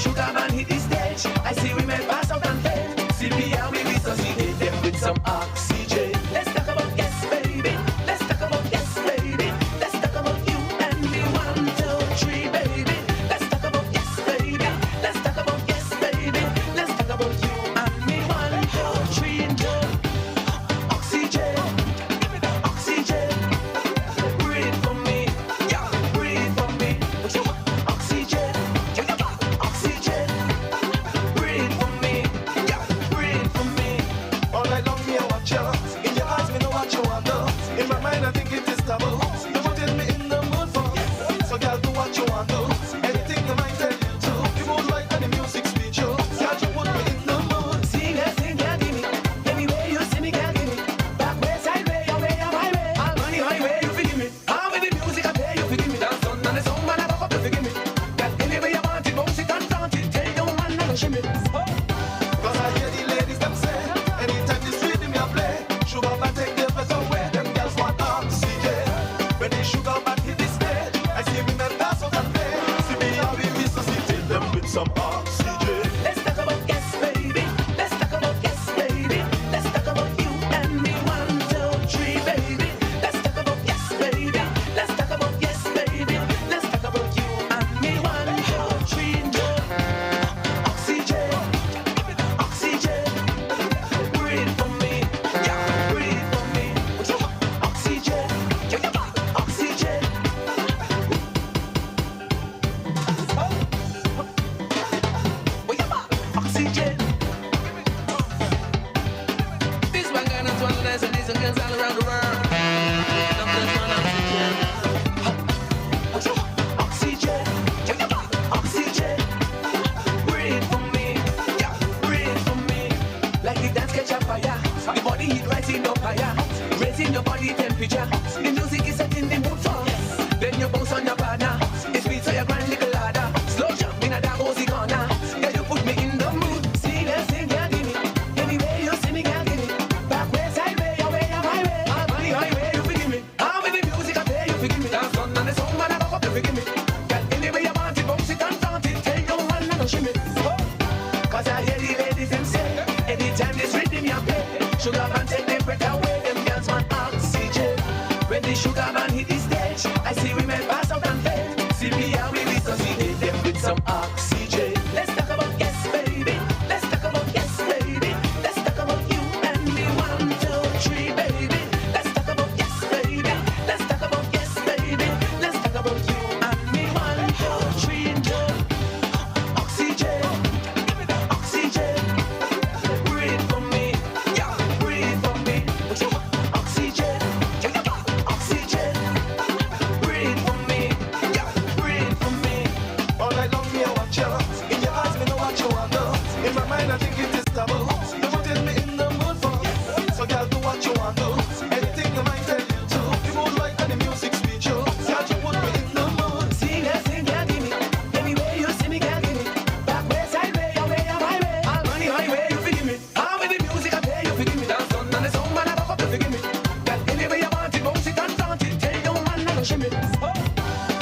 sugar man hit the stage, I see women pass out and faint. CPR we resuscitate them with some oxygen. Let's talk about yes, baby. Let's talk about yes, baby. Let's talk about you and me. 1, 2, 3, baby. Let's talk about yes, baby. Let's talk about yes, baby. Let's talk about you and me. 1, 2, 3, and 2. Oxygen, oxygen. Breathe for me, yeah. Breathe for me. Oxygen, oxygen. Breathe for me, yeah. Breathe for me. All night long me I watch you. In your eyes me know what you want to. In my mind I think it is taboo. You putting me in the mood for. So girl do what you want to. Anything your mind tell you to. You move right and the music speech you. Girl you put me in the mood. Sing, girl, give me. Anyway you see me, girl, give me. Back way, side way, your way, my way. All money, highway, you forgive me. How with the music I play, you forgive me. Dance on and the song, man, I rock up, you forgive me. Girl, anyway you want it, bounce it and flaunt it. Tell your man, I don't shimmy. Cause I hear the ladies them say, anytime this rhythm you play, sugar man take their breath away. Them girls want oxygen. When the sugar man hit the stage, I see women dance out and play. See me how we resuscitate them with some oxygen. Let's talk about yes, baby. Let's talk about yes, baby. Let's talk about you and me. 1, 2, 3, baby. Let's talk about yes, baby. Let's talk about yes, baby. Let's talk about you and me. 1, 2, 3, and 2. Oxygen, oxygen. Breathe for me, yeah. Breathe for me. Oxygen, oxygen. Oxygen. This one gonna to one nice and decent girls all around the world. I'm just one oxygen. Oxygen. Breathe for me, yeah. Breathe for me. Like the dance catch a fire. The body heat rising up higher. Raising your body temperature. The music is setting the mood for. Then you bounce on your partner. It's sweet so you grind little ladder. Slow jump in a dark cozy corner. Yeah, you put me in the mood. Sing, girl, give me. Anyway you see me, girl, give me. Back way, side way, your way, my way. All money, highway, you forgive me. How with the music I play, you forgive me. Dance on and the song, man, I rock up, you forgive me. Girl, anyway you want it, bounce it and flaunt it. Tell your man, I don't shimmy. Cause I hear the ladies them say, anytime this rhythm you play, sugar man take their breath away. Them girls want oxygen. When the sugar man hit the stage, I see women pass out and faint. CPR we resuscitate them with some oxygen. Let's talk about yes, baby. Let's talk about yes, baby. Let's talk about you and me. 1, 2, 3, baby. Let's talk about yes, baby. Let's talk about yes, baby. Let's talk about you and me. 1, 2, 3, and 2. Oxygen, oxygen. Breathe for me, yeah. Breathe for me. Oxygen, oxygen. Breathe for me, yeah. Breathe for me. All night long me I watch you. In your eyes me know what you want to. In my mind I think it is taboo. You putting me in the mood for. So girl do what you want to. Anything your mind tell you to. You move right and the music speech you. Girl you put me in the mood. Sing, girl, give me. Anyway you see me, girl, give me. Back way, side way, your way, my way. All money, highway, you forgive me. How with the music I play, you forgive me. Dance on and the song, man, I rock up, you forgive me. Girl, anyway you want it, bounce it and flaunt it. Tell your man, I don't shimmy.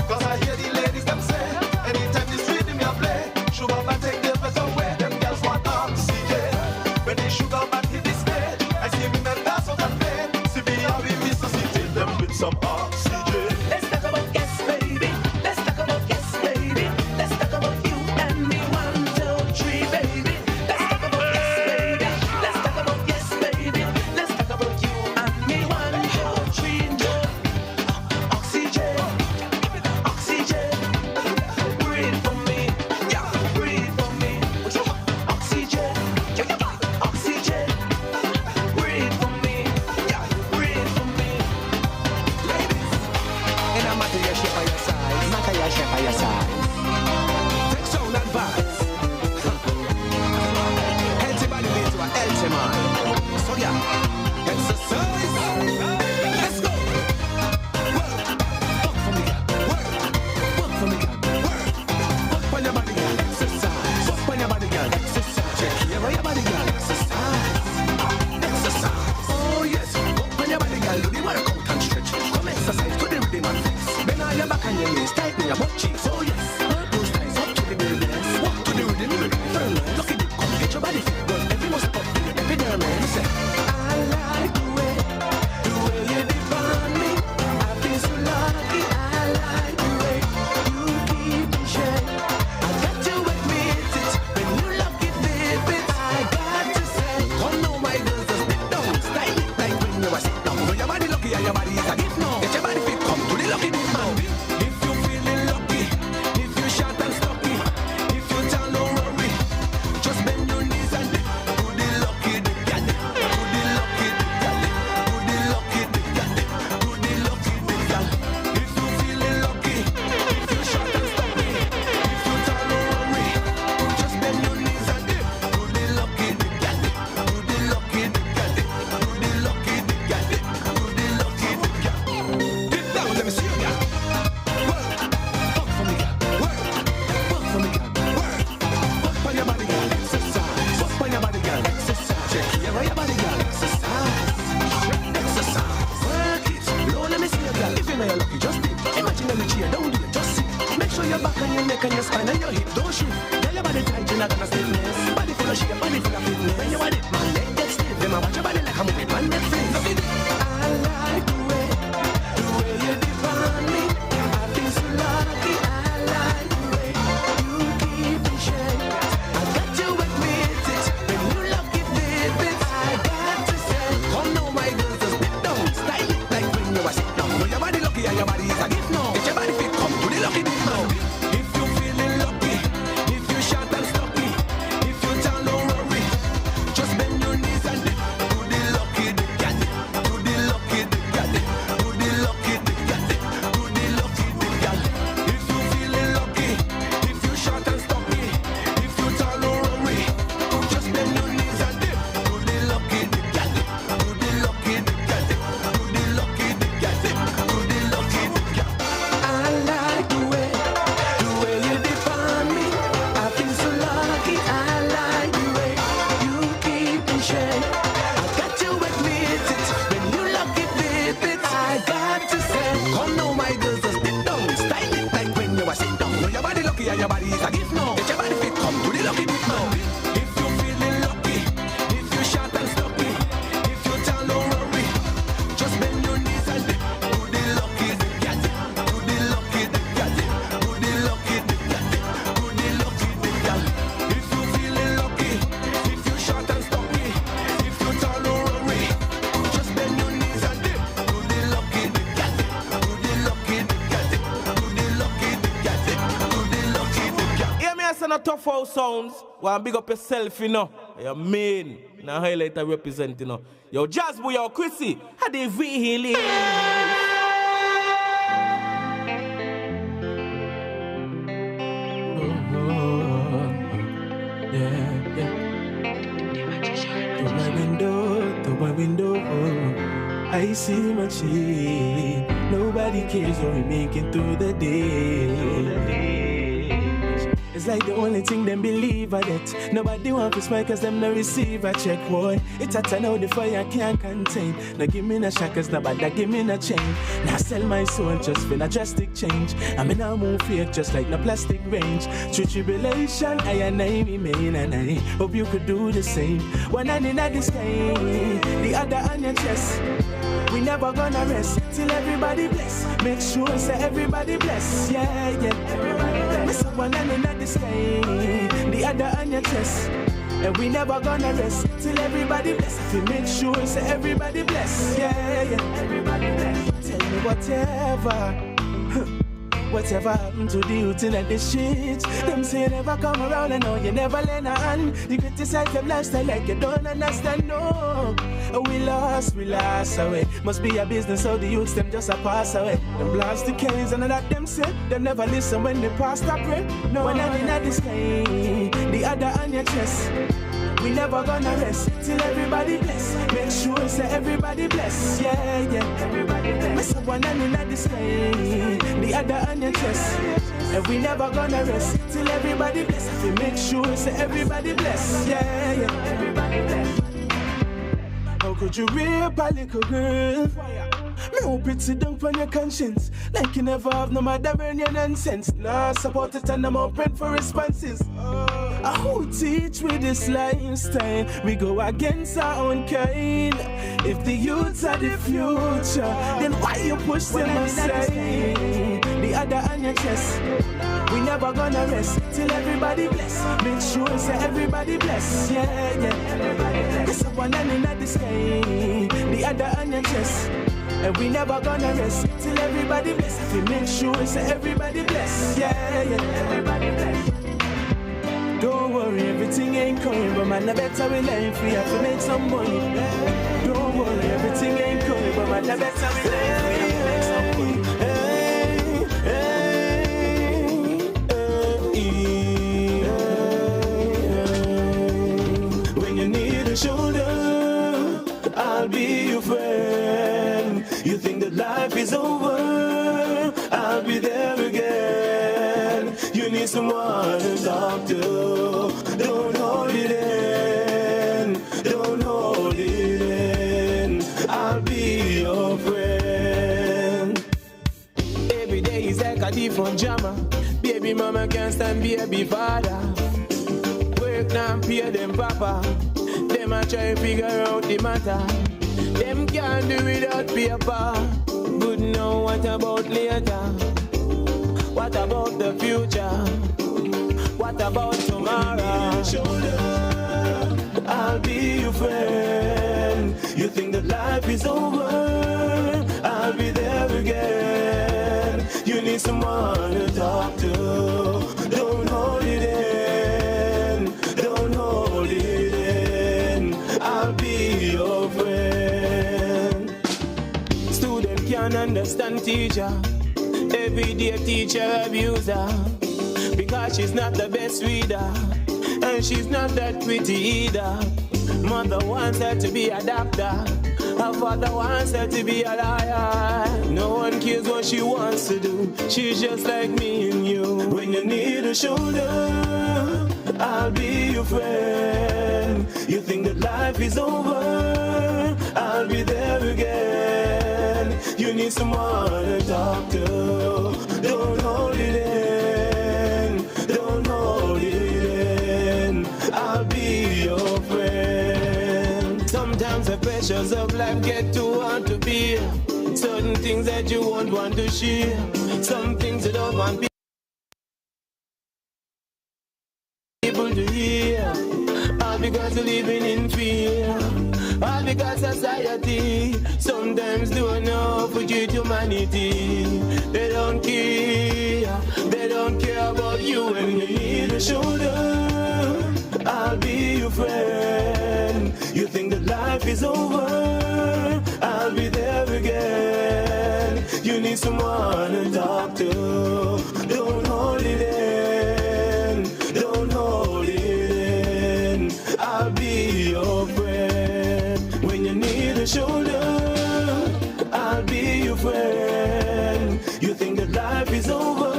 Cause I hear the ladies them say, anytime this rhythm you play, sugar man take their breath away. Them girls want oxygen. Then your hip don't shift. Tell your body tight, you're not gonna stillness. Body full of shape, body full of fitness. When you want it, man, leg get stiff. Then I watch your body like a movie, man, Netflix. Look at it. I like the way you define me. I feel so lucky. I like the way you keep me shape. I got you with me, it's when you look it, baby. I got to say, come now, my girls, just sit down, style it like when you are sit down. Know your body lucky and your body is a gift now. Get your body fit, come to the lucky dip now. If you feeling lucky, if you short and stocky, if you tall, don't worry. Just bend your knees and dip. Do the lucky dip, got it. Do the lucky dip, got it. Do the lucky dip, got it. Do the lucky dip, got it. If you feeling lucky, if you short and stocky, if you tall, don't worry. Just bend your knees and dip. Do the lucky dip, got it. Do the lucky dip, got it. Do the lucky dip, got it. Do the lucky dip, got it. I like the way you define me. I feel so lucky. I like the way you keep in shape. I got you with me, it's when you look it, baby. I got to say, come now, my girls, just sit down, style it like when you are sit down. Know your body lucky and your body is a gift now. Get your body fit, come to the lucky dip now. If you feeling lucky, if you short and stocky, if you tall, don't worry. Just bend your knees and dip. Do the lucky dip, got it. Do the lucky dip, got it. Do the lucky dip, got it. Do the lucky dip, got it. If you feeling lucky, if you short and stocky, if you tall, don't worry. Just bend your knees and dip. Do the lucky dip, got it. Do the lucky dip, got it. Do the lucky dip, got it. Do the lucky dip, got it. Hear me as a tough house sounds. Well, big up yourself, you know. You're mean. Now highlight I represent, you know. Yo, Jazz Boy, yo, Chrissy. How they healing? Through my window, I see my chick. Nobody cares or we make it through the day. It's like the only thing them believe at it. Nobody want to smile cause them no receive a check, boy. It's a turn out the fire can't contain. Now give me a shot cause nobody give me a chain. Now sell my soul just for a drastic change. I mean I move fake just like no plastic range. Through tribulation, I and me main and I hope you could do the same. One hand in the sky, the other on your chest. We never gonna rest till everybody bless. Make sure say everybody bless. Yeah, yeah. Everybody bless. Miss one hand in the sky, the other on your chest. And we never gonna rest till everybody bless. If you make sure say everybody bless. Yeah, yeah. Everybody bless. Tell me whatever. Whatever happened to the youth in the streets? Them say you never come around and know you never lend a hand. You criticize them lifestyle like you don't understand, no. We lost away. Must be a business how the youths them just a pass away. Them blast the case and that them say them never listen when the pastor pray. No one in the sky, the other on your chest. We never gonna rest till everybody bless. Make sure say everybody bless. Yeah, yeah. Everybody bless. Miss one hand in the sky, the other on your chest. And we never gonna rest till everybody bless. If we make sure say everybody bless. Yeah, yeah. Everybody bless. How could you rape a little girl? Me hope it sit down on your conscience. Like you never have no matter burn your nonsense. Nah, support it and I'm open for responses. I who teach with this lifestyle? We go against our own kind. If the youths are the future, then why you push them aside? The other on your chest. We never gonna rest till everybody bless. Make sure say everybody bless. Yeah, yeah. Everybody bless. This one hand in the sky, the other on your chest. And we never gonna rest till everybody bless. If we make sure say everybody bless. Yeah, yeah. Everybody bless. Don't worry, everything ain't coming, but man, I better we life, we have to make some money. Don't worry, everything ain't coming, but man, I better we life, we have to make some money. When you need a shoulder, I'll be your friend. You think that life is over, I'll be there again. You need someone to talk to. Don't hold it in. Don't hold it in. I'll be your friend. Every day is like a different drama. Baby mama can't stand baby father. Work now and pay them papa. Them a try figure out the matter. Them can't do without paper. But now what about later? What about the future? What about tomorrow? I'll be your friend. You think that life is over? I'll be there again. You need someone to talk to. Don't hold it in. Don't hold it in. I'll be your friend. Student can't understand teacher. Everyday teacher abuser. Because she's not the best reader. And she's not that pretty either. Mother wants her to be a doctor. Her father wants her to be a liar. No one cares what she wants to do. She's just like me and you. When you need a shoulder, I'll be your friend. You think that life is over? I'll be there again. You need someone to talk to. Don't hold it in. Don't hold it in. I'll be your friend. Sometimes the pressures of life get too hard to bear. Certain things that you won't want to share. Some things you don't want people to hear. All because you're living in fear. All because society sometimes don't know forget humanity. They don't care. They don't care about you when you need a shoulder. I'll be your friend. You think that life is over? I'll be there again. You need someone to talk to. Don't hold it in. Don't hold it in. I'll be your friend. When you need a shoulder, I'll be your friend. You think that life is over?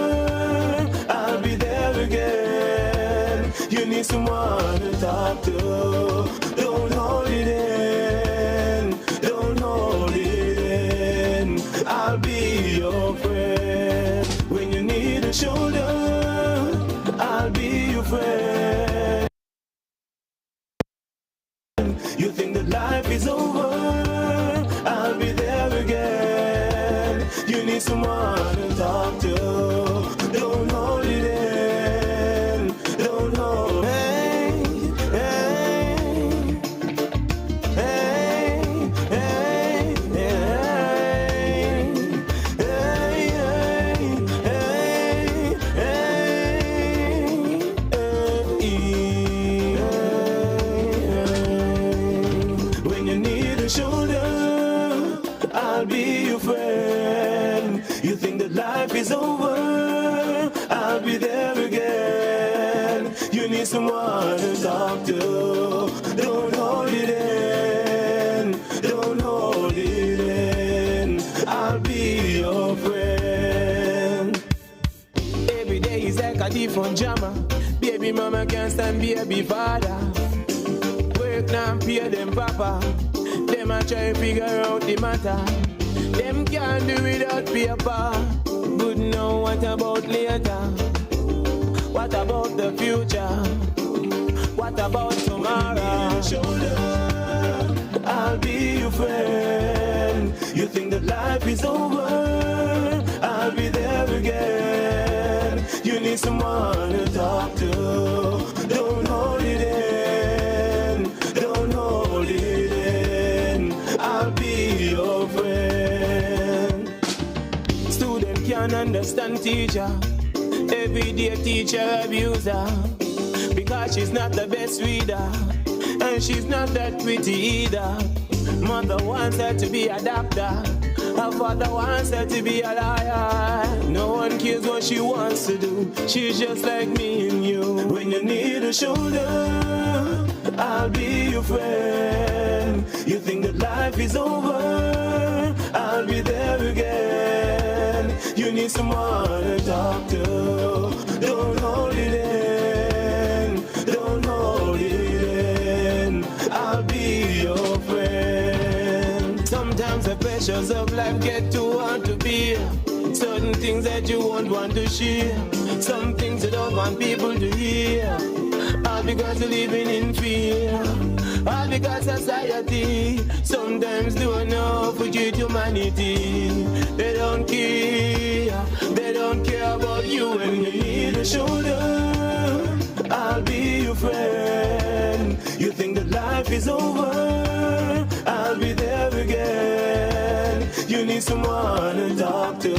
I'll be there again. You need someone to talk to. Don't hold it in. Don't hold it in. I'll be your friend. When you need a shoulder, I'll be your friend. You think that life is over? I'll be there again. You need someone to talk to. Don't hold it in. Don't hold it in. When you need a shoulder, I'll be your friend. You think that life is over? I'll be there again. You need someone to talk to. Don't hold it in. Don't hold it in. I'll be your friend. Every day is like a different drama. Baby mama can't stand baby father. Work now and pay them papa. Them a try figure out the matter. Them can't do without paper. But now what about later? What about the future? What about tomorrow? I'll be your friend. You think that life is over? I'll be there again. You need someone to talk to. Don't hold it in. Don't hold it in. I'll be your friend. Student can't understand teacher. Everyday teacher abuser. Because she's not the best reader. And she's not that pretty either. Mother wants her to be a doctor. Her father wants her to be a liar. No one cares what she wants to do. She's just like me and you. When you need a shoulder, I'll be your friend. You think that life is over? I'll be there again. You need someone to talk to. Don't hold it in. Don't hold it in. I'll be your friend. Sometimes the pressures of life get too hard to bear. Certain things that you won't want to share. Some things you don't want people to hear. All because you're living in fear. All because society sometimes don't know forget humanity. They don't care. They don't care about you when you need a shoulder. I'll be your friend. You think that life is over? I'll be there again. You need someone to talk to.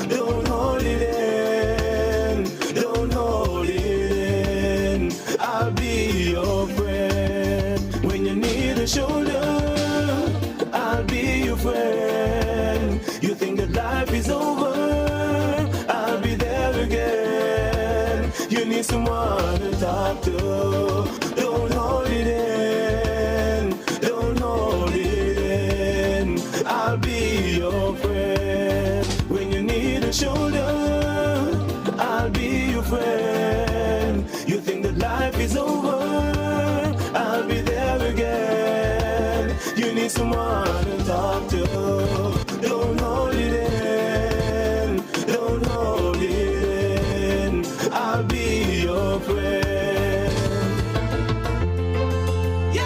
Don't hold it in. Don't hold it in. I'll be your friend. When you need a shoulder, I'll be your friend. You think that life is over? I'll be there again. You need someone to talk to. Don't hold it in. Don't hold it in. I'll be your friend. When you need a shoulder, I'll be your friend. You think that life is over? I'll be there again. You need someone to talk to. Don't hold it in. Don't hold it in. I'll be your friend. Yeah.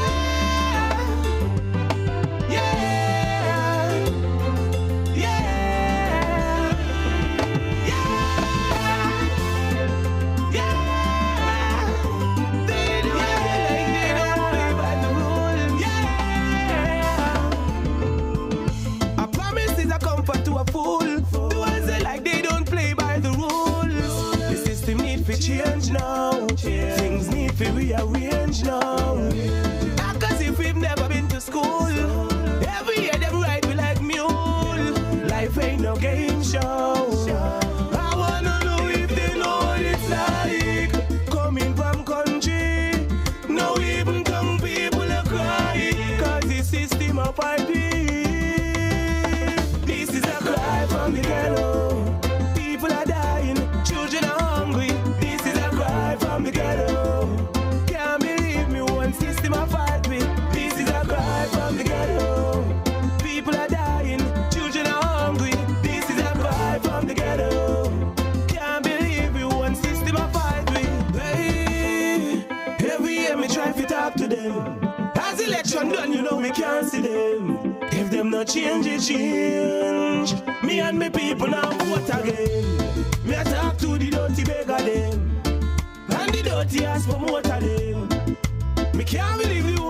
Yeah. Yeah. Yeah. Yeah. They don't play by the rules. Yeah. A promise is a comfort to a fool. The ones that like they don't play by the rules. The system need to change now. Things need to rearrange now. Cause if we've never been to school, every year them ride we like mule. Life ain't no game show. I wanna know if they know what it's like coming from country. No even young people are crying. Cause the system of IP. This is a cry from the ghetto. People are dying, children are hungry. This is a cry from the ghetto. Can't believe me, one system I fight with. This is a cry from the ghetto. People are dying, children are hungry. This is a cry from the ghetto. Can't believe you, one system I fight with. Hey, every year me try to talk to them. As election done, you know we can't see them. If them not change, it change. Me and me people now vote again. Me a talk to the dirty beggar them. And the dirty ass promoter them. Me can't believe you.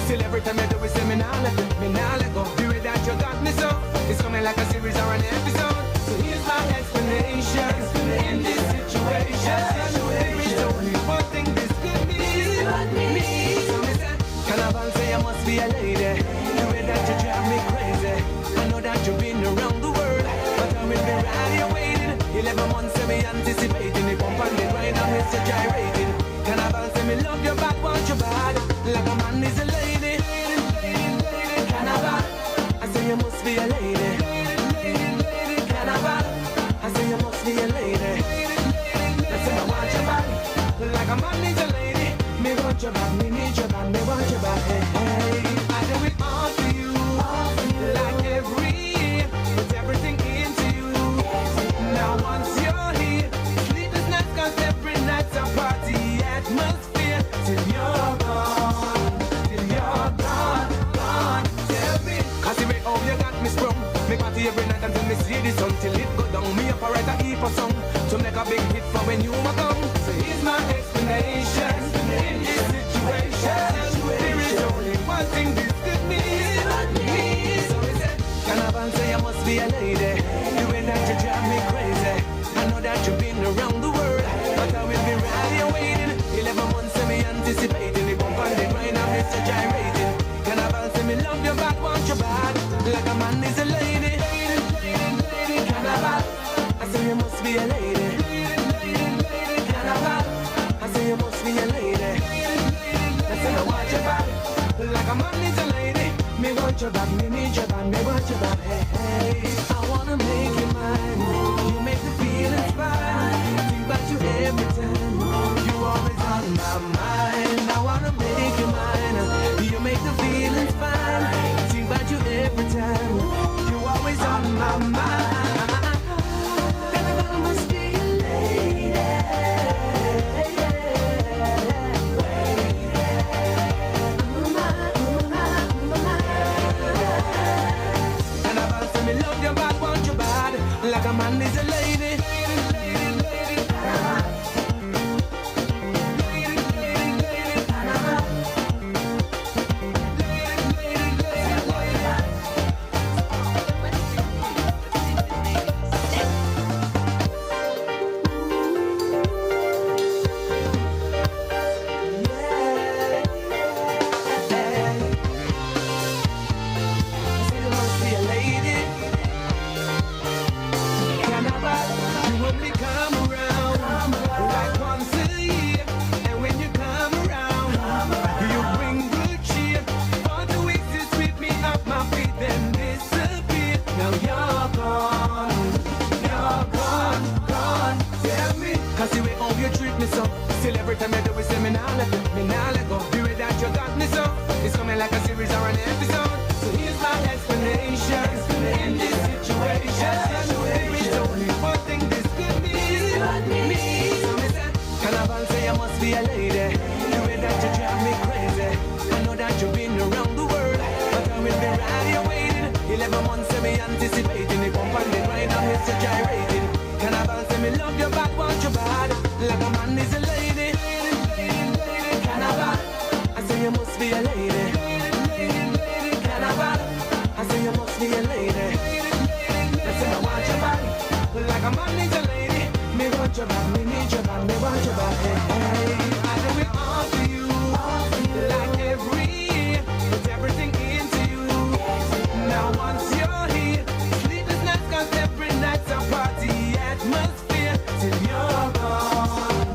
Still every time you do it, say me nah let go. The way that you got me so, it's 11 months, say me anticipating. The bump and the grind, I'm Mr. Gyrating. Carnival, say me love your bad, want your bad. Like a man is a lady. Carnival, I say you must be a lady. Carnival, I say you must be a lady. I say I want your bad. Like a man is a lady. Me want your bad, me need your bad, me want your bad. Hey, hey. I do it all for you. Like every year, put everything into you. Now once you're here, sleepless nights, cause every night's a party atmosphere. Till you're gone, gone. Tell me, cause the way how you got me sprung. Me party every night until me see the sun. Till it go down, me up a write a heap of song to make a big hit for when you ma come. So here's my explanation in this situation. There is only one thing this could mean. So he said, Carnival, say you must be a lady. The way that you drive me crazy. I know that you've been around the world, but I will be right here waiting. 11 months, say me anticipating. The bump and the grind, I'm Mr. Gyrating. Carnival, say me love your bad, want your bad. Like a man is a lady. Carnival, I say you must be a lady. Carnival, I say you must be a lady. I say I want your bad. Like a man is a lady. Me want your bad, me need your bad, me want your bad. Hey, hey. I wanna make you mine. You make the feelings fine. Think about you every time. You always on my mind. I wanna make you mine. You make the feelings fine. Think about you every time. You always on my mind. Carnival must be a lady. Carnival, say me love your bad, want your bad. Like a man is a lady. Still every time you do it, say me nah let go. The way that you got me so, it's coming like a series or an episode. So here's my explanation in this situation. There is only one thing this could mean. So me say, Carnival, say you must be a lady. The way that you drive me crazy. I know that you've been around the world, but I will be right here waiting. 11 months, say me anticipating. The bump and the grind, I'm Mr. Gyrating. Carnival, say me love your bad, want your bad. Like a man is a lady. Carnival, I say you must be a lady. Carnival, I say you must be a lady. I say I want your bad. Like a man is a lady. Me want your bad, me need your bad, me want your bad. Hey, hey. I do it all for you. Like every year, put everything into you. Now once you're here, sleepless nights, cause every night's a party atmosphere. Till you're gone,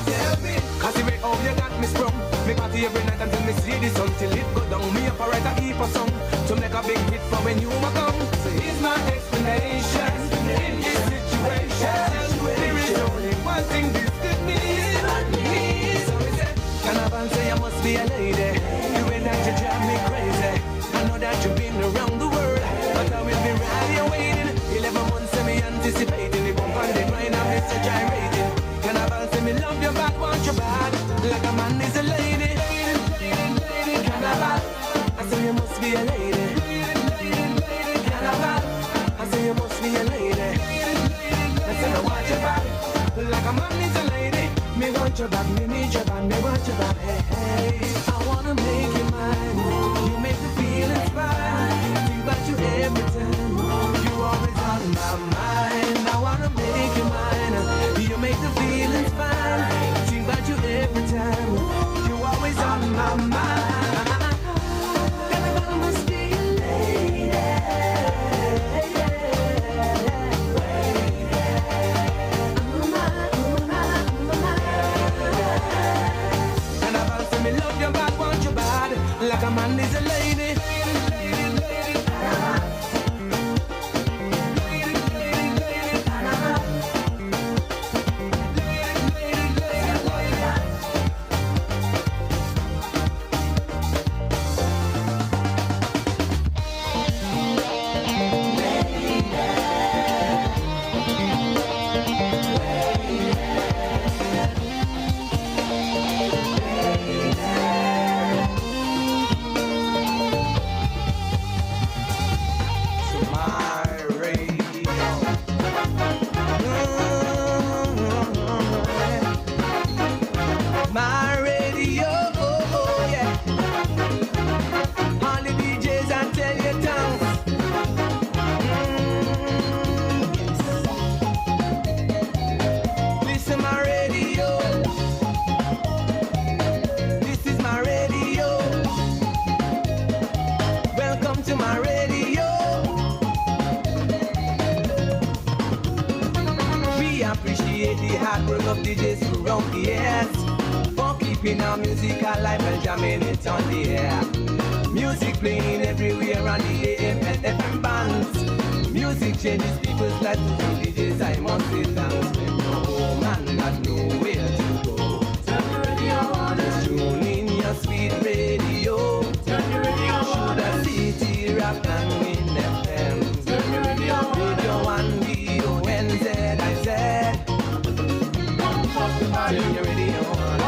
tell me. Cause the way how you got me sprung. Me party every night until me see the sun. Till it go down, me up a write a heap of song to make a big hit for when you ma come. So here's my explanation in this situation. There is only one thing this could mean. So he said, Carnival, say you must be a lady. The way that you drive me crazy. I know that you've been around the world, but I will be right here waiting. 11 months, say me anticipating. The bump and the grind, I'm Mr. Gyrating. Carnival, say me love your bad, want your bad. Like a man is a lady. Carnival, I say you must be a lady. Carnival, I say you must be a lady. I say I want your bad. Like a man is a lady. Me want your bad, me need your bad, me want your bad. Hey, hey. I wanna make you mine. You make the feelings fine. Think about you every time. You always on my mind. I wanna make you mine. You make the feelings fine. Think about you every time. You always on my mind. Carnival must be a lady. appreciate the hard work of DJs throughout the years for keeping our music alive and jamming it on the air. Music playing everywhere on the AM and FM bands. Music changes people's lives. To DJs I must say thanks. When no man got nowhere to go, turn your radio on and tune in your sweet radio. Turn your radio on. Should I city rock and win FM? Turn your radio on. Radio 1 BONZ I said. Turn your radio on.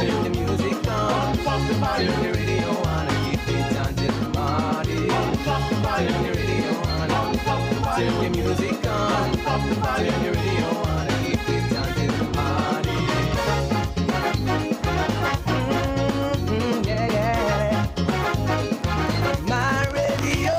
Turn the music on. Turn your radio on and keep it until the morning. Turn your radio on. Turn your music on. Turn your radio on and keep it until the morning. Yeah, yeah. My radio.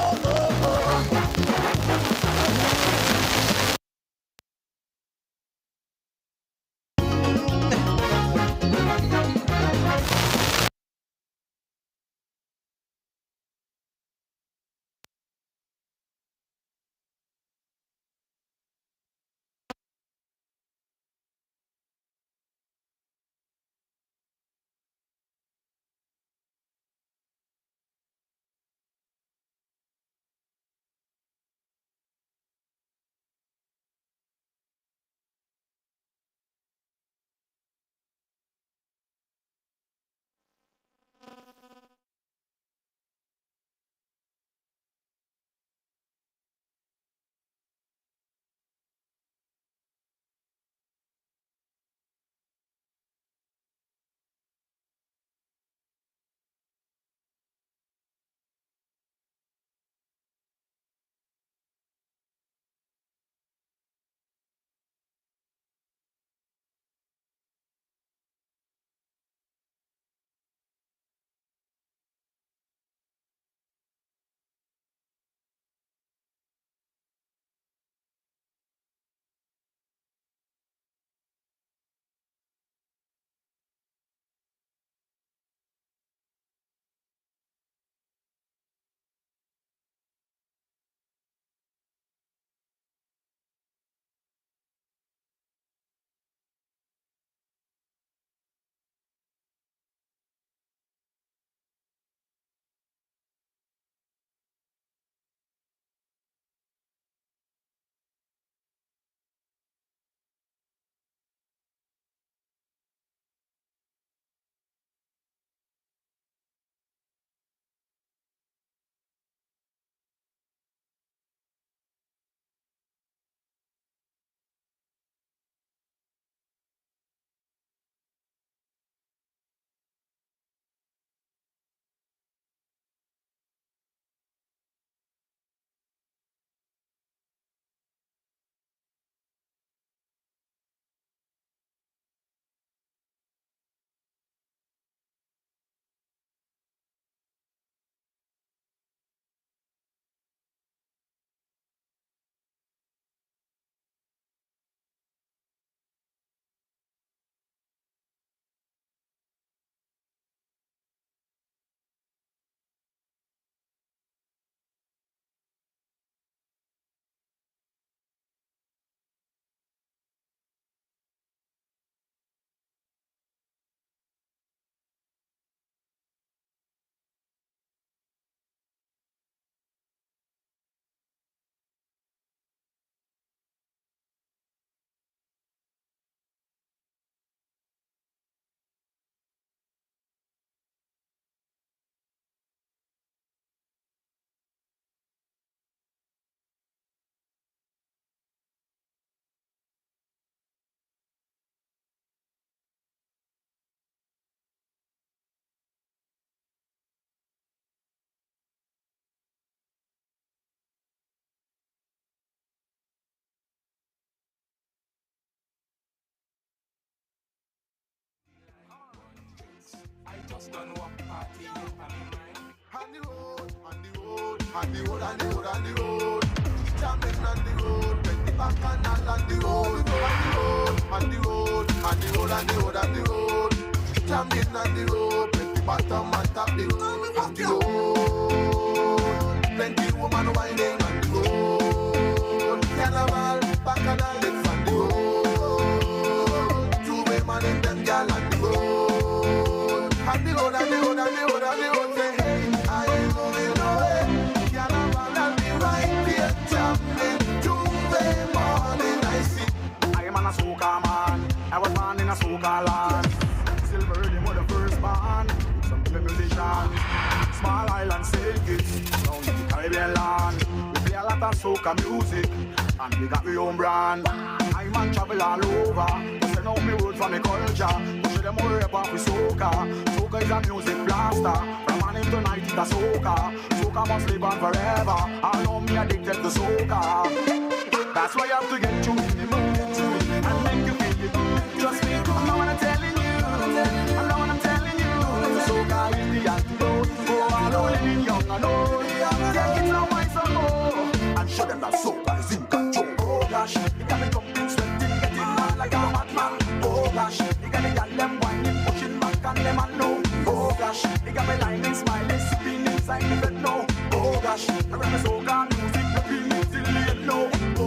just done walk party on the road, on the road, on the road, on the road, on the road. Jamming on the road, when the bacchanal on the road, on the road, on the road, on the road, on the road. Jamming on the road, when the bottom and top the road, on the road. Plenty woman whining on the road. Carnival, bacchanal, it's on the road. soca music, and we got my own brand. I man travel all over, to send out me word from my culture. To show them all about we soca. Soca is a music blaster. From morning to night it's a soca. Soca must live on forever. I know me addicted to soca. That's why you have to get you in the mood and make you feel it. Trust me, I'm not what I'm telling you. I'm not what I'm telling you. Soca is the antidote. Go all old and young and old. Take it now, why some more? And show them that soca is in control. Oh gosh, you got me jumping, sweating, getting mad like a madman. Oh gosh, you got the gal them whining, pushing back and them and no. Oh gosh, you got me lying, smiling, sipping inside the bed now. Oh gosh, I remember soca music, repeating it till the end now. Oh,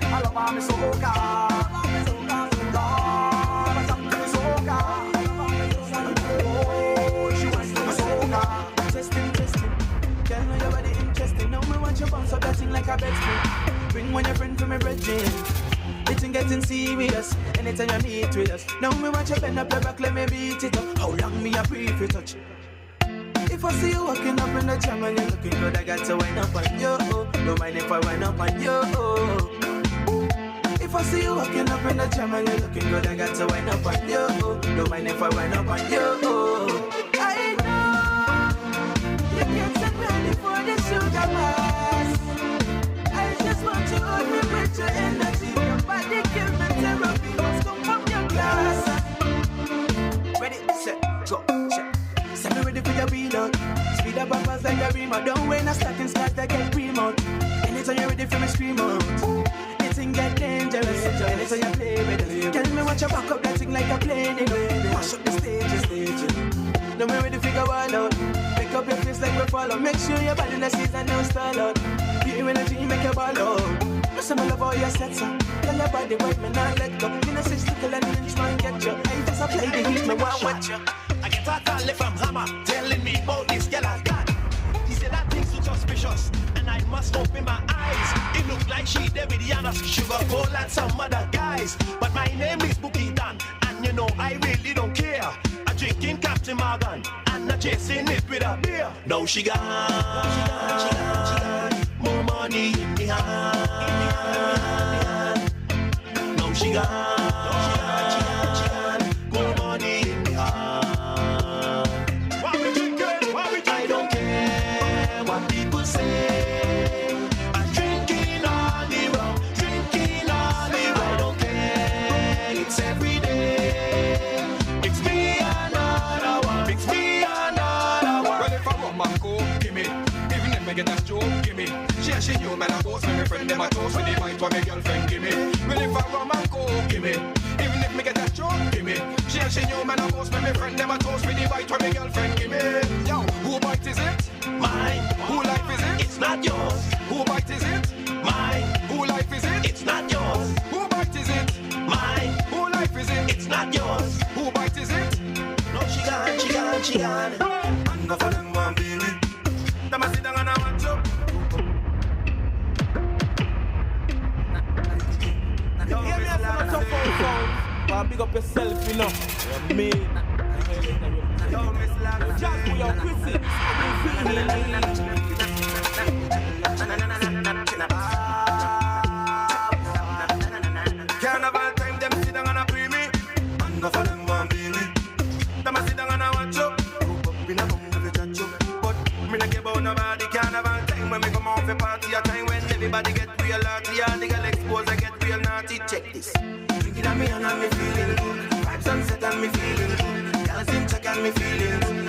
I love me soca. So that thing like a bed spring. Bring one your friend from my brethren. It's getting serious. Anytime you meet with us. Now me watch you bend up your back, let me beat it up. How long me a pray for touch? If I see you walking up in the jam and you're looking good, I got to wind up on you. Don't mind if I wind up on you. If I see you walking up in the jam and you're looking good, I got to wind up on you. Don't mind if I wind up on you. I know you can't get ready for the sugar mass. Want to hold me with your energy. Your body give me therapy. Must come from your glass. Ready, set, go, check. Set me ready for your reload. Speed up bumpers like a remote. Don't wait, no starting start that get remote. Anytime you're ready for me, scream out. The thing get dangerous. Anytime you play with us. Tell me what you back up that thing like a plane. Mash up the stage. Now me ready to go all out. Pick up your face like we follow. Make sure your body in the season now stall out. You energy make your ball out. Listen, I love all your sets up. Tell your body white, me not let go. Me no say stickle and inch man get you. I just apply the heat, me want wet you. I get a call from Hammer telling me about this girl I got. He said that thing's so suspicious, and I must open my eyes. It look like she there with the honest sugar bowl and some other guys. But my name is Bookie Dan, and you know I really don't care. I'm drinking Captain Morgan, and I'm chasing it with a beer. Now she gone. More money in the hand. No, she gone. More money in the hand. What we drinking? I don't care what people say. I'm drinking on the rum, I don't care. It's every day. It's me another one. Well, if I want my go, give me. Even if I get that joke, give me. She knew man I boast, my friend them a toast with the mic for my girlfriend, give me. Well if I want my coke, give me. Even if me get that joke, give me. She knew man I boast, my friend them a toast with the mic for my girlfriend, give me. Yo, who bite is it? Mine. Who life is it? It's not yours. Who bite is it? Mine. Who life is it? It's not yours. Who bite is it? Mine. Who life is it? It's not yours. Who bite is it? No, she gone. I'm gonna follow one baby. Them a sit down and I watch you. Yo, me a son of tough out sound. Big up yourself, you know. Yeah, me. Yo, Miss Lana. Just for your Chrissy. Carnival time, them sit down and a pre me. And go for them one baby. Them a sit down and a watch you. Group up in a room with a chat you. But me not care about nobody. Carnival time when me come off a party, a time when everybody get real naughty. And the girl expose, I get real naughty. Check this. Drinking on me and me feeling good. Vibes on set and me feeling good. Girls in check and me feeling good.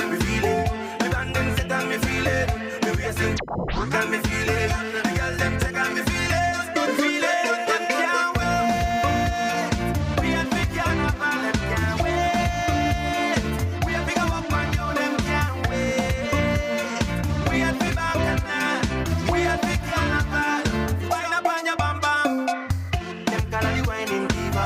Me feeling. Me band them set and me feeling. Me waist in check and me feeling. The girls them check and me feeling. Good feeling. Them can't wait. We have big carnival, them can't wait. We have big up on you, them can't wait. We have big back and now. We have big carnival. Wind up on your bam bam. Them call her the whining diva.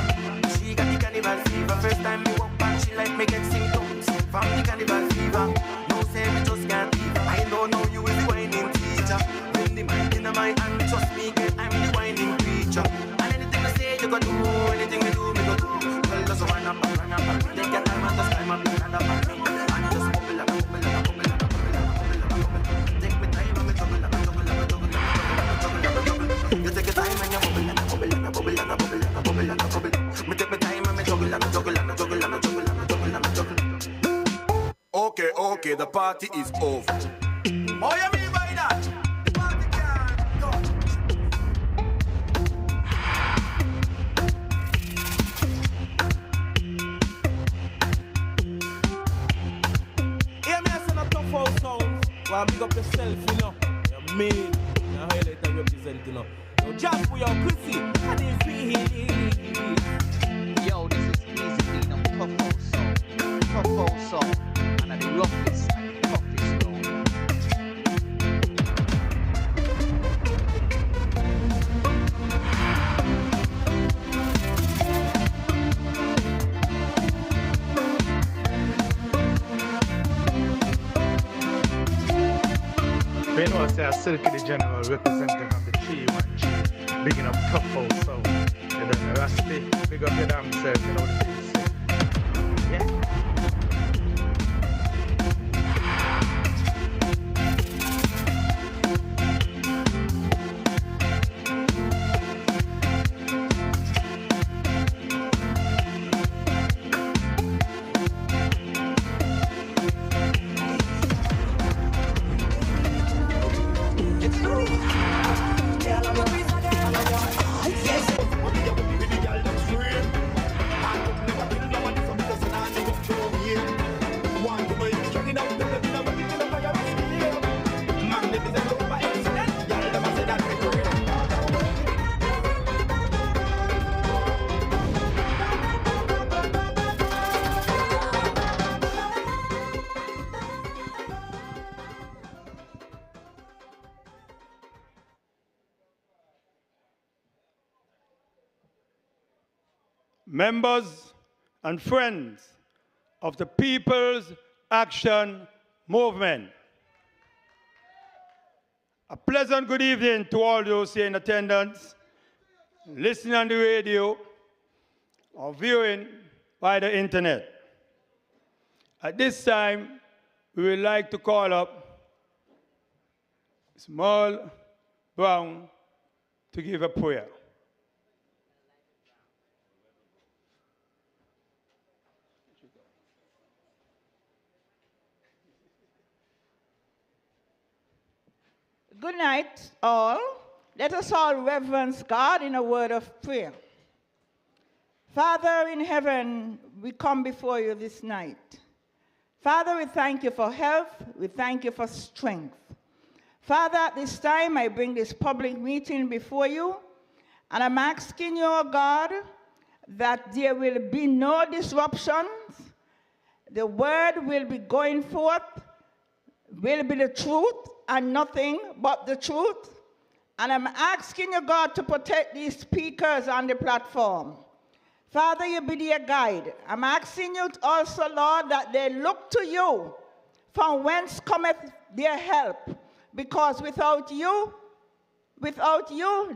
She got the carnival fever. First time me walk back, she like me get symptoms from the carnival fever. No say me just can't leave. I don't know you is the whining teacher. Bring the mic in my hand, trust me, girl, I'm the whining preacher. And anything I say, you go do. Anything we do, me go do. Girl, just run up. Take your time and just climb up and up on me. And just bubble. Take me time. okay, the party is over. Oh, you mean by that? The party can't go. Hear me, I send a tough house sound. Well, big up yourself, you know. You're mean. Now highlight and represent, you know. Yo, just for your Chrissy. I didn't feel. Yo, this is Easy Bean of Tough House Sound. Tough House Sound. And at the roughest and toughest road. We know I say I Silky the General representative of the 313, bigging up Tough House Sound. You know, the Rasty, big up your damn self, you know the things say. Yeah. Members and friends of the People's Action Movement. A pleasant good evening to all those here in attendance, listening on the radio, or viewing by the internet. At this time, we would like to call up Small Brown to give a prayer. Good night, all. Let us all reverence God in a word of prayer. Father in heaven, we come before you this night. Father, we thank you for health. We thank you for strength. Father, at this time, I bring this public meeting before you, and I'm asking you, oh God, that there will be no disruptions. The word will be going forth, will be the truth, and nothing but the truth. And I'm asking you, God, to protect these speakers on the platform. Father, you be their guide. I'm asking you also, Lord, that they look to you from whence cometh their help. Because without you,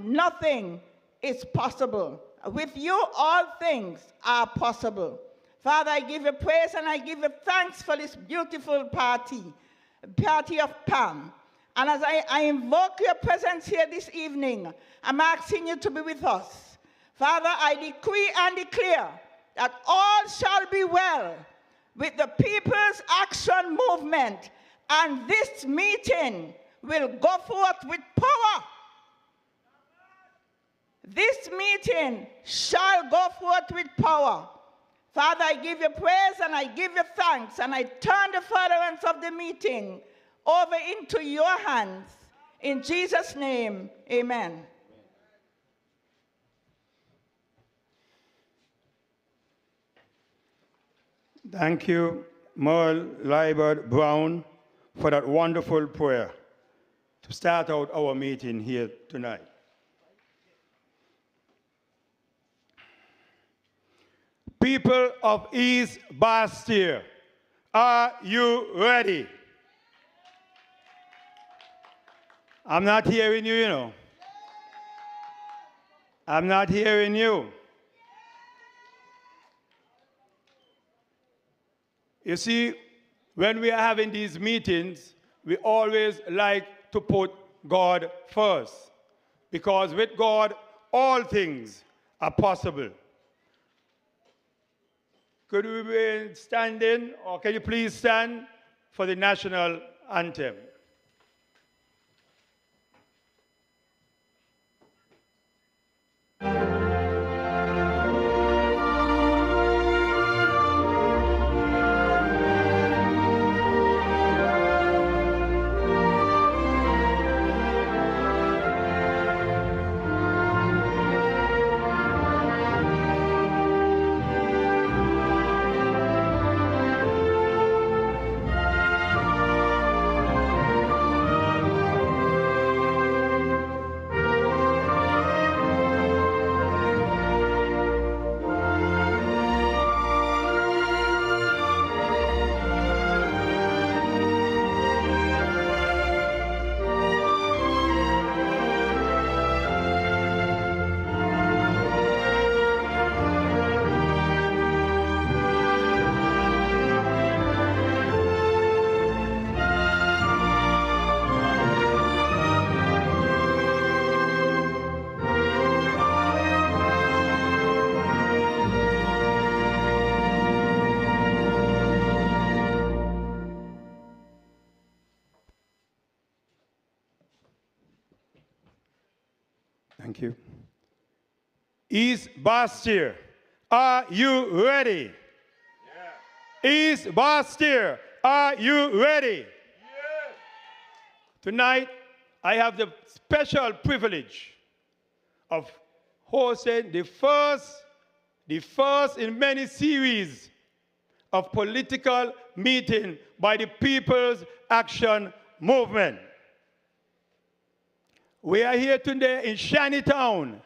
nothing is possible. With you, all things are possible. Father, I give you praise and I give you thanks for this beautiful party of PAM. And as I invoke your presence here this evening, I'm asking you to be with us. Father, I decree and declare that all shall be well with the People's Action Movement, and this meeting will go forth with power. This meeting shall go forth with power. Father, I give you praise and I give you thanks, and I turn the furtherance of the meeting over into your hands. In Jesus' name, amen. Thank you, Merle Liebert Brown, for that wonderful prayer to start out our meeting here tonight. People of East Bastille, are you ready? I'm not hearing you, you know. I'm not hearing you. You see, when we are having these meetings, we always like to put God first. Because with God, all things are possible. Could we be standing, or can you please stand for the national anthem. Thank you. East Bastier, are you ready? Yeah. East Bastier, are you ready? Yeah. Tonight, I have the special privilege of hosting the first in many series of political meeting by the People's Action Movement. We are here today in Shani Town.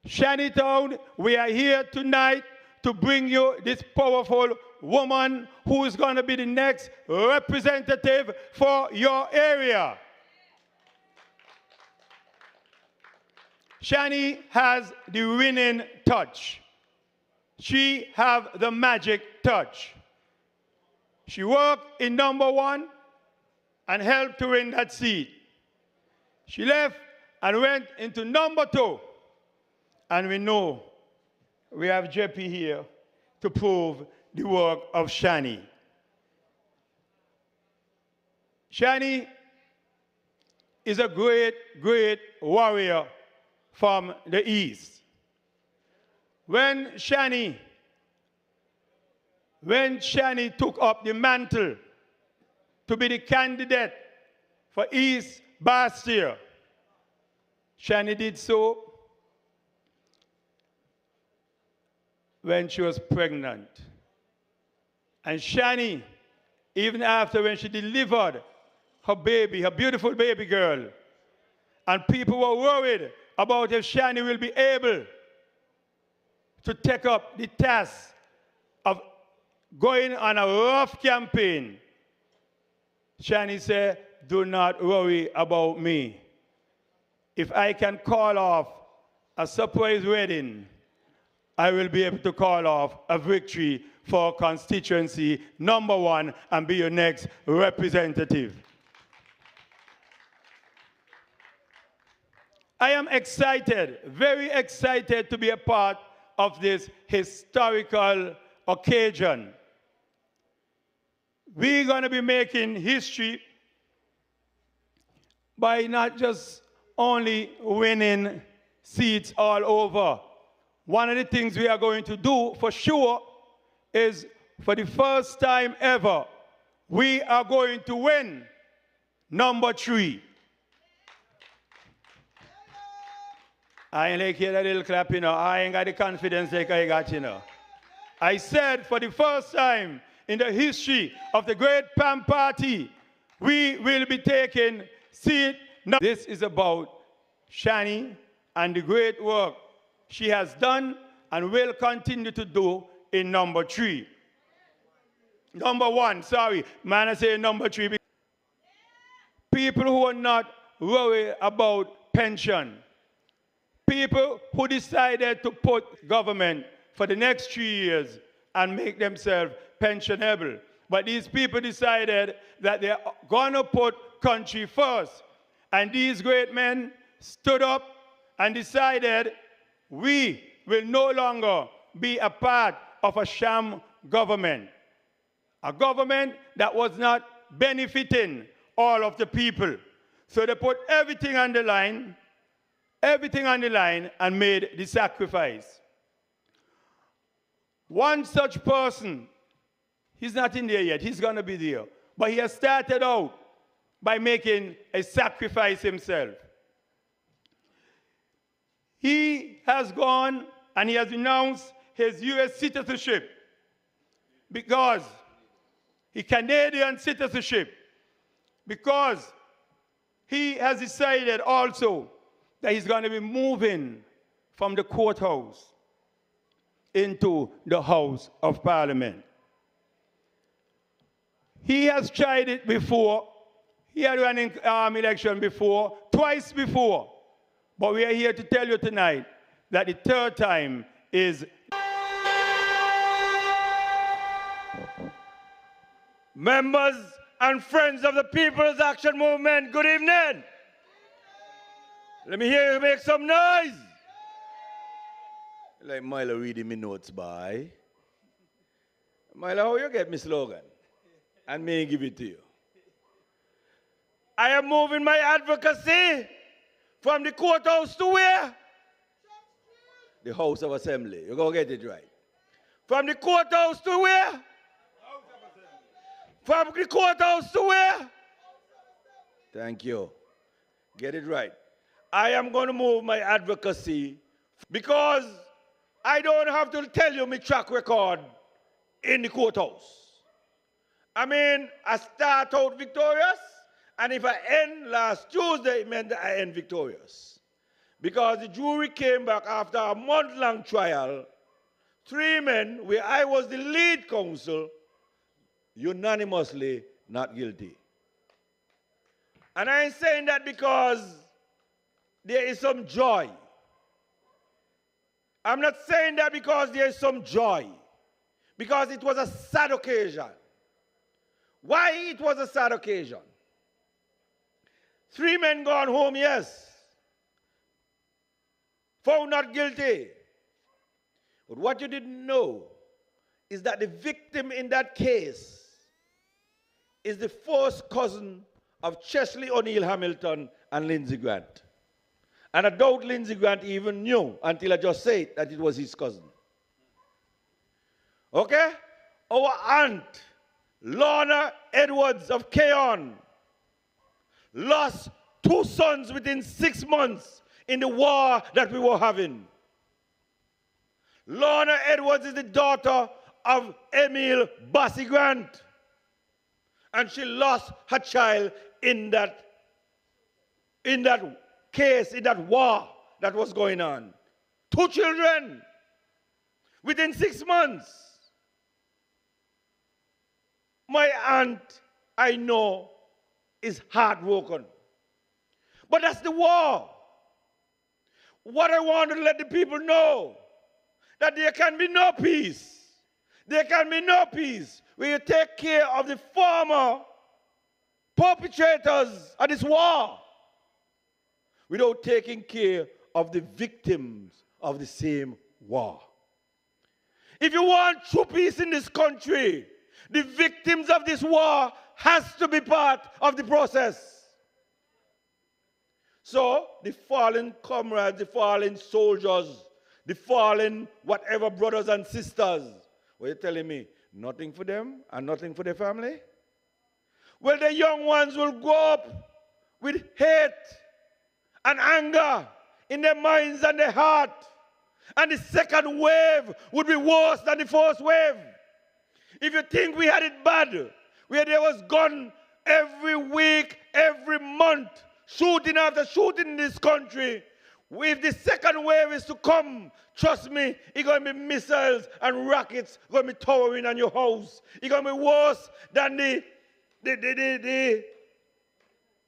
Shani Town, we are here tonight to bring you this powerful woman who is going to be the next representative for your area. Shani has the winning touch. She has the magic touch. She worked in #1 and helped to win that seat. She left and went into #2. And we know we have JP here to prove the work of Shani. Shani is a great, great warrior from the East. When Shani took up the mantle to be the candidate for East Bastier, Shani did so when she was pregnant. And Shani, even after when she delivered her baby, her beautiful baby girl, and people were worried about if Shani will be able to take up the task of going on a rough campaign, Shani said, do not worry about me. If I can call off a surprise wedding, I will be able to call off a victory for constituency #1 and be your next representative. I am excited, very excited to be a part of this historical occasion. We're going to be making history by not just only winning seats all over. One of the things we are going to do for sure is, for the first time ever, we are going to win #3. I ain't like hear that little clap, you know. I ain't got the confidence like I got, you know. I said for the first time in the history of the great PAM party, we will be taking seat. This is about Shani and the great work she has done and will continue to do in #3. #1, sorry. Man, I say #3. People who are not worried about pension. People who decided to put government for the next 3 years and make themselves pensionable. But these people decided that they're going to put country first. And these great men stood up and decided we will no longer be a part of a sham government. a government that was not benefiting all of the people. So they put everything on the line, and made the sacrifice. One such person, he's not in there yet, he's going to be there. But he has started out by making a sacrifice himself. He has gone and he has renounced his U.S. citizenship because his Canadian citizenship, because he has decided also that he's going to be moving from the courthouse into the House of Parliament. He has tried it before. He had run an election before, twice before. But we are here to tell you tonight that the third time is. Members and friends of the People's Action Movement, good evening. Let me hear you make some noise. Like Milo reading me notes, boy. Milo, how you get me slogan? And me give it to you. I am moving my advocacy from the courthouse to where? The House of Assembly. You're going to get it right. From the courthouse to where? From the courthouse to where? Thank you. Get it right. I am going to move my advocacy because I don't have to tell you my track record in the courthouse. I mean, I start out victorious, and if I end last Tuesday, it meant that I end victorious. Because the jury came back after a month-long trial, 3 men, where I was the lead counsel, unanimously not guilty. And I ain't saying that because there is some joy. I'm not saying that because there is some joy. Because it was a sad occasion. Why it was a sad occasion? 3 men gone home, yes. Found not guilty. But what you didn't know is that the victim in that case is the first cousin of Chesley O'Neill Hamilton and Lindsey Grant. And I doubt Lindsey Grant even knew until I just said that it was his cousin. Okay? Our aunt, Lorna Edwards of Keon, lost 2 sons within 6 months in the war that we were having. Lorna Edwards is the daughter of Emil Bassie Grant. And she lost her child in that case, in that war that was going on. 2 children within 6 months. My aunt, I know, is heartbroken. But that's the war. What I want to let the people know, that there can be no peace. There can be no peace when you take care of the former perpetrators of this war without taking care of the victims of the same war. If you want true peace in this country, the victims of this war has to be part of the process. So, the fallen comrades, the fallen soldiers, the fallen whatever brothers and sisters, what are you telling me? Nothing for them and nothing for their family? Well, the young ones will grow up with hate and anger in their minds and their heart. And the second wave would be worse than the first wave. If you think we had it bad, where there was gun every week, every month, shooting after shooting in this country, if the second wave is to come, trust me, it's going to be missiles and rockets going to be towering on your house. It's going to be worse than the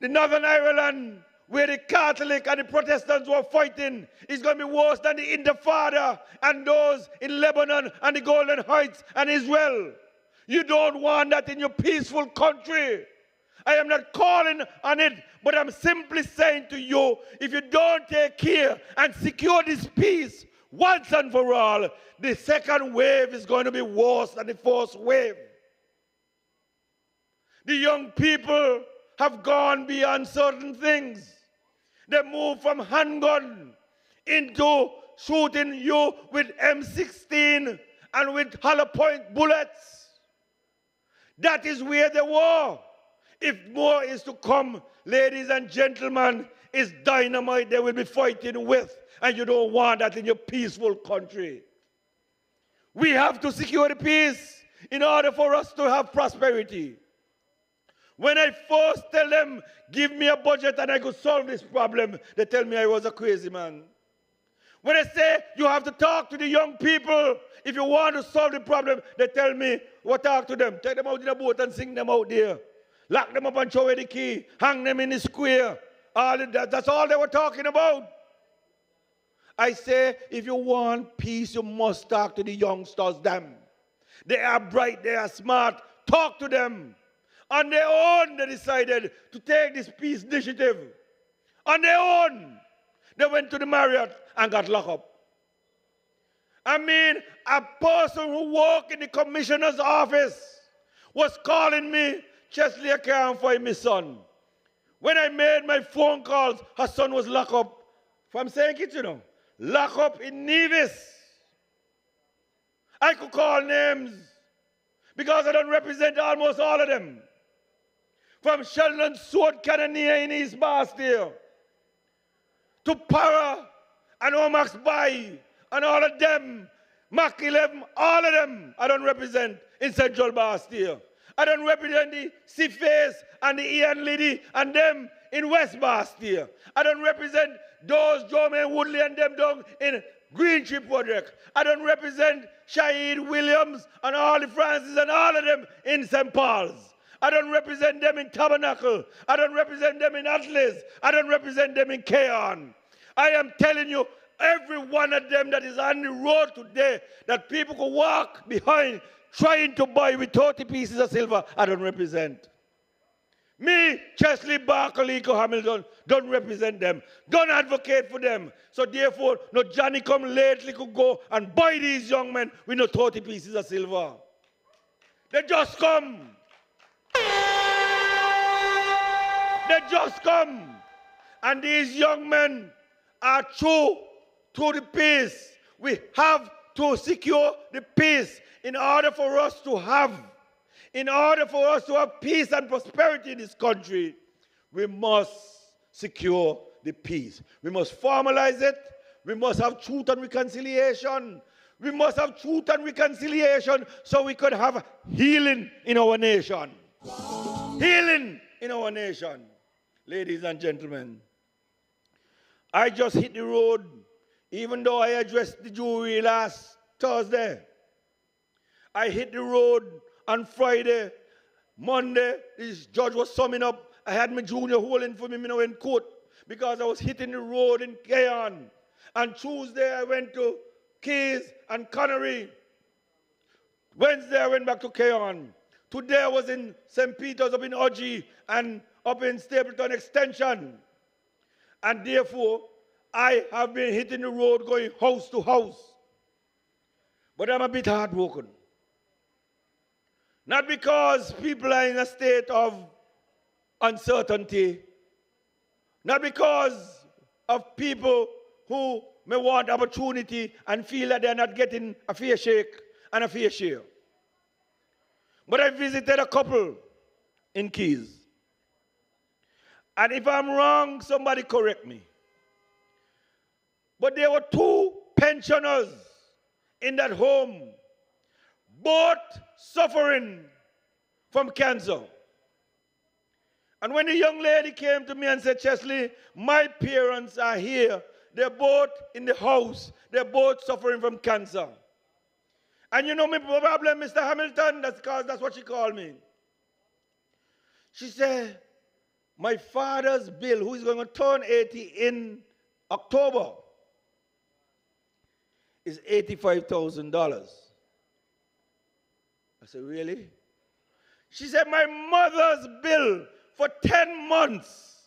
Northern Ireland, where the Catholic and the Protestants were fighting. It's going to be worse than the Intifada and those in Lebanon and the Golden Heights and Israel. You don't want that in your peaceful country. I am not calling on it, but I'm simply saying to you, if you don't take care and secure this peace once and for all, the second wave is going to be worse than the first wave. The young people have gone beyond certain things. They move from handgun into shooting you with M16 and with hollow point bullets. That is where they were. If more is to come, ladies and gentlemen, it's dynamite they will be fighting with, and you don't want that in your peaceful country. We have to secure the peace in order for us to have prosperity. When I first tell them, give me a budget and I could solve this problem, they tell me I was a crazy man. When I say you have to talk to the young people if you want to solve the problem, they tell me, well, talk to them. Take them out in a boat and sing them out there. Lock them up and throw away the key. Hang them in the square. That's all they were talking about. I say, if you want peace, you must talk to the youngsters, them. They are bright, they are smart. Talk to them. On their own, they decided to take this peace initiative. On their own, they went to the Marriott and got locked up. I mean, a person who worked in the commissioner's office was calling me, Chesley, I can't find my son. When I made my phone calls, her son was locked up from St. Kitts, locked up in Nevis. I could call names because I don't represent almost all of them. From Sheldon Sword Cannoneer in East Bastille to Para and Omax Bay and all of them, Mac 11, all of them I don't represent in Central Bastille. I don't represent the Seaface and the Ian Liddy and them in West Bastille. I don't represent those Jermaine Woodley and them down in Green Tree Project. I don't represent Shahid Williams and all the Francis and all of them in St. Paul's. I don't represent them in Tabernacle. I don't represent them in Atlas. I don't represent them in Keon. I am telling you, every one of them that is on the road today that people could walk behind trying to buy with 30 pieces of silver, I don't represent. Me, Chesley Barkley, Hamilton, don't represent them. Don't advocate for them. So therefore, no Johnny come lately could go and buy these young men with no 30 pieces of silver. They just come. They just come. And these young men are true to the peace. We have to secure the peace in order for us to have peace and prosperity in this country. We must secure the peace. We must formalize it. We must have truth and reconciliation. We must have truth and reconciliation so we could have healing in our nation. Healing in our nation. Ladies and gentlemen, I just hit the road, even though I addressed the jury last Thursday. I hit the road on Friday. Monday, this judge was summing up. I had my junior holding for me in court because I was hitting the road in Keon. And Tuesday, I went to Keys and Connery. Wednesday, I went back to Keon. Today, I was in St. Peter's up in Oji and up in Stapleton Extension. And therefore, I have been hitting the road going house to house. But I'm a bit heartbroken. Not because people are in a state of uncertainty. Not because of people who may want opportunity and feel that they're not getting a fair shake and a fair share. But I visited a couple in Keys. And if I'm wrong, somebody correct me. But there were two pensioners in that home, both suffering from cancer. And when the young lady came to me and said, Chesley, my parents are here. They're both in the house. They're both suffering from cancer. And you know my problem, Mr. Hamilton? That's what she called me. She said, my father's bill, who is going to turn 80 in October, is $85,000. I said, really? She said, my mother's bill for 10 months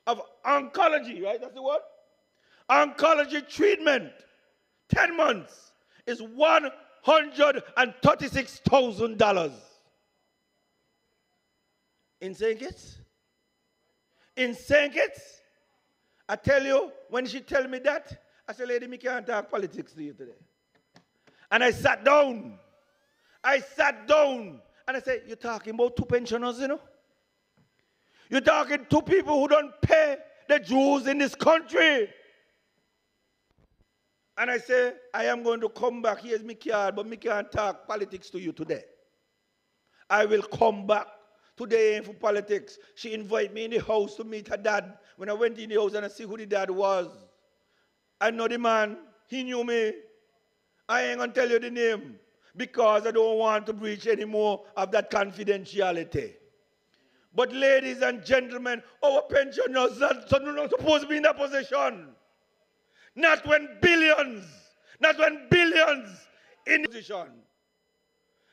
of oncology, right? That's the word? Oncology treatment, 10 months, is $136,000. In St. Kitts? In St. Kitts? I tell you, when she tell me that, I said, lady, me can't talk politics to you today. And I sat down. And I said, you're talking about two pensioners, you know? You're talking to people who don't pay the dues in this country. And I say, I am going to come back. Here's my card, but me can't talk politics to you today. I will come back. Today ain't for politics. She invited me in the house to meet her dad. When I went in the house and I see who the dad was, I know the man. He knew me. I ain't going to tell you the name because I don't want to breach any more of that confidentiality. But ladies and gentlemen, our pensioners are not supposed to be in that position. Not when billions in the position.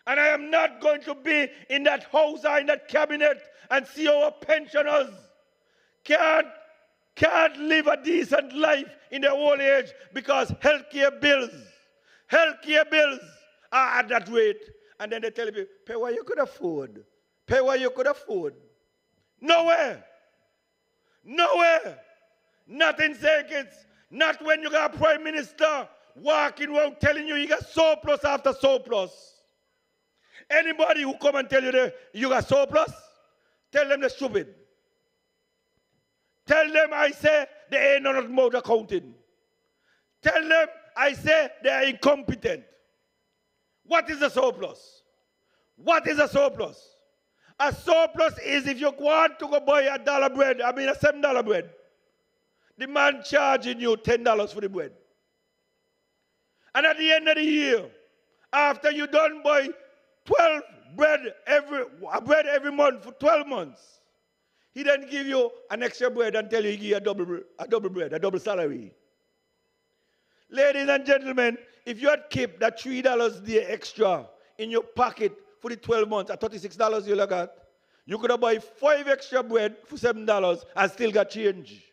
And I am not going to be in that house or in that cabinet and see our pensioners can't live a decent life in their old age because healthcare bills are at that rate. And then they tell you, pay what you could afford. Pay what you could afford. Nowhere. Not in St. Kitts. Not when you got a prime minister walking around telling you got surplus after surplus. Anybody who come and tell you that you got surplus, tell them they're stupid. Tell them I say they ain't nothing about accounting. Tell them I say they are incompetent. What is a surplus? What is a surplus? A surplus is if you want to go buy a $7 bread. The man charging you $10 for the bread. And at the end of the year, after you done buy 12 bread every month for 12 months, he then give you an extra bread and tell you he give you a double salary. Ladies and gentlemen, if you had kept that $3 there extra in your pocket for the 12 months at $36 you got, you could have buy 5 extra bread for $7 and still got change.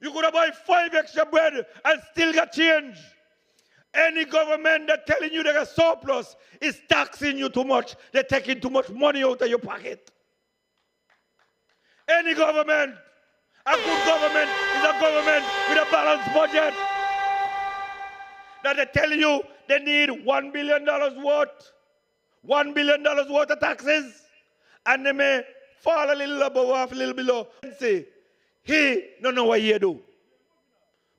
You could have buy 5 extra bread and still got change. Any government that telling you they got surplus is taxing you too much. They're taking too much money out of your pocket. Any government, a good government is a government with a balanced budget. That they tell you they need $1 billion worth. $1 billion worth of taxes. And they may fall a little above, half a little below. And say, he don't know what he do.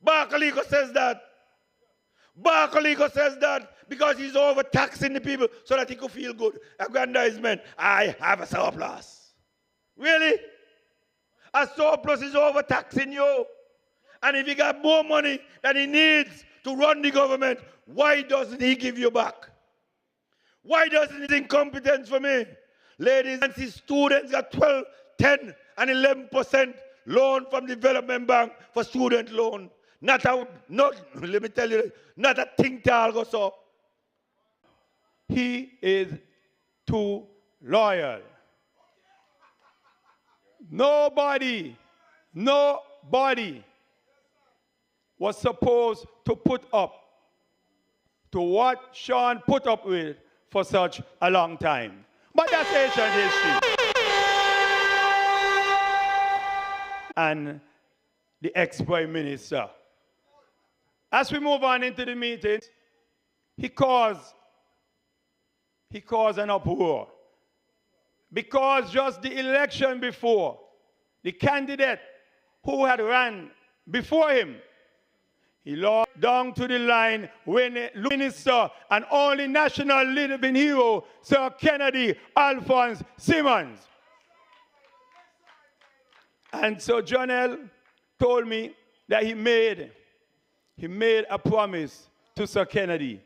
Barcalico says that. Barcalico says that because he's overtaxing the people so that he could feel good. Aggrandizement. I have a surplus. Really? A surplus is overtaxing you. And if he got more money than he needs to run the government, why doesn't he give you back? Why doesn't it incompetence for me? Ladies and students got 12, 10, and 11% loan from Development Bank for student loan. Let me tell you, not a thing to go so. He is too loyal. Nobody was supposed to put up to what Sean put up with for such a long time. But that's ancient history. And the ex-prime minister. As we move on into the meeting, he caused an uproar. Because just the election before, the candidate who had run before him, he lost down to the line when the minister and only national living hero, Sir Kennedy Alphonse Simmons. And so Jonel told me that he made a promise to Sir Kennedy.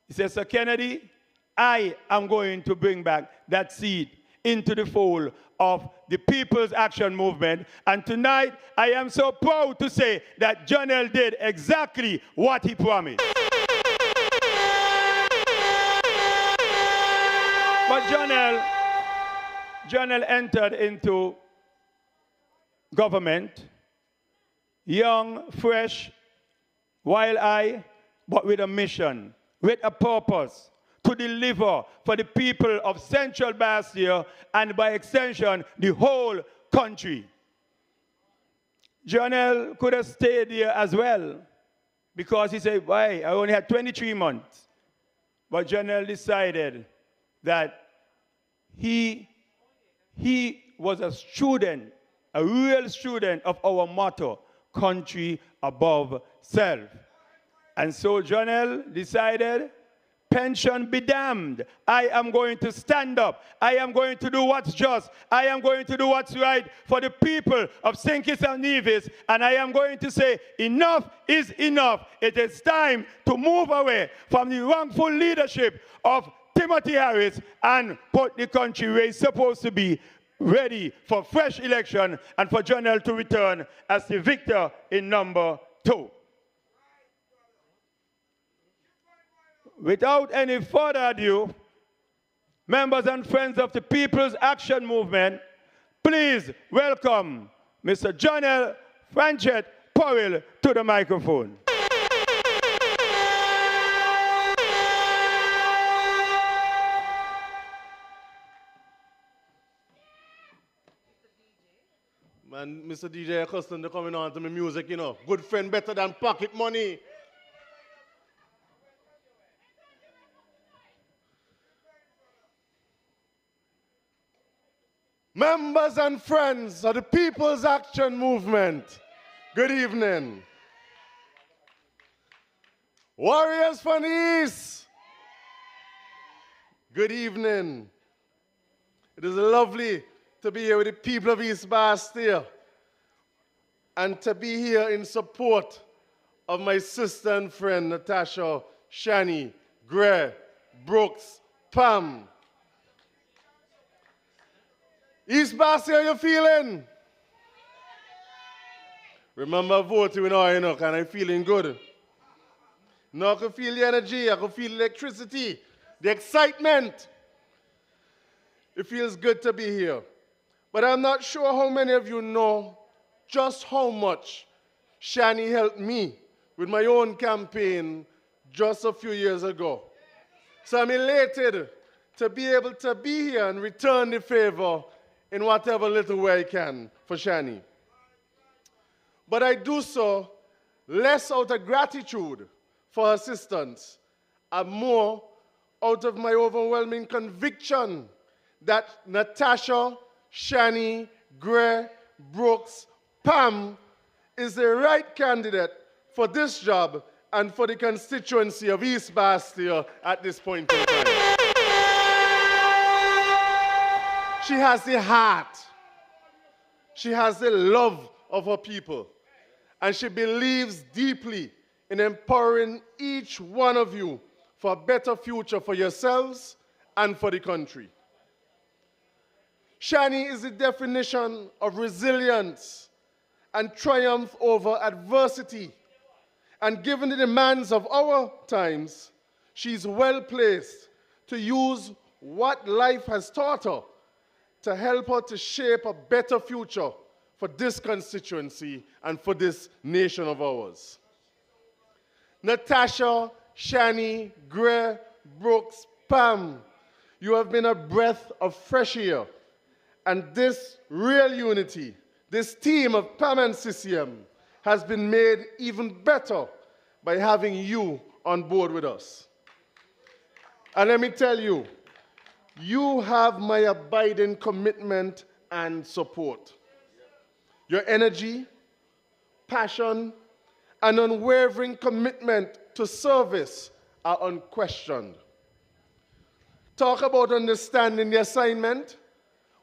He said, Sir Kennedy, I am going to bring back that seat into the fold of the People's Action Movement. And tonight, I am so proud to say that Jonel did exactly what he promised. But Jonel entered into government, young, fresh, wild-eyed, but with a mission, with a purpose, to to deliver for the people of Central Bastille and by extension, the whole country. Jonel could have stayed here as well because he said, why, I only had 23 months. But Jonel decided that he was a student, a real student of our motto, country above self. And so Jonel decided, pension be damned. I am going to stand up. I am going to do what's just. I am going to do what's right for the people of St. Kitts and Nevis. And I am going to say, enough is enough. It is time to move away from the wrongful leadership of Timothy Harris and put the country where it's supposed to be, ready for fresh election and for Jonel to return as the victor in number 2. Without any further ado, members and friends of the People's Action Movement, please welcome Mr. Jonel Franchett Powell to the microphone. Man, Mr. DJ accustomed to coming on to my music, you know. Good friend better than pocket money. Members and friends of the People's Action Movement, good evening. Warriors from the East, good evening. It is lovely to be here with the people of East Bastille and to be here in support of my sister and friend Natasha, Shani, Gray, Brooks, Pam. East Bastille, how you feeling? Remember voting with all, you know, and I'm feeling good. Now I can feel the energy, I can feel the electricity, the excitement. It feels good to be here. But I'm not sure how many of you know just how much Shani helped me with my own campaign just a few years ago. So I'm elated to be able to be here and return the favor in whatever little way I can for Shani. But I do so less out of gratitude for her assistance and more out of my overwhelming conviction that Natasha, Shani, Gray, Brooks, Pam is the right candidate for this job and for the constituency of East Bastille at this point in time. She has the heart. She has the love of her people. And she believes deeply in empowering each one of you for a better future for yourselves and for the country. Shani is the definition of resilience and triumph over adversity. And given the demands of our times, she's well placed to use what life has taught her to help her to shape a better future for this constituency and for this nation of ours. Natasha, Shani, Gray, Brooks, Pam, you have been a breath of fresh air. And this real unity, this team of PAM and CCM has been made even better by having you on board with us. And let me tell you, you have my abiding commitment and support. Your energy, passion, and unwavering commitment to service are unquestioned. Talk about understanding the assignment.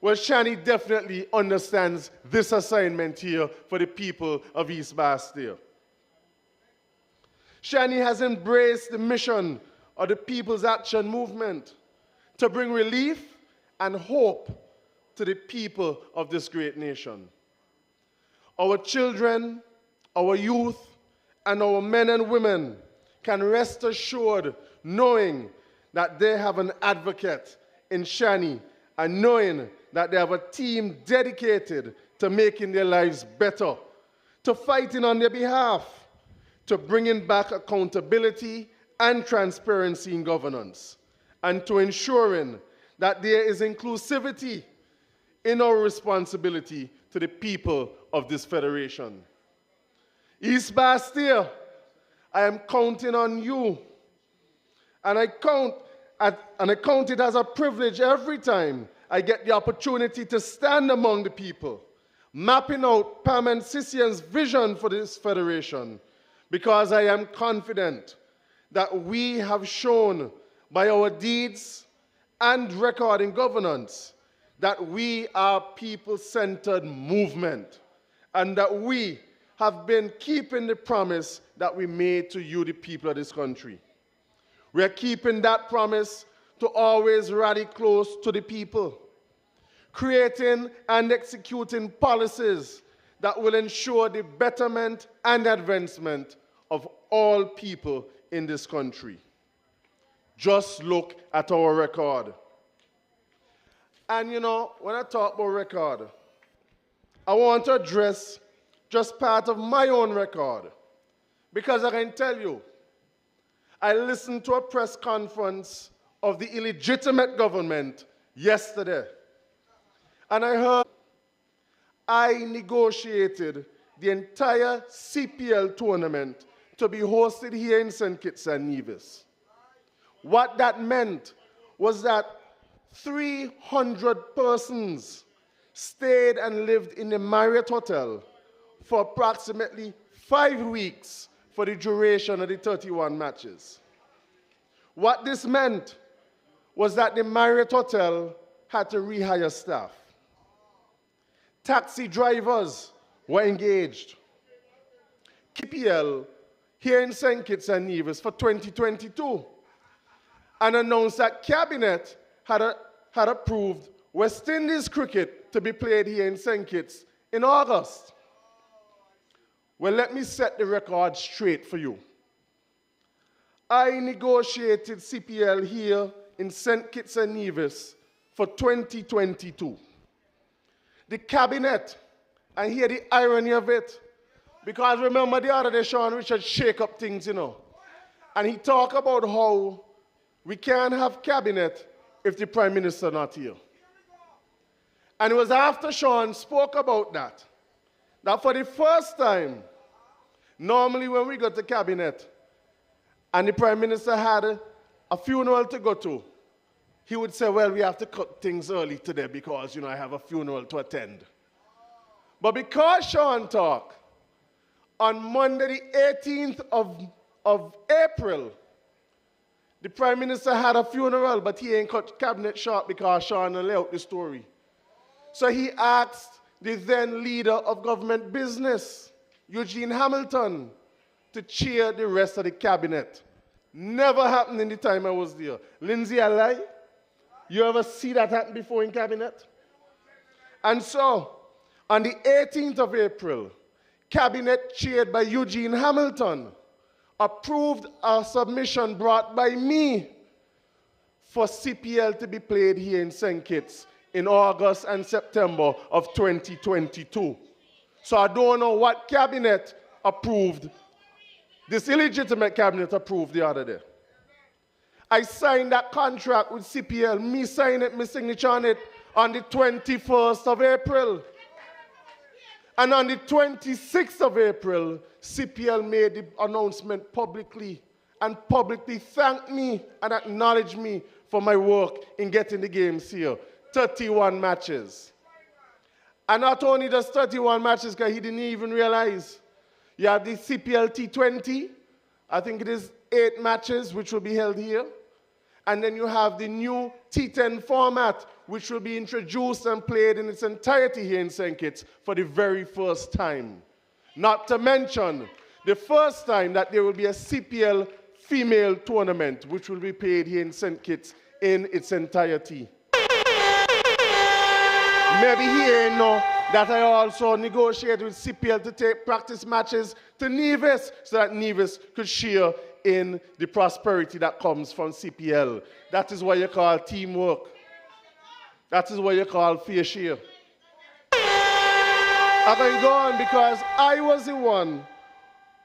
Well, Shani definitely understands this assignment here for the people of East Bastille. Shani has embraced the mission of the People's Action Movement to bring relief and hope to the people of this great nation. Our children, our youth, and our men and women can rest assured knowing that they have an advocate in Shani and knowing that they have a team dedicated to making their lives better, to fighting on their behalf, to bringing back accountability and transparency in governance, and to ensuring that there is inclusivity in our responsibility to the people of this federation. East Bastille, I am counting on you, and I count it as a privilege every time I get the opportunity to stand among the people, mapping out PAM and CCN's vision for this federation, because I am confident that we have shown by our deeds and record in governance that we are a people-centered movement, and that we have been keeping the promise that we made to you, the people of this country. We are keeping that promise to always rally close to the people, creating and executing policies that will ensure the betterment and advancement of all people in this country. Just look at our record. And you know, when I talk about record, I want to address just part of my own record. Because I can tell you, I listened to a press conference of the illegitimate government yesterday. And I heard I negotiated the entire CPL tournament to be hosted here in St. Kitts and Nevis. What that meant was that 300 persons stayed and lived in the Marriott Hotel for approximately 5 weeks for the duration of the 31 matches. What this meant was that the Marriott Hotel had to rehire staff. Taxi drivers were engaged. KPL here in St. Kitts and Nevis for 2022 and announced that Cabinet had approved West Indies cricket to be played here in St. Kitts in August. Well, let me set the record straight for you. I negotiated CPL here in St. Kitts and Nevis for 2022. The Cabinet, and hear the irony of it, because remember the other day, Sean Richard shake up things, you know, and he talked about how we can't have Cabinet if the Prime Minister not here. And it was after Sean spoke about that for the first time, normally when we go to Cabinet and the Prime Minister had a funeral to go to, he would say, well, we have to cut things early today because, you know, I have a funeral to attend. But because Sean talked, on Monday the 18th of April, the Prime Minister had a funeral, but he ain't cut Cabinet short because Sean lay out the story. So he asked the then leader of government business, Eugene Hamilton, to chair the rest of the Cabinet. Never happened in the time I was there. Lindsay, I lie? You ever see that happen before in Cabinet? And so, on the 18th of April, Cabinet chaired by Eugene Hamilton approved a submission brought by me for CPL to be played here in St. Kitts in August and September of 2022. So I don't know what Cabinet approved, this illegitimate Cabinet approved the other day. I signed that contract with CPL, me sign it, my signature on it, on the 21st of April. And on the 26th of April, CPL made the announcement publicly and publicly thanked me and acknowledged me for my work in getting the games here. 31 matches. And not only just 31 matches, because he didn't even realize. You have the CPL T20, I think it is 8 matches, which will be held here. And then you have the new T10 format, which will be introduced and played in its entirety here in St. Kitts for the very first time. Not to mention the first time that there will be a CPL female tournament, which will be played here in St. Kitts in its entirety. Maybe here, you know, that I also negotiated with CPL to take practice matches to Nevis so that Nevis could share in the prosperity that comes from CPL. That is what you call teamwork. That is what you call fair share. I'm going to go on because I was the one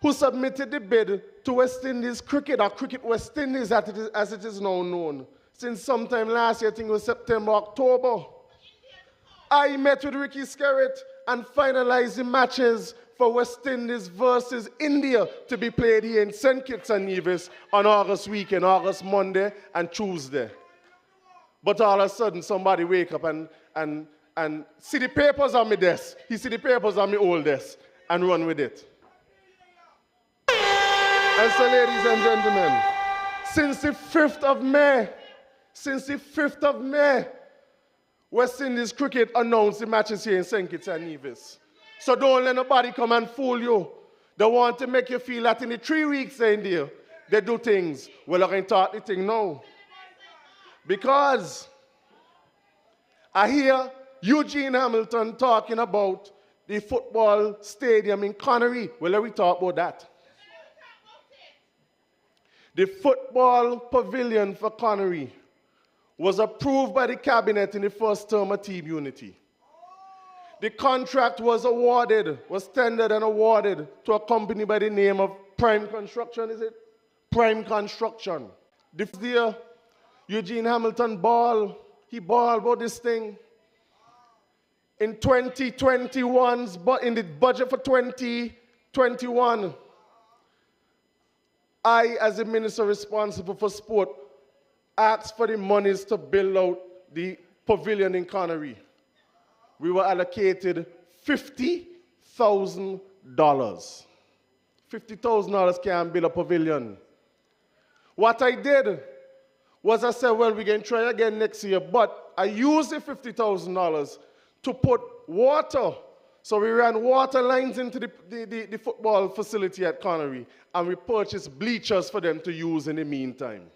who submitted the bid to West Indies Cricket, or Cricket West Indies as it is now known, since sometime last year, I think it was September, October. I met with Ricky Skerritt and finalized the matches for West Indies versus India to be played here in St. Kitts and Nevis on August weekend, August Monday and Tuesday. But all of a sudden, somebody wake up and see the papers on my desk. He see the papers on my old desk and run with it. And so, ladies and gentlemen, since the 5th of May, West Indies cricket announced the matches here in St. Kitts and Nevis. So don't let nobody come and fool you. They want to make you feel that in the 3 weeks they're in there, they do things. Well, I can talk the thing now. Because I hear Eugene Hamilton talking about the football stadium in Connery. Well, let me talk about that. The football pavilion for Connery was approved by the cabinet in the first term of Team Unity. The contract was tendered and awarded to a company by the name of Prime Construction, is it? Prime Construction. This year, Eugene Hamilton he bawled about this thing. In 2021's, but in the budget for 2021, I, as the minister responsible for sport, asked for the monies to build out the pavilion in Connery. We were allocated $50,000. $50,000 can't build a pavilion. What I did was I said, well, we can try again next year, but I used the $50,000 to put water. So we ran water lines into the football facility at Connery, and we purchased bleachers for them to use in the meantime.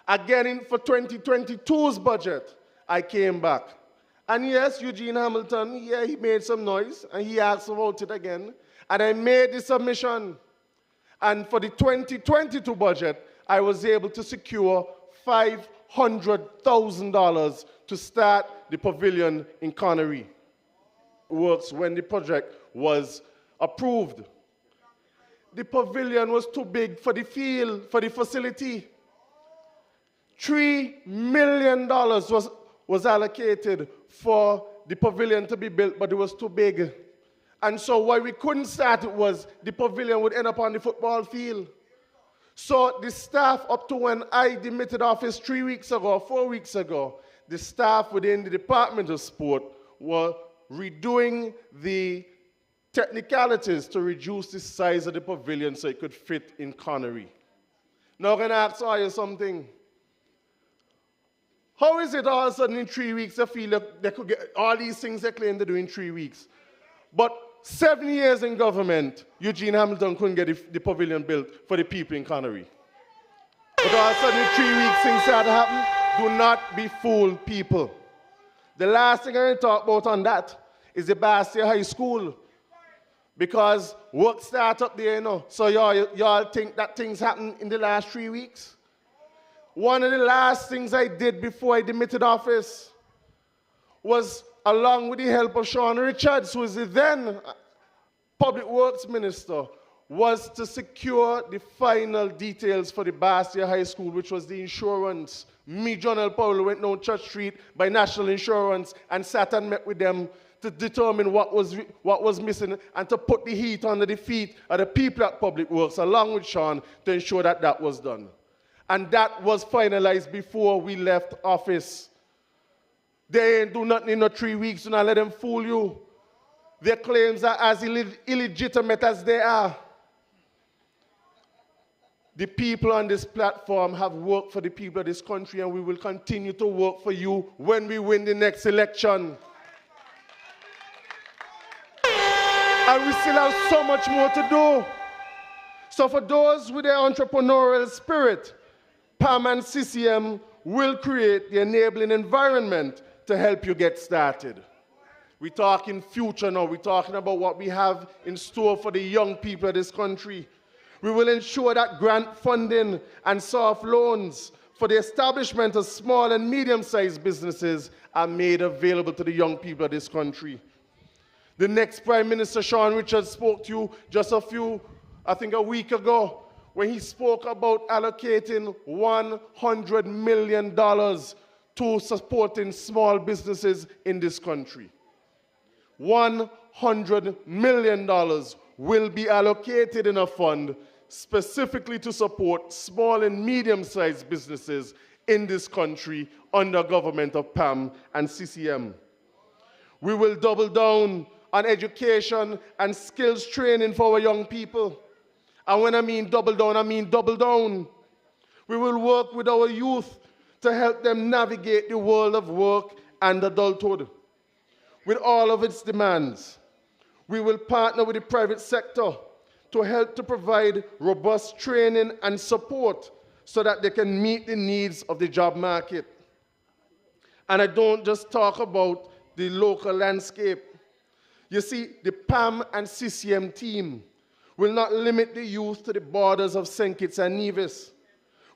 Again, for 2022's budget, I came back. And yes, Eugene Hamilton, he made some noise, and he asked about it again. And I made the submission. And for the 2022 budget, I was able to secure $500,000 to start the pavilion in Connery. Works when the project was approved. The pavilion was too big for the field, for the facility. $3 million was allocated for the pavilion to be built, but it was too big. And so why we couldn't start it was the pavilion would end up on the football field. So the staff, up to when I demitted office 4 weeks ago, the staff within the Department of Sport were redoing the technicalities to reduce the size of the pavilion so it could fit in Connery. Now I'm going to ask you something. How is it all of a sudden in 3 weeks they feel that they could get all these things they claim to do in 3 weeks? But 7 years in government, Eugene Hamilton couldn't get the pavilion built for the people in Connery. But all of a sudden in 3 weeks things started to happen. Do not be fooled, people. The last thing I'm going to talk about on that is the Bastia High School. Because work started up there, So y'all think that things happened in the last 3 weeks? One of the last things I did before I demitted office was, along with the help of Sean Richards, who is the then Public Works Minister, was to secure the final details for the Bastia High School, which was the insurance. Me, John L. Powell, went down Church Street by National Insurance and sat and met with them to determine what was missing and to put the heat under the feet of the people at Public Works, along with Sean, to ensure that that was done. And that was finalized before we left office. They ain't do nothing in 3 weeks. Do not let them fool you. Their claims are as illegitimate as they are. The people on this platform have worked for the people of this country, and we will continue to work for you when we win the next election. And we still have so much more to do. So for those with their entrepreneurial spirit, PAM and CCM will create the enabling environment to help you get started. We're talking future now. We're talking about what we have in store for the young people of this country. We will ensure that grant funding and soft loans for the establishment of small and medium-sized businesses are made available to the young people of this country. The next Prime Minister, Sean Richards, spoke to you just a week ago, when he spoke about allocating $100 million to supporting small businesses in this country. $100 million will be allocated in a fund specifically to support small and medium-sized businesses in this country under government of PAM and CCM. We will double down on education and skills training for our young people. And when I mean double down, I mean double down. We will work with our youth to help them navigate the world of work and adulthood. With all of its demands, we will partner with the private sector to help to provide robust training and support so that they can meet the needs of the job market. And I don't just talk about the local landscape. You see, the PAM and CCM team will not limit the youth to the borders of St. Kitts and Nevis.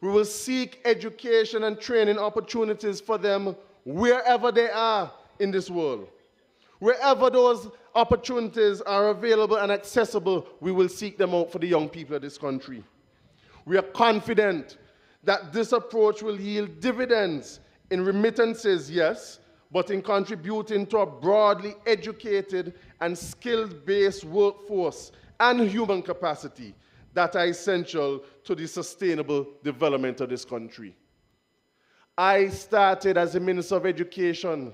We will seek education and training opportunities for them wherever they are in this world. Wherever those opportunities are available and accessible, we will seek them out for the young people of this country. We are confident that this approach will yield dividends in remittances, yes, but in contributing to a broadly educated and skilled-based workforce and human capacity that are essential to the sustainable development of this country. I started as a Minister of Education,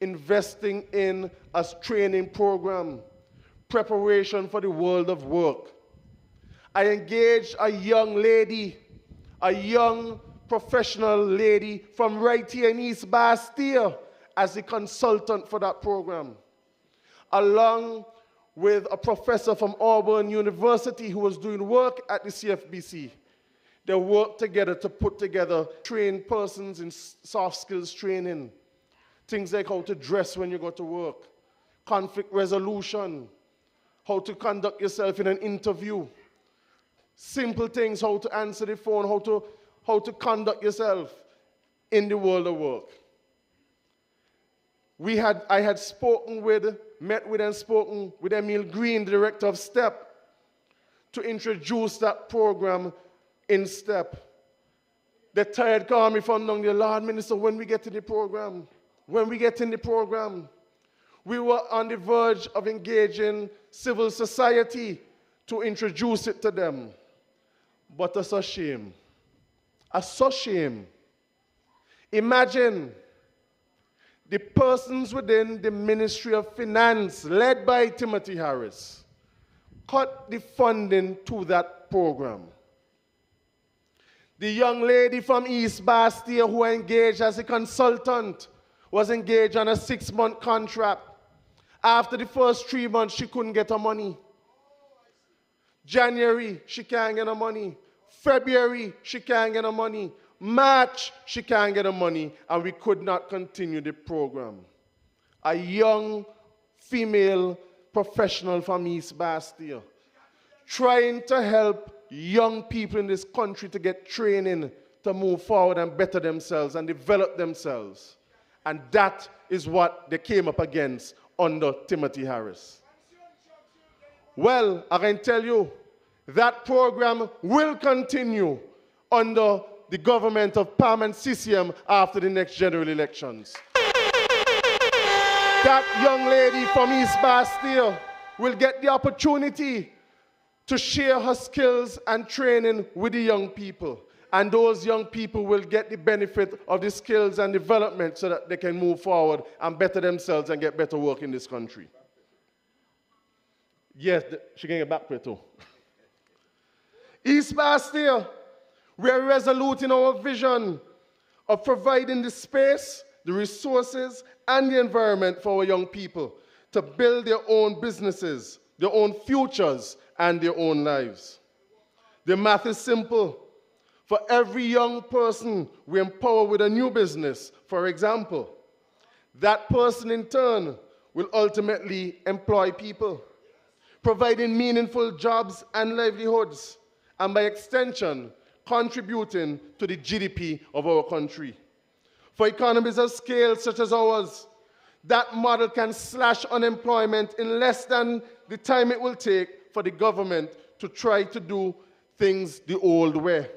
investing in a training program, preparation for the world of work. I engaged a young lady, a young professional lady from right here in East Bastille as a consultant for that program, along with a professor from Auburn University who was doing work at the CFBC. They worked together to put together trained persons in soft skills training, things like how to dress when you go to work, conflict resolution, how to conduct yourself in an interview, simple things, how to answer the phone, how to conduct yourself in the world of work. I had met with and spoken with Emil Green, the director of STEP, to introduce that program in STEP. The tired call me from down there, Lord Minister, when we get in the program, when we get in the program. We were on the verge of engaging civil society to introduce it to them. But it's a shame. It's a shame. Imagine the persons within the Ministry of Finance, led by Timothy Harris, cut the funding to that program. The young lady from East Bastille who engaged as a consultant was engaged on a 6-month contract. After the first 3 months, she couldn't get her money. January, she can't get her money. February, she can't get her money. March, she can't get her money, and we could not continue the program. A young female professional from East Bastille trying to help young people in this country to get training to move forward and better themselves and develop themselves. And that is what they came up against under Timothy Harris. Well, I can tell you, that program will continue under the government of PAM and CCM after the next general elections. That young lady from East Bastille will get the opportunity to share her skills and training with the young people. And those young people will get the benefit of the skills and development so that they can move forward and better themselves and get better work in this country. Yes, she can get back to it too. East Bastille, we are resolute in our vision of providing the space, the resources, and the environment for our young people to build their own businesses, their own futures, and their own lives. The math is simple. For every young person we empower with a new business, for example, that person in turn will ultimately employ people, providing meaningful jobs and livelihoods, and by extension, contributing to the GDP of our country. For economies of scale such as ours, that model can slash unemployment in less than the time it will take for the government to try to do things the old way.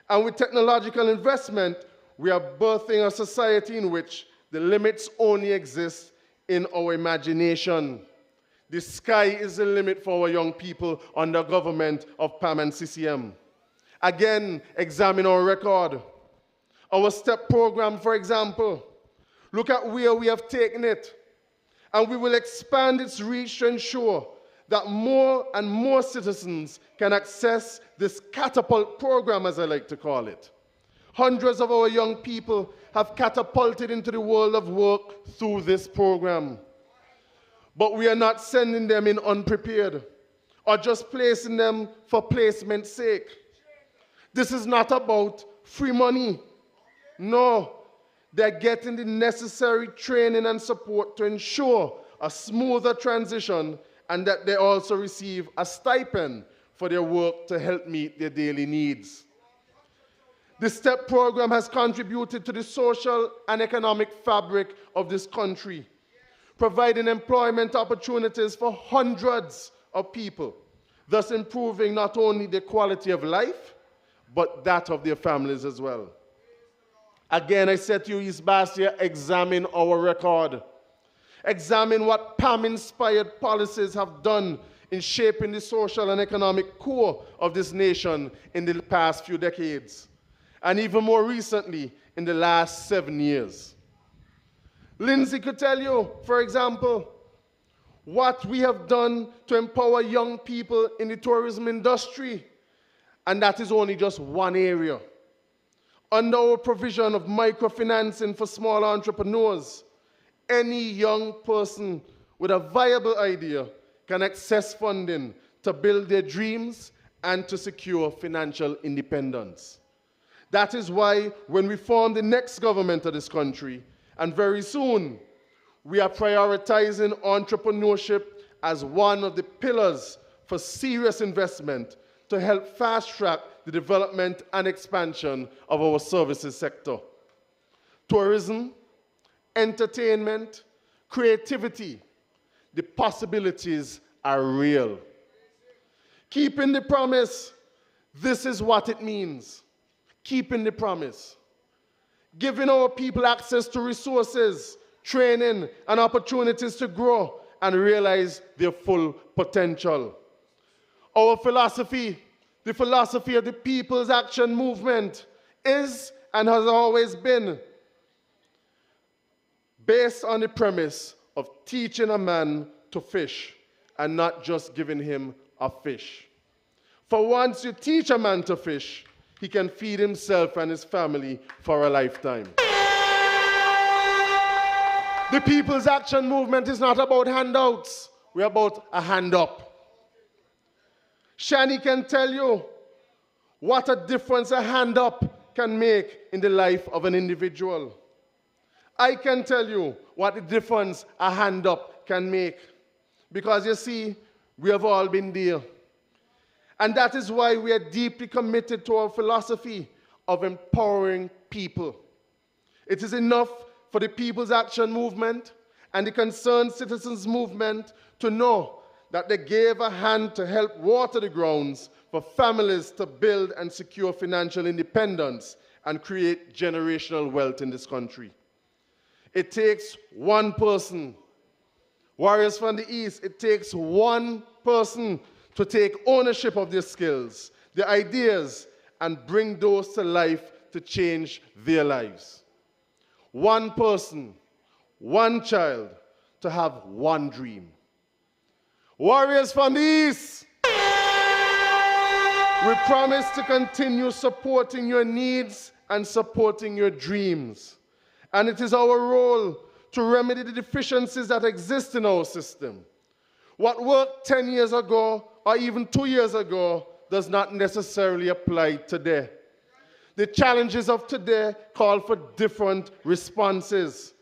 And with technological investment, we are birthing a society in which the limits only exist in our imagination. The sky is the limit for our young people under government of PAM and CCM. Again, examine our record. Our STEP program, for example, look at where we have taken it. And we will expand its reach to ensure that more and more citizens can access this catapult program, as I like to call it. Hundreds of our young people have catapulted into the world of work through this program. But we are not sending them in unprepared or just placing them for placement's sake. This is not about free money. No, they're getting the necessary training and support to ensure a smoother transition, and that they also receive a stipend for their work to help meet their daily needs. The STEP program has contributed to the social and economic fabric of this country, providing employment opportunities for hundreds of people, thus improving not only their quality of life, but that of their families as well. Again, I said to you, East Bastia, examine our record. Examine what PAM-inspired policies have done in shaping the social and economic core of this nation in the past few decades, and even more recently, in the last 7 years. Lindsay could tell you, for example, what we have done to empower young people in the tourism industry, and that is only just one area. Under our provision of microfinancing for small entrepreneurs, any young person with a viable idea can access funding to build their dreams and to secure financial independence. That is why when we form the next government of this country, and very soon, we are prioritizing entrepreneurship as one of the pillars for serious investment to help fast-track the development and expansion of our services sector. Tourism, entertainment, creativity, the possibilities are real. Keeping the promise, this is what it means. Keeping the promise. Giving our people access to resources, training, and opportunities to grow and realize their full potential. Our philosophy, the philosophy of the People's Action Movement, is and has always been based on the premise of teaching a man to fish and not just giving him a fish. For once you teach a man to fish, he can feed himself and his family for a lifetime. The People's Action Movement is not about handouts. We're about a hand up. Shani can tell you what a difference a hand up can make in the life of an individual. I can tell you what the difference a hand up can make. Because you see, we have all been there. And that is why we are deeply committed to our philosophy of empowering people. It is enough for the People's Action Movement and the Concerned Citizens Movement to know that they gave a hand to help water the grounds for families to build and secure financial independence and create generational wealth in this country. It takes one person. Warriors from the East, it takes one person to take ownership of their skills, their ideas, and bring those to life to change their lives. One person, one child, to have one dream. Warriors from the East, we promise to continue supporting your needs and supporting your dreams. And it is our role to remedy the deficiencies that exist in our system. What worked 10 years ago or even 2 years ago does not necessarily apply today. The challenges of today call for different responses.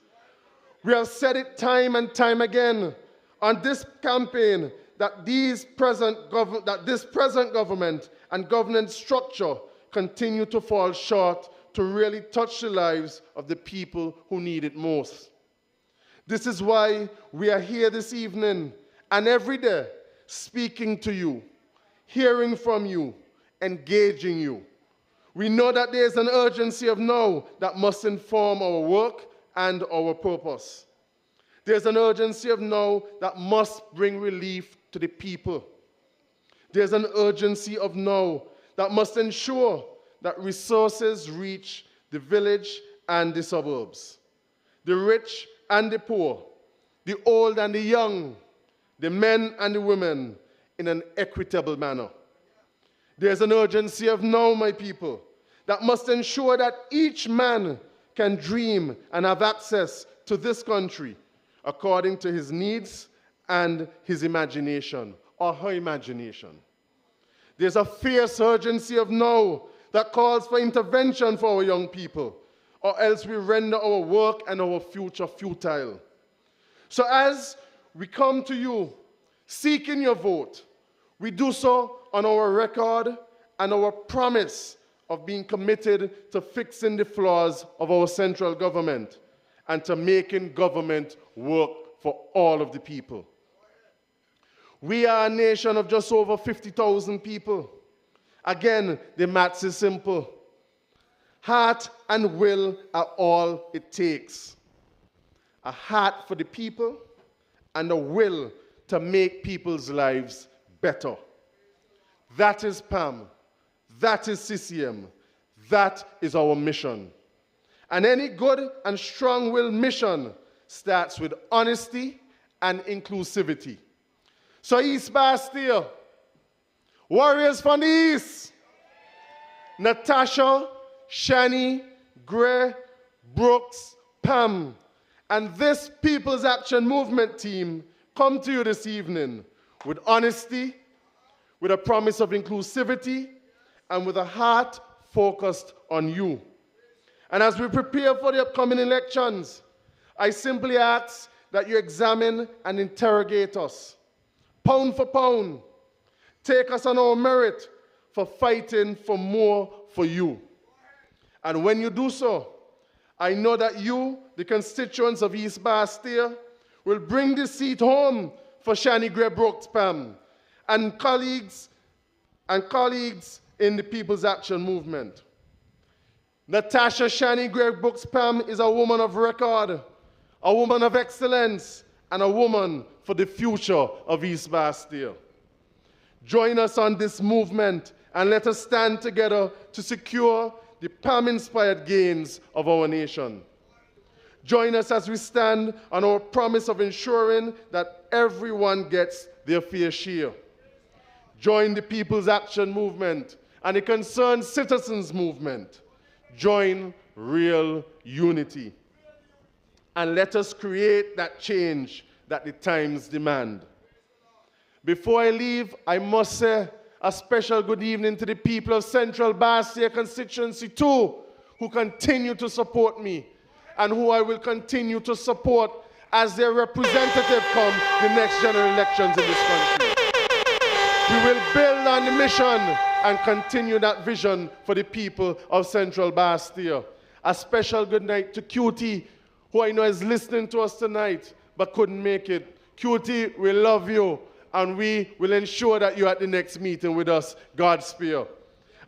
We have said it time and time again on this campaign that this present government and governance structure continue to fall short to really touch the lives of the people who need it most. This is why we are here this evening and every day speaking to you, hearing from you, engaging you. We know that there is an urgency of now that must inform our work and our purpose. There's an urgency of now that must bring relief to the people. There's an urgency of now that must ensure that resources reach the village and the suburbs, the rich and the poor, the old and the young, the men and the women, in an equitable manner. There's an urgency of now, my people, that must ensure that each man can dream and have access to this country according to his needs and his imagination, or her imagination. There's a fierce urgency of now that calls for intervention for our young people, or else we render our work and our future futile. So as we come to you seeking your vote, we do so on our record and our promise of being committed to fixing the flaws of our central government and to making government work for all of the people. We are a nation of just over 50,000 people. Again, the maths is simple. Heart and will are all it takes. A heart for the people and a will to make people's lives better. That is PAM. That is CCM. That is our mission. And any good and strong-willed mission starts with honesty and inclusivity. So East Bastille, warriors from the East, Natasha, Shani, Gray, Brooks, Pam, and this People's Action Movement team come to you this evening with honesty, with a promise of inclusivity, and with a heart focused on you. And as we prepare for the upcoming elections, I simply ask that you examine and interrogate us, pound for pound. Take us on our merit for fighting for more for you. And when you do so, I know that you, the constituents of East Bastille, will bring this seat home for Shani Gray Brooks Pam and colleagues in the People's Action Movement. Natasha Shani Gray Brooks Pam is a woman of record, a woman of excellence, and a woman for the future of East Bastille. Join us on this movement and let us stand together to secure the PAM-inspired gains of our nation. Join us as we stand on our promise of ensuring that everyone gets their fair share. Join the People's Action Movement and the Concerned Citizens Movement. Join real unity. And let us create that change that the times demand. Before I leave, I must say a special good evening to the people of Central Bastille Constituency 2 who continue to support me and who I will continue to support as their representative come the next general elections in this country. We will build on the mission and continue that vision for the people of Central Bastille. A special good night to Cutie, who I know is listening to us tonight but couldn't make it. Cutie, we love you, and we will ensure that you're at the next meeting with us. Godspeed.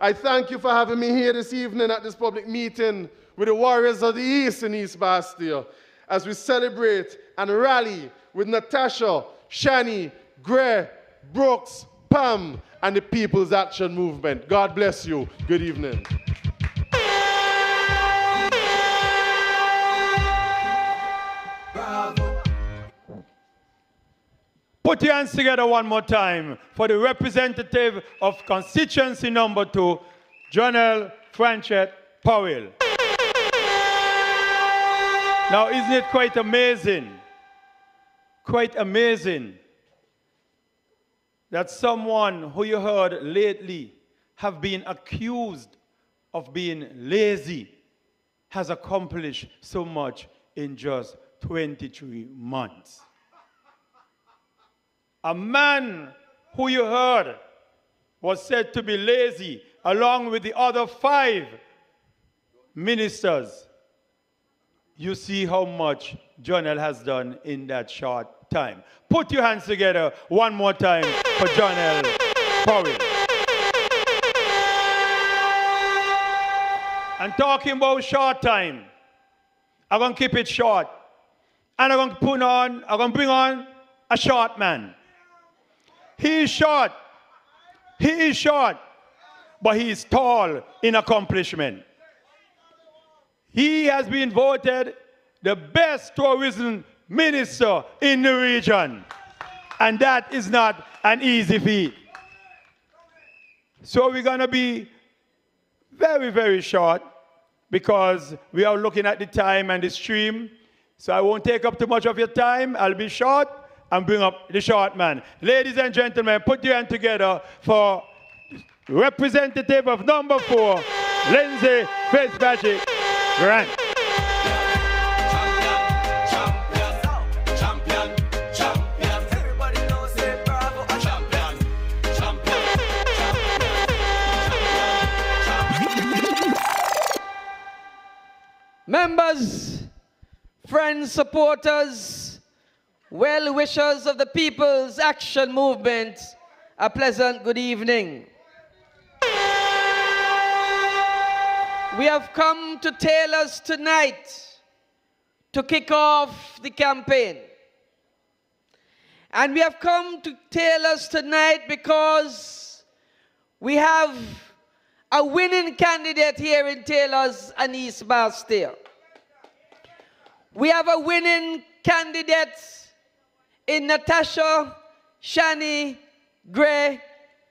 I thank you for having me here this evening at this public meeting with the Warriors of the East in East Bastille as we celebrate and rally with Natasha, Shani, Gray, Brooks, Pam, and the People's Action Movement. God bless you. Good evening. Put your hands together one more time for the representative of constituency number 2, Jonelle Franchette Powell. Now, isn't it quite amazing? Quite amazing that someone who you heard lately have been accused of being lazy has accomplished so much in just 23 months. A man who you heard was said to be lazy, along with the other 5 ministers. You see how much Jonelle has done in that short time. Put your hands together one more time for Jonelle Powell. And talking about short time, I'm going to keep it short. And I'm going to bring on a short man. He is short. He is short. But he is tall in accomplishment. He has been voted the best tourism minister in the region. And that is not an easy feat. So we're going to be very, very short because we are looking at the time and the stream. So I won't take up too much of your time. I'll be short and bring up the short man. Ladies and gentlemen, put your hand together for representative of number 4, Lindsay Fitzpatrick Grant. Members, friends, supporters, well-wishers of the People's Action Movement, a pleasant good evening. We have come to Taylor's tonight to kick off the campaign. And we have come to Taylor's tonight because we have a winning candidate here in Taylor's and East Bastille. We have a winning candidate in Natasha, Shani, Gray,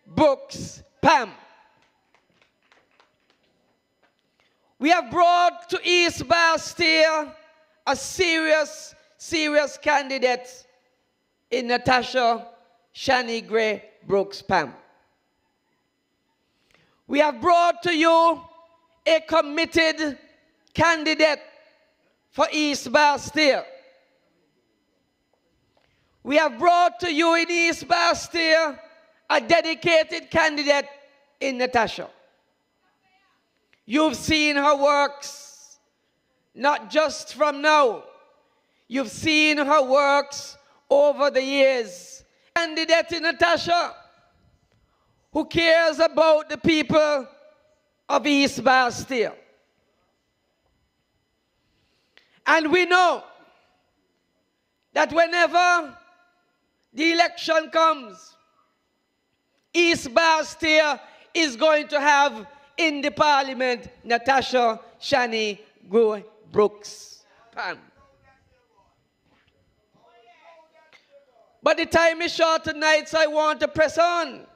Brooks, PAM. We have brought to East Bastille a serious candidate in Natasha, Shani, Gray, Brooks, PAM. We have brought to you a committed candidate for East Bastille. We have brought to you in East Bastille a dedicated candidate in Natasha. You've seen her works, not just from now. You've seen her works over the years. Candidate in Natasha, who cares about the people of East Bastille. And we know that whenever the election comes, East Bastille is going to have in the parliament Natasha, Shani, Gray, Brooks, PAM. But the time is short tonight, so I want to press on.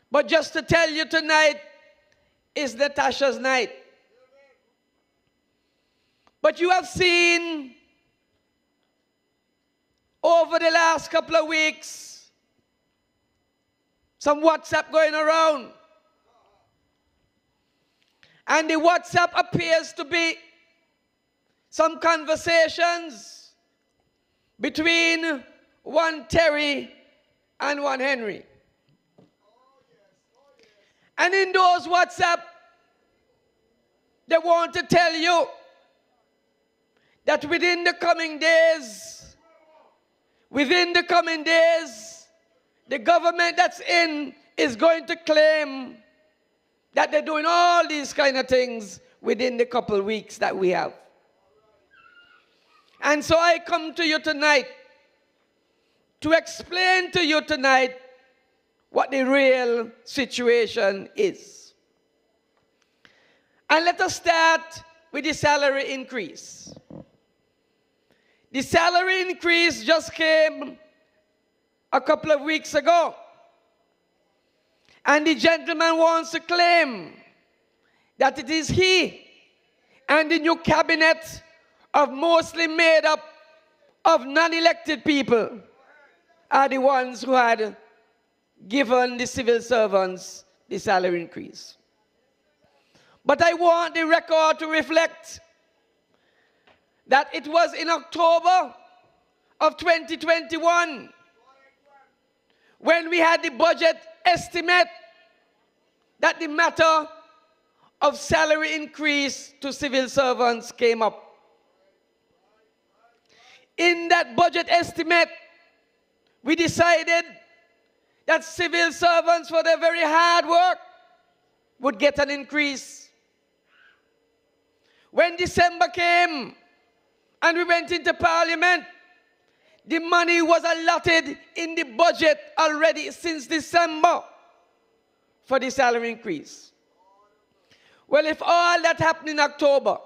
But just to tell you, tonight is Natasha's night. But you have seen over the last couple of weeks some WhatsApp going around. And the WhatsApp appears to be some conversations between one Terry and one Henry. And in those WhatsApp, they want to tell you that within the coming days, the government that's in is going to claim that they're doing all these kind of things within the couple weeks that we have. And so I come to you tonight to explain to you tonight what the real situation is. And let us start with the salary increase. The salary increase just came a couple of weeks ago. And the gentleman wants to claim that it is he and the new cabinet of mostly made up of non-elected people are the ones who had given the civil servants the salary increase. But I want the record to reflect that it was in October of 2021 when we had the budget estimate that the matter of salary increase to civil servants came up. In that budget estimate, we decided that civil servants for their very hard work would get an increase. When December came and we went into Parliament, the money was allotted in the budget already since December for the salary increase. Well, if all that happened in October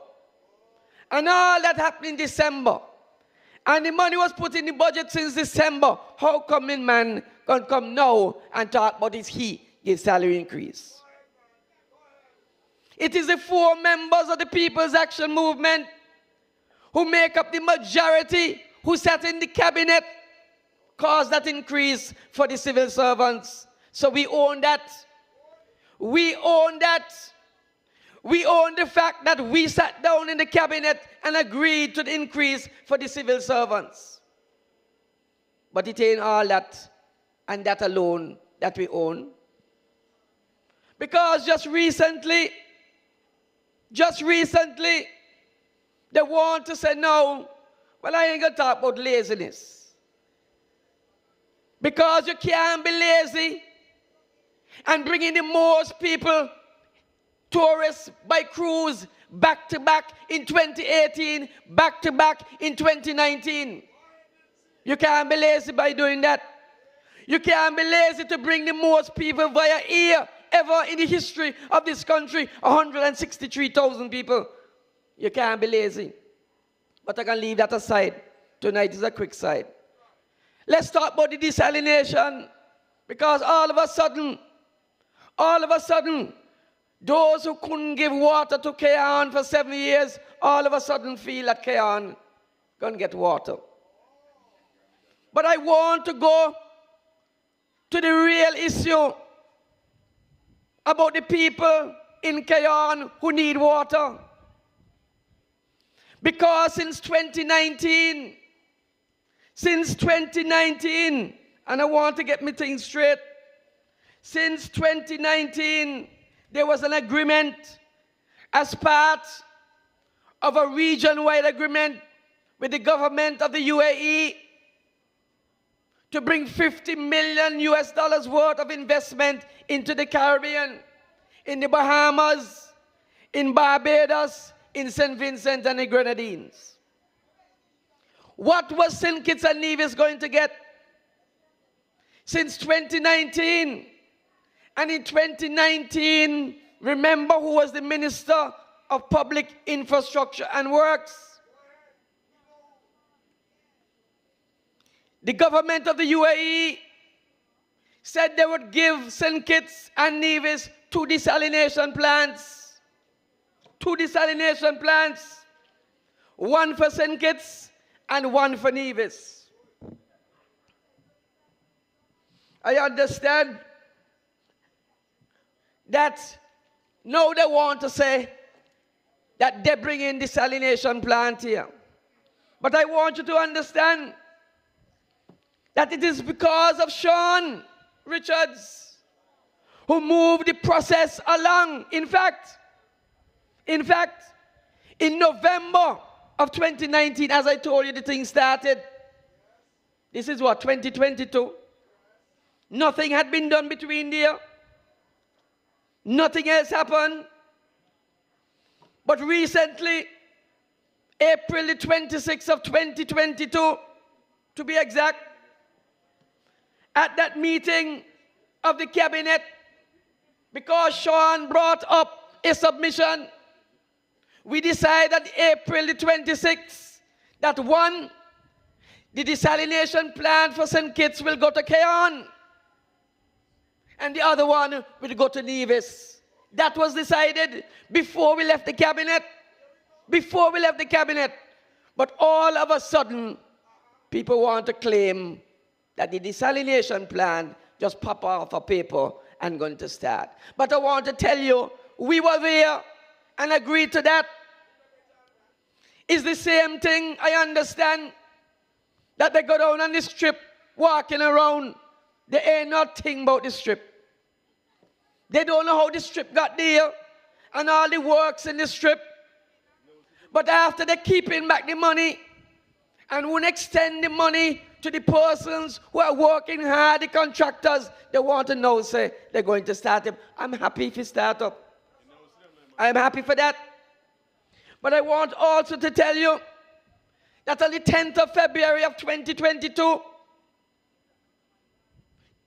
and all that happened in December and the money was put in the budget since December, how come in man can come now and talk about his salary increase? It is the 4 members of the People's Action Movement who make up the majority who sat in the cabinet caused that increase for the civil servants. So we own that. We own that. We own the fact that we sat down in the cabinet and agreed to the increase for the civil servants. But it ain't all that and that alone that we own. Because just recently, they want to say, no, well, I ain't going to talk about laziness. Because you can't be lazy and bring in the most people, tourists by cruise, back to back in 2018, back to back in 2019. You can't be lazy by doing that. You can't be lazy to bring the most people via air ever in the history of this country, 163,000 people. You can't be lazy. But I can leave that aside. Tonight is a quick side. Let's talk about the desalination. Because all of a sudden, those who couldn't give water to Kayan for 7 years, all of a sudden feel that Kayan can get water. But I want to go to the real issue about the people in Kayan who need water. Because since 2019, and I want to get my things straight, since 2019, there was an agreement as part of a region-wide agreement with the government of the UAE to bring $50 million worth of investment into the Caribbean, in the Bahamas, in Barbados, in St. Vincent and the Grenadines. What was St. Kitts and Nevis going to get? Since 2019, and in 2019, remember who was the Minister of Public Infrastructure and Works? The government of the UAE said they would give St. Kitts and Nevis 2 desalination plants. 2 desalination plants, 1 for St. Kitts and 1 for Nevis. I understand that now they want to say that they bring in desalination plant here. But I want you to understand that it is because of Sean Richards who moved the process along. In fact, in November of 2019, as I told you, the thing started. This is what, 2022? Nothing had been done between there. Nothing else happened. But recently, April the 26th of 2022, to be exact, at that meeting of the cabinet, because Sean brought up a submission, we decided April the 26th that 1, the desalination plant for St. Kitts will go to Kayan, and the other one will go to Nevis. That was decided before we left the cabinet. Before we left the cabinet. But all of a sudden, people want to claim that the desalination plant just pop off a paper and going to start. But I want to tell you, we were there and agreed to that. It's the same thing, I understand, that they go down on the strip, walking around. They ain't nothing about the strip. They don't know how the strip got there and all the works in the strip. But after they keeping back the money and won't extend the money to the persons who are working hard, the contractors, they want to know, say, they're going to start up. I'm happy if you start up. I'm happy for that. But I want also to tell you that on the 10th of February of 2022,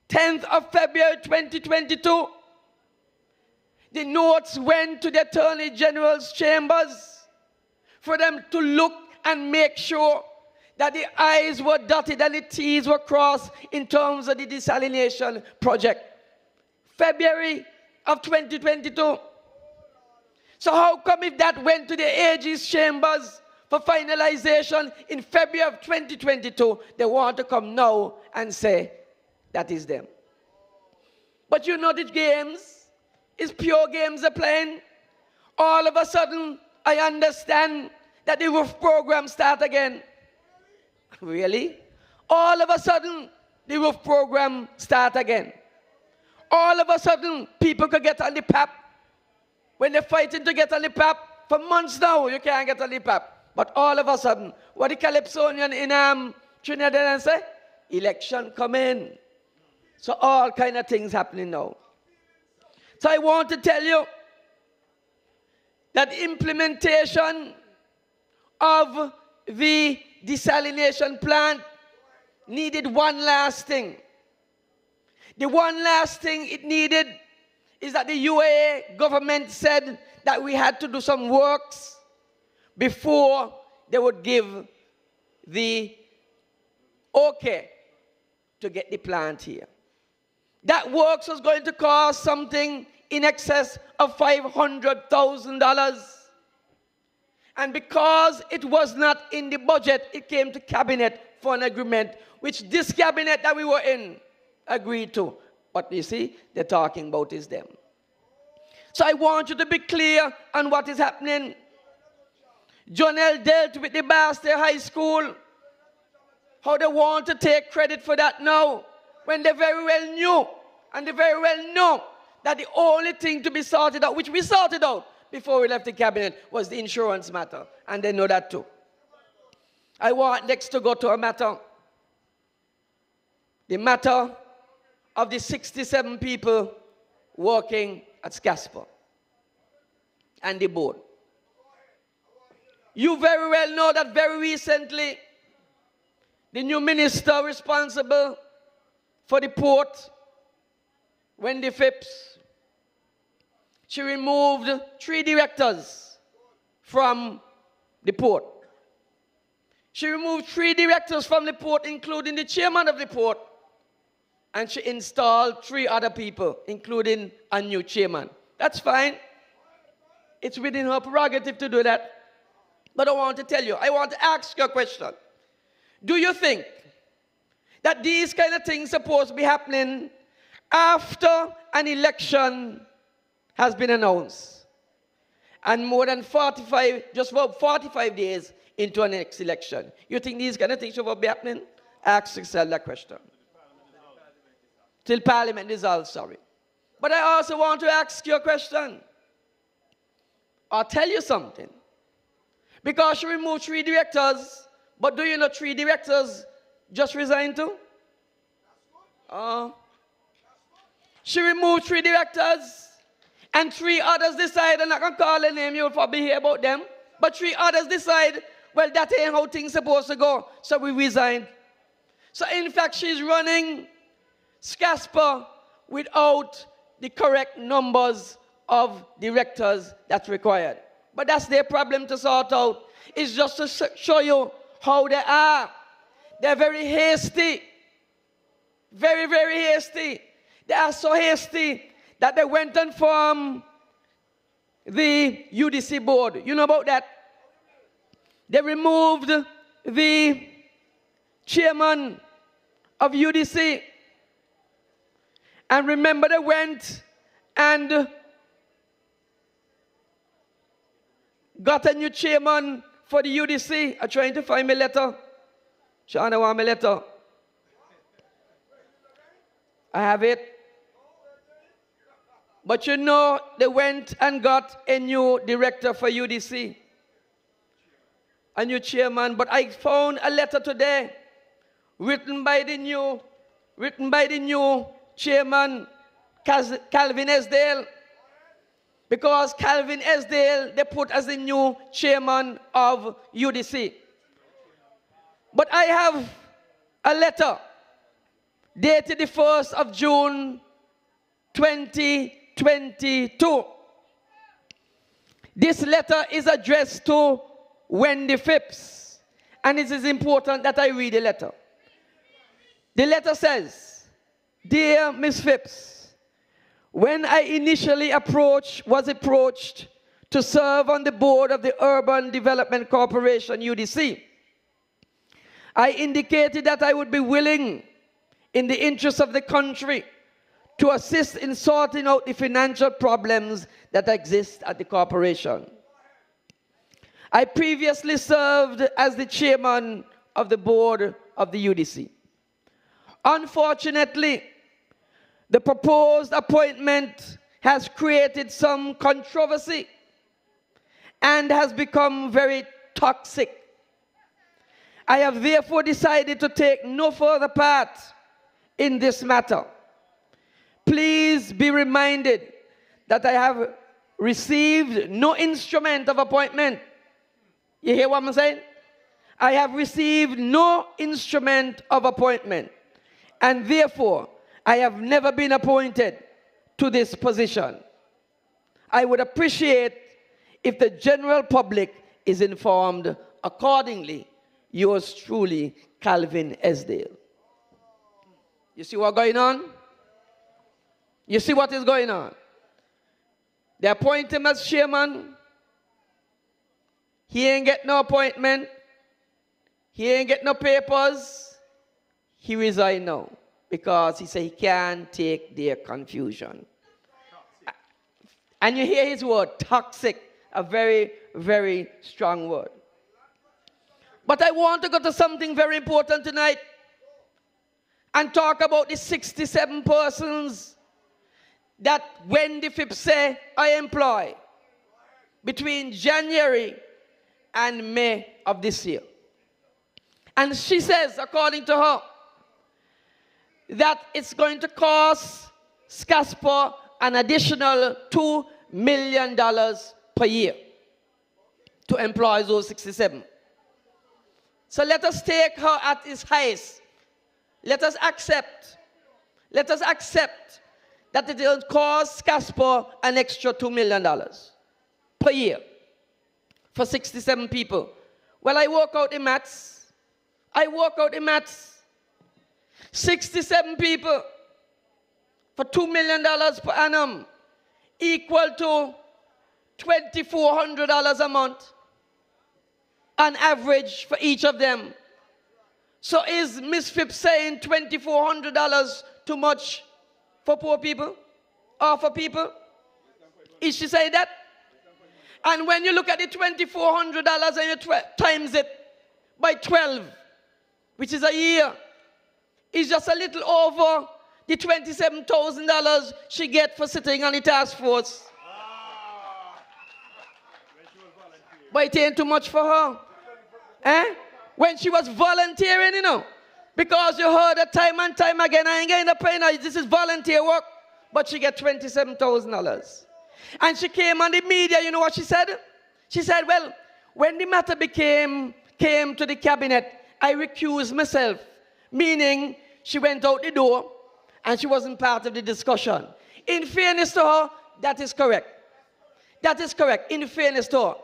10th of February 2022, the notes went to the Attorney General's chambers for them to look and make sure that the I's were dotted and the T's were crossed in terms of the desalination project. February of 2022. So how come if that went to the AG's chambers for finalization in February of 2022, they want to come now and say that is them? But you know the games is pure games they're playing. All of a sudden, I understand that the roof program start again. Really? All of a sudden, the roof program start again. All of a sudden, people could get on the PAP. When they're fighting to get on the PAP, for months now, you can't get on the PAP. But all of a sudden, what the Calypsonian in Trinidad and say? Election come in. So all kind of things happening now. So I want to tell you that implementation of the desalination plant needed one last thing. The one last thing it needed is that the UAE government said that we had to do some works before they would give the okay to get the plant here. That works was going to cost something in excess of $500,000. And because it was not in the budget, it came to cabinet for an agreement, which this cabinet that we were in agreed to. But you see, they're talking about is them. So I want you to be clear on what is happening. Jonelle dealt with the Bastille High School. How they want to take credit for that now, when they very well knew, and they very well know, that the only thing to be sorted out, which we sorted out before we left the cabinet, was the insurance matter. And they know that too. I want next to go to a matter. The matter of the 67 people working at SCASPA and the board. You very well know that very recently, the new minister responsible for the port, Wendy Phipps, she removed 3 directors from the port. She removed 3 directors from the port, including the chairman of the port, and she installed 3 other people, including a new chairman. That's fine. It's within her prerogative to do that. But I want to tell you, I want to ask you a question. Do you think that these kind of things are supposed to be happening after an election has been announced, and more than 45, just about 45 days into a next election? You think these kind of things should be happening? Ask yourself that question. Till Parliament dissolves, sorry. But I also want to ask you a question. I'll tell you something. Because she removed 3 directors, but do you know 3 directors just resigned too? She removed 3 directors, and 3 others decide, I'm not going to call a name, you'll probably hear about them, but 3 others decide, well, that ain't how things supposed to go, so we resigned. So in fact, she's running SCASPA without the correct numbers of directors that's required. But that's their problem to sort out. It's just to show you how they are. They're very hasty. Very, very hasty. They are so hasty that they went and formed the UDC board. You know about that? They removed the chairman of UDC. And remember, they went and got a new chairman for the UDC. I'm trying to find my letter. Shani, want my letter? I have it. But you know, they went and got a new director for UDC. A new chairman. But I found a letter today written by the new chairman, Calvin Esdale. because Calvin Esdale, they put as the new chairman of UDC. But I have a letter dated the 1st of June 2022. This letter is addressed to Wendy Phipps, and it is important that I read the letter. The letter says, "Dear Ms. Phipps, when I initially was approached to serve on the board of the Urban Development Corporation, UDC, I indicated that I would be willing, in the interest of the country, to assist in sorting out the financial problems that exist at the corporation. I previously served as the chairman of the board of the UDC. Unfortunately, the proposed appointment has created some controversy and has become very toxic. I have therefore decided to take no further part in this matter. Please be reminded that I have received no instrument of appointment." You hear what I'm saying? I have received no instrument of appointment, and therefore I have never been appointed to this position. I would appreciate if the general public is informed accordingly. Yours truly, Calvin Esdale. You see what's going on? You see what is going on? They appoint him as chairman. He ain't get no appointment. He ain't get no papers. He resigned now because he said he can't take their confusion. And you hear his word, toxic, a very, very strong word. But I want to go to something very important tonight and talk about the 67 persons that Wendy Phipps say I employ between January and May of this year. And she says, according to her, that it's going to cost SCASPA an additional $2 million per year to employ those 67. So let us take her at its highest. Let us accept that it will cost SCASPA an extra $2 million per year for 67 people. Well, I work out the maths. 67 people for $2 million per annum equal to $2,400 a month on average for each of them. So is Ms. Phipps saying $2,400 too much for poor people or for people? Is she saying that? And when you look at the $2,400 and you times it by 12, which is a year, it's just a little over the $27,000 she get for sitting on the task force. But it ain't too much for her. When she was volunteering, you know, because you heard her time and time again, I ain't getting the pay now, this is volunteer work, but she get $27,000. And she came on the media, you know what she said? She said, well, when the matter came to the cabinet, I recused myself, meaning she went out the door and she wasn't part of the discussion. In fairness to her, that is correct. That is correct, in fairness to her.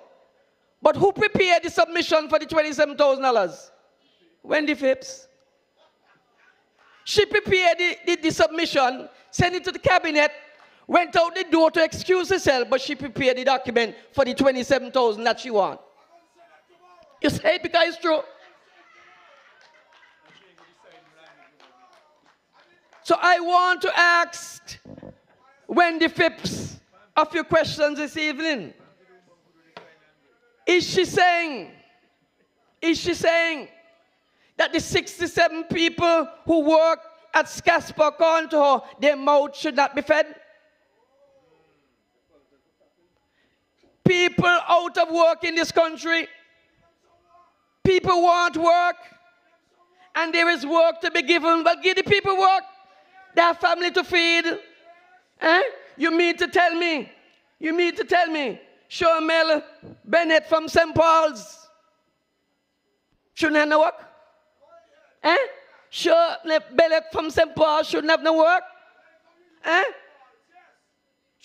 But who prepared the submission for the $27,000? Wendy Phipps. She prepared the submission, sent it to the cabinet, went out the door to excuse herself, but she prepared the document for the $27,000 that she wants. You say it because it's true. So I want to ask Wendy Phipps a few questions this evening. Is she saying that the 67 people who work at SCASPA, according to her, their mouth should not be fed? People out of work in this country, people want work, and there is work to be given, but give the people work. They have family to feed. You mean to tell me You mean to tell me Shomel Bennett from St. Paul's shouldn't have no work? Eh? Shomel Bennett from St. Paul's shouldn't have no work? Eh?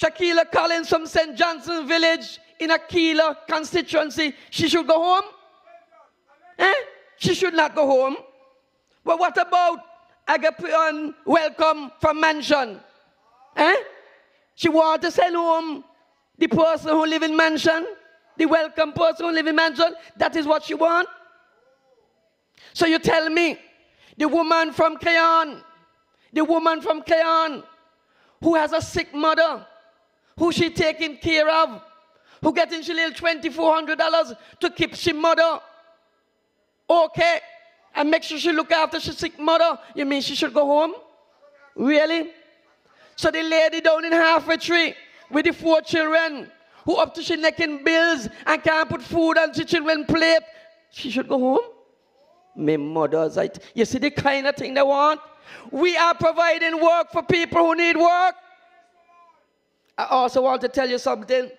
Shakila Collins from St. Johnson Village in Aquila constituency, she should go home? Eh? She should not go home. But what about Agapion Welcome from Mansion? Eh? She want to send home the person who live in Mansion, the welcome person who live in Mansion. That is what she want. So you tell me, the woman from Crayon, who has a sick mother, who she taking care of, who getting she little $2,400 to keep she mother, okay, and make sure she look after she sick mother, you mean she should go home? Really? So the lady down in Halfway Tree with the 4 children, who up to she neck in bills and can't put food on the children's plate, she should go home? My mothers, you see the kind of thing they want? We are providing work for people who need work. I also want to tell you something.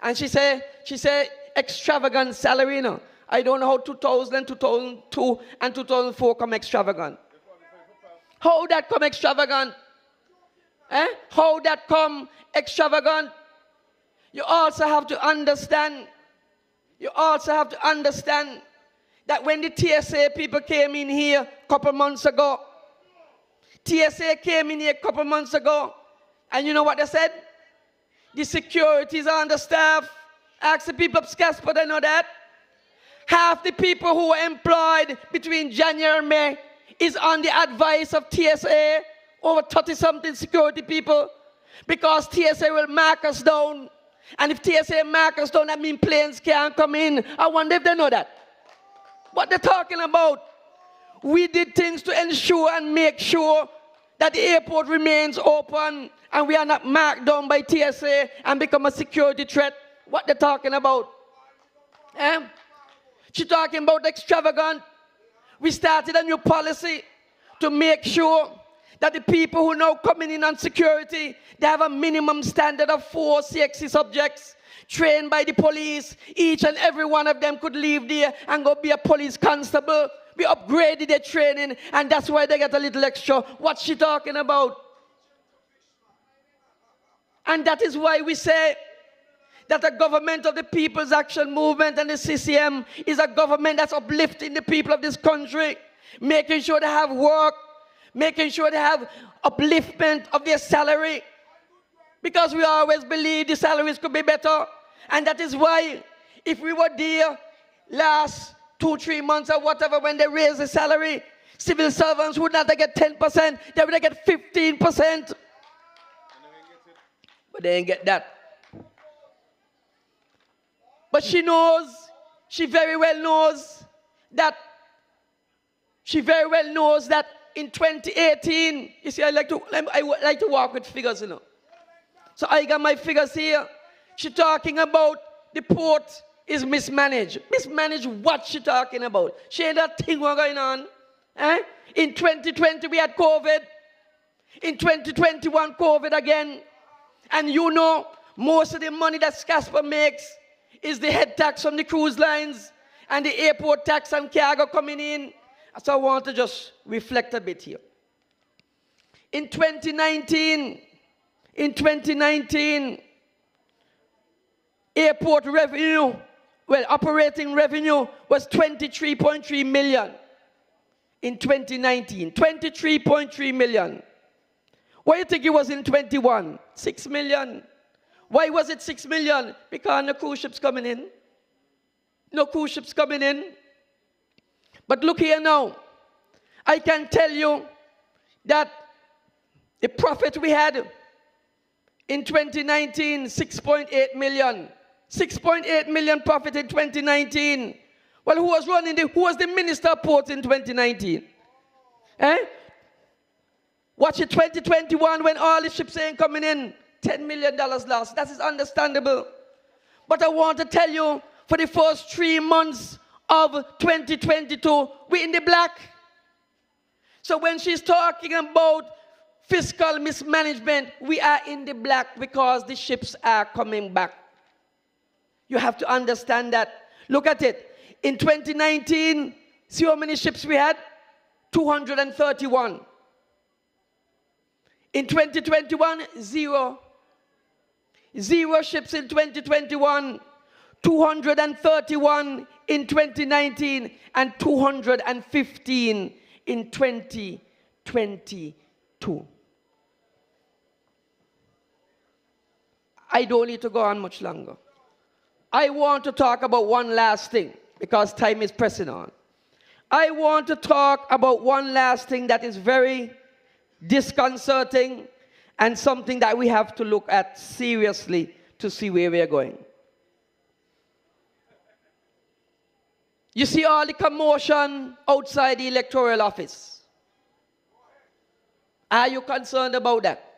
And she said, extravagant salary, you know. I don't know how 2000, 2002, and 2004 come extravagant. How that come extravagant? Eh? How that come extravagant? You also have to understand that when the TSA people came in here a couple months ago, and you know what they said? The securities are understaffed. Ask the people of Scasper, they know that. Half the people who were employed between January and May is on the advice of TSA, over 30-something security people, because TSA will mark us down. And if TSA mark us down, that means planes can't come in. I wonder if they know that. What they're talking about. We did things to ensure and make sure that the airport remains open and we are not marked down by TSA and become a security threat. What they're talking about. Eh? She's talking about extravagant. We started a new policy to make sure that the people who are now coming in on security, they have a minimum standard of 4 CXC subjects trained by the police. Each and every one of them could leave there and go be a police constable. We upgraded their training, and that's why they get a little extra. What's she talking about? And that is why we say that the government of the People's Action Movement and the CCM is a government that's uplifting the people of this country, making sure they have work, making sure they have upliftment of their salary, because we always believe the salaries could be better. And that is why if we were there last 2-3 months or whatever when they raised the salary, civil servants would not get 10%, they would get 15%. But they ain't get that. But she very well knows that in 2018, you see, I like to work with figures, you know. So I got my figures here. She's talking about the port is mismanaged. Mismanaged what she talking about? She ain't that thing going on. Eh? In 2020, we had COVID. In 2021, COVID again. And you know, most of the money that Scasper makes is the head tax from the cruise lines and the airport tax and cargo coming in. So I want to just reflect a bit here. In 2019, airport revenue, operating revenue was 23.3 million. In 2019, 23.3 million. What do you think it was in 21? 6 million. Why was it 6 million? Because no cruise ships coming in. No cruise ships coming in. But look here now. I can tell you that the profit we had in 2019, 6.8 million. 6.8 million profit in 2019. Well, who was the Minister of Ports in 2019? Eh? Watch it 2021 when all the ships ain't coming in. $10 million lost. That is understandable. But I want to tell you, for the first 3 months of 2022, we're in the black. So when she's talking about fiscal mismanagement, we are in the black because the ships are coming back. You have to understand that. Look at it. In 2019, see how many ships we had? 231. In 2021, zero. Zero ships in 2021, 231 in 2019, and 215 in 2022. I don't need to go on much longer. I want to talk about one last thing because time is pressing on. I want to talk about one last thing that is very disconcerting and something that we have to look at seriously to see where we are going. You see all the commotion outside the electoral office. Are you concerned about that?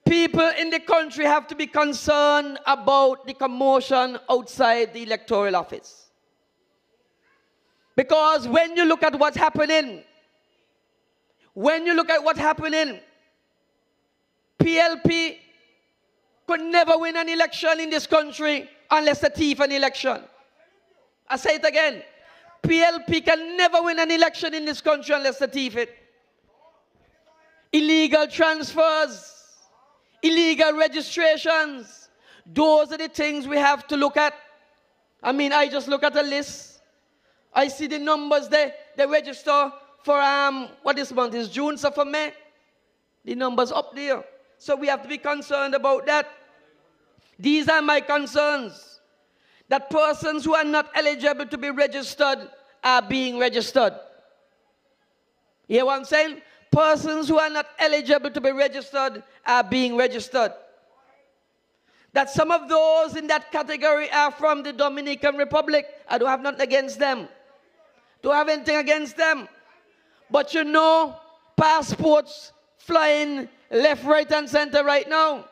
People in the country have to be concerned about the commotion outside the electoral office. Because when you look at what's happening, PLP could never win an election in this country unless they thief an election. I say it again. PLP can never win an election in this country unless they thief it. Illegal transfers, illegal registrations, those are the things we have to look at. I mean, I just look at the list. I see the numbers there. They register for, what this month is, June, so for May. The numbers up there. So we have to be concerned about that. These are my concerns. That persons who are not eligible to be registered are being registered. You hear what I'm saying? Persons who are not eligible to be registered are being registered. That some of those in that category are from the Dominican Republic. I don't have nothing against them. Don't have anything against them. But you know, passports flying left, right, and center right now.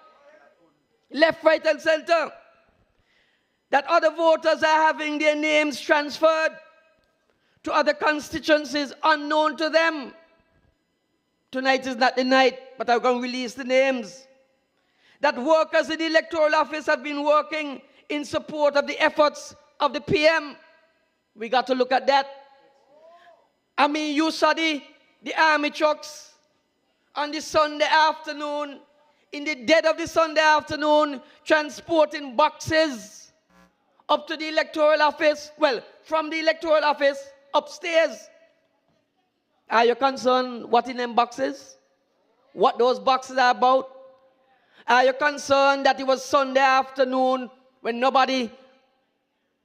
Left, right, and center. That other voters are having their names transferred to other constituencies unknown to them. Tonight is not the night, but I'm going to release the names. That workers in the electoral office have been working in support of the efforts of the PM. We got to look at that. I mean, you saw the army trucks on the Sunday afternoon, in the dead of the Sunday afternoon, transporting boxes up to the electoral office, well, from the electoral office upstairs. Are you concerned what in them boxes? What those boxes are about? Are you concerned that it was Sunday afternoon when nobody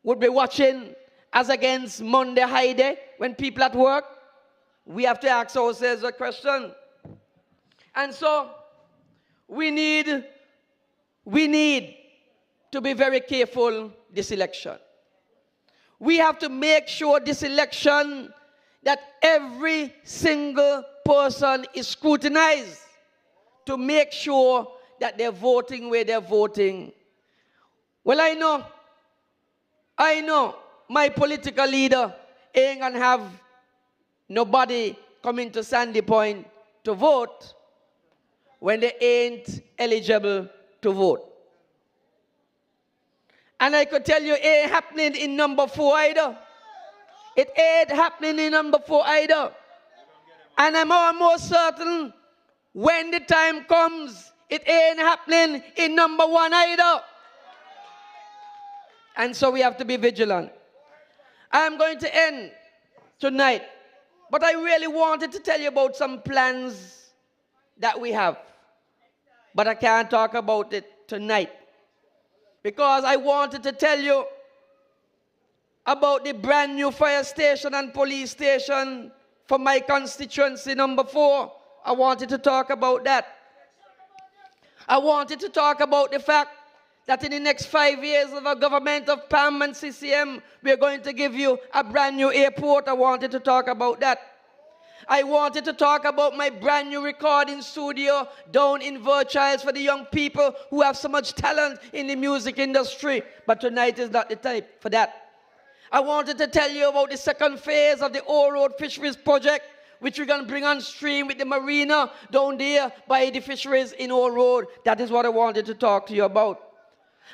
would be watching as against Monday high day when people at work? We have to ask ourselves a question. And so we need to be very careful this election. We have to make sure this election that every single person is scrutinized to make sure that they're voting where they're voting. Well, I know my political leader ain't gonna have nobody coming to Sandy Point to vote when they ain't eligible to vote. And I could tell you it ain't happening in number 4 either. It ain't happening in number 4 either. And I'm almost certain when the time comes, it ain't happening in number 1 either. And so we have to be vigilant. I'm going to end tonight, but I really wanted to tell you about some plans that we have. But I can't talk about it tonight because I wanted to tell you about the brand new fire station and police station for my constituency number 4. I wanted to talk about that. I wanted to talk about the fact that in the next 5 years of a government of PAM and CCM, we're going to give you a brand new airport. I wanted to talk about that. I wanted to talk about my brand new recording studio down in Virchilds for the young people who have so much talent in the music industry. But tonight is not the time for that. I wanted to tell you about the second phase of the Old Road Fisheries Project, which we're going to bring on stream with the marina down there by the fisheries in Old Road. That is what I wanted to talk to you about.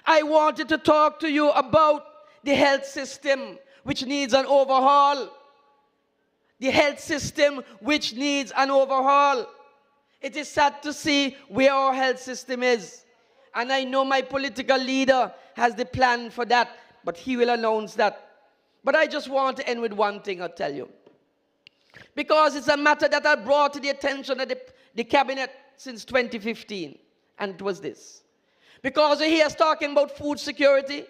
I wanted to talk to you about the health system, which needs an overhaul. The health system, which needs an overhaul. It is sad to see where our health system is. And I know my political leader has the plan for that, but he will announce that. But I just want to end with one thing, I'll tell you. Because it's a matter that I brought to the attention of the cabinet since 2015. And it was this. Because he is talking about food security,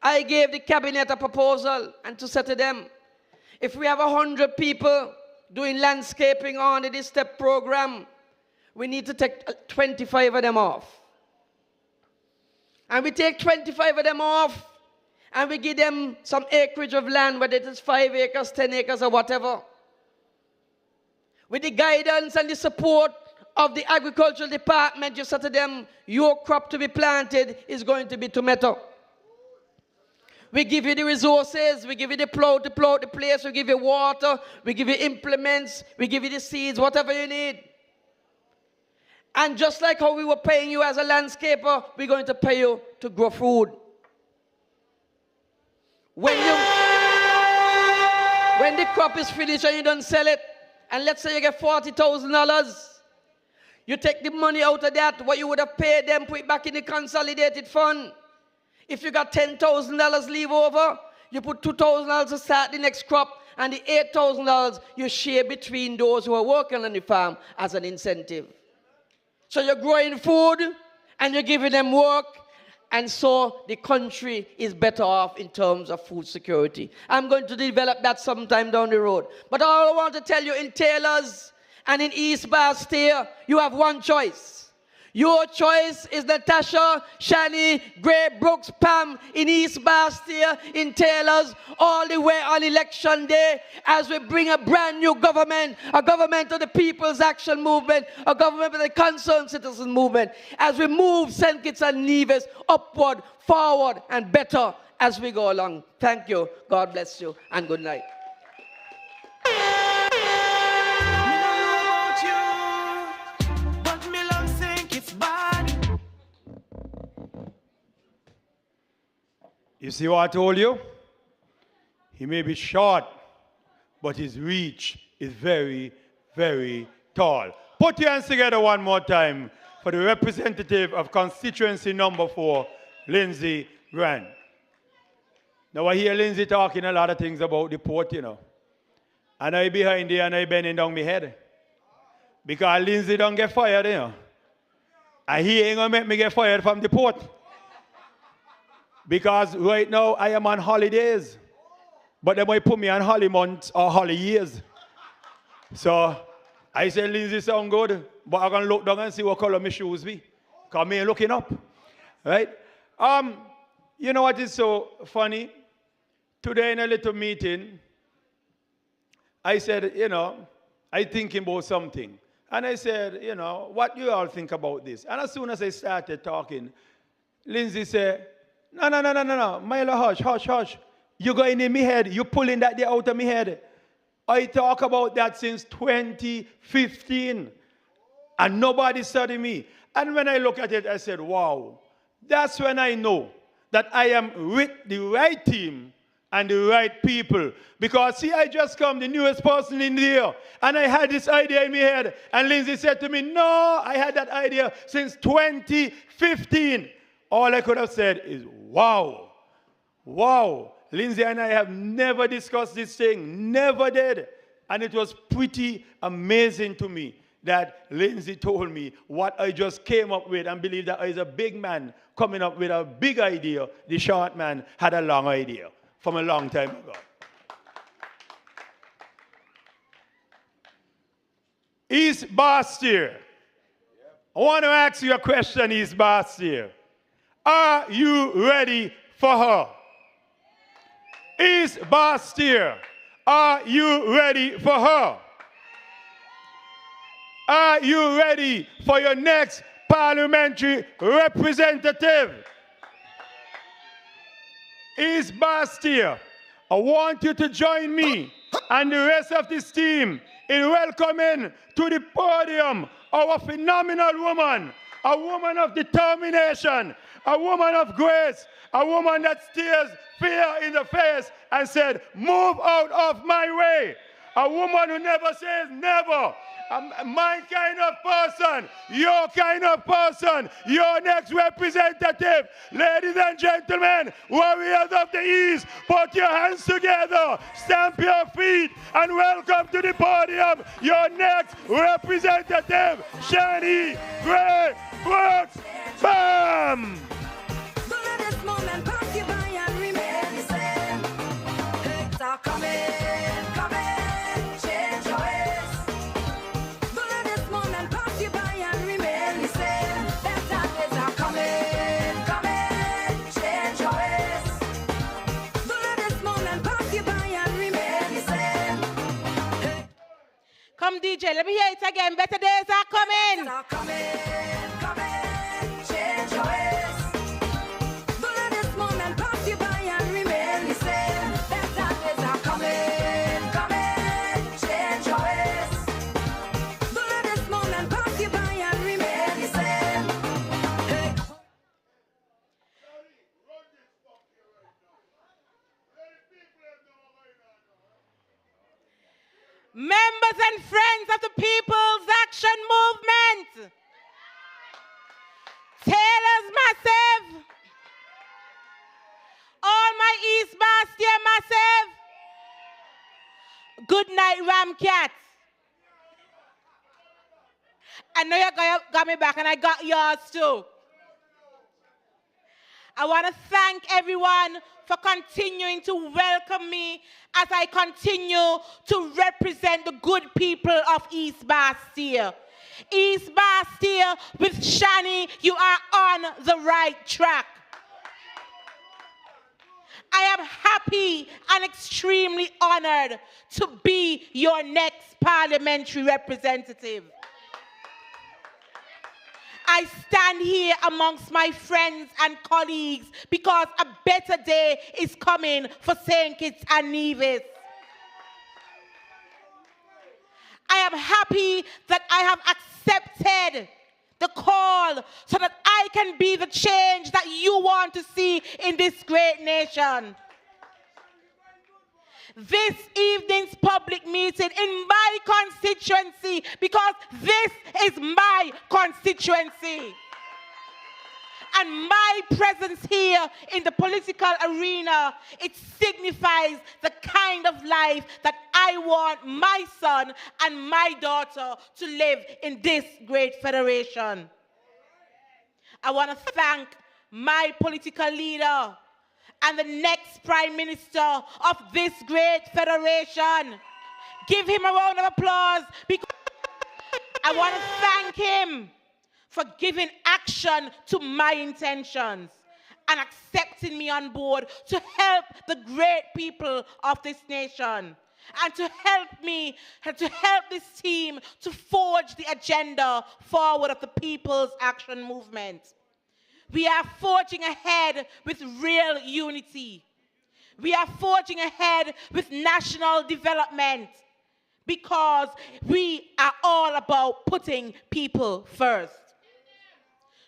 I gave the cabinet a proposal and to say to them, if we have 100 people doing landscaping under this STEP program, we need to take 25 of them off. And we take 25 of them off, and we give them some acreage of land, whether it is 5 acres, 10 acres, or whatever. With the guidance and the support of the agricultural department, you say to them, your crop to be planted is going to be tomato. We give you the resources, we give you the plow to plow the place, we give you water, we give you implements, we give you the seeds, whatever you need. And just like how we were paying you as a landscaper, we're going to pay you to grow food. When the crop is finished and you don't sell it, and let's say you get $40,000, you take the money out of that, what you would have paid them, put it back in the consolidated fund. If you got $10,000 leave over, you put $2,000 to start the next crop, and the $8,000 you share between those who are working on the farm as an incentive. So you're growing food, and you're giving them work, and so the country is better off in terms of food security. I'm going to develop that sometime down the road. But all I want to tell you, in Taylors and in East Bastille, you have one choice. Your choice is Natasha, Shani, Gray, Brooks, Pam in East Bastille, in Taylors, all the way on election day, as we bring a brand new government, a government of the People's Action Movement, a government of the Concerned Citizen Movement, as we move St. Kitts and Nevis upward, forward, and better as we go along. Thank you. God bless you, and good night. You see what I told you? He may be short, but his reach is very, very tall. Put your hands together one more time for the representative of constituency number 4, Lindsay Grant. Now I hear Lindsay talking a lot of things about the port, you know. And I behind there and I bending down my head. Because Lindsay don't get fired, you know. And he ain't gonna make me get fired from the port. Because right now I am on holidays. But they might put me on holiday months or holiday years. So I said, Lindsay sound good, but I'm gonna look down and see what color my shoes be. Because me looking up. Right? You know what is so funny? Today in a little meeting, I said, you know, I thinking about something. And I said, you know, what do you all think about this? And as soon as I started talking, Lindsay said, no, Milo, hush. You going in my head, you pulling that there out of my head. I talk about that since 2015, and nobody studied me. And when I look at it, I said, wow, that's when I know that I am with the right team and the right people. Because see, I just come, the newest person in there, and I had this idea in my head. And Lindsay said to me, no, I had that idea since 2015. All I could have said is, wow. Lindsay and I have never discussed this thing, never did. And it was pretty amazing to me that Lindsay told me what I just came up with and believe that I was a big man coming up with a big idea. The short man had a long idea from a long time ago. East Bastille. I want to ask you a question, East Bastille. Are you ready for her? East Bastille, are you ready for her? Are you ready for your next parliamentary representative? East Bastille, I want you to join me and the rest of this team in welcoming to the podium our phenomenal woman, a woman of determination, a woman of grace, a woman that stares fear in the face and said, move out of my way. A woman who never says never. My kind of person, your kind of person, your next representative. Ladies and gentlemen, warriors of the East, put your hands together, stamp your feet, and welcome to the podium your next representative, Shani Gray Brooks. BAM! Come DJ, let me hear it again. Better days are coming. Change your ways. Follow this moment, pass you by and remain the same. Better days are coming. Change your ways. Follow this moment, pass you by and remain the same. Hey. Members and friends of the People's Action Movement, Taylor's Massive, all my East Bastia Massive, good night Ramcat. I know you got me back and I got yours too. I want to thank everyone for continuing to welcome me as I continue to represent the good people of East Bastia. East Bastia, with Shani, you are on the right track. I am happy and extremely honored to be your next parliamentary representative. I stand here amongst my friends and colleagues because a better day is coming for St. Kitts and Nevis. I am happy that I have accepted the call so that I can be the change that you want to see in this great nation. This evening's public meeting in my constituency, because this is my constituency. And my presence here in the political arena, it signifies the kind of life that I want my son and my daughter to live in this great federation. I want to thank my political leader and the next Prime Minister of this great federation. Give him a round of applause because I want to thank him for giving action to my intentions and accepting me on board to help the great people of this nation and to help me, and to help this team to forge the agenda forward of the People's Action Movement. We are forging ahead with real unity. We are forging ahead with national development because we are all about putting people first.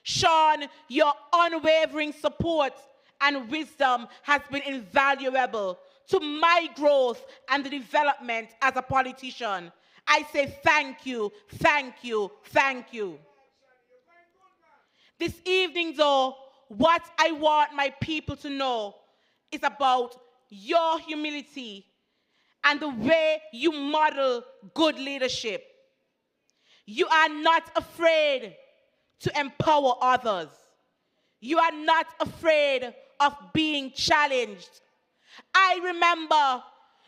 Sean, your unwavering support and wisdom has been invaluable to my growth and the development as a politician. I say thank you, thank you, thank you. This evening, though, what I want my people to know is about your humility and the way you model good leadership. You are not afraid to empower others. You are not afraid of being challenged. I remember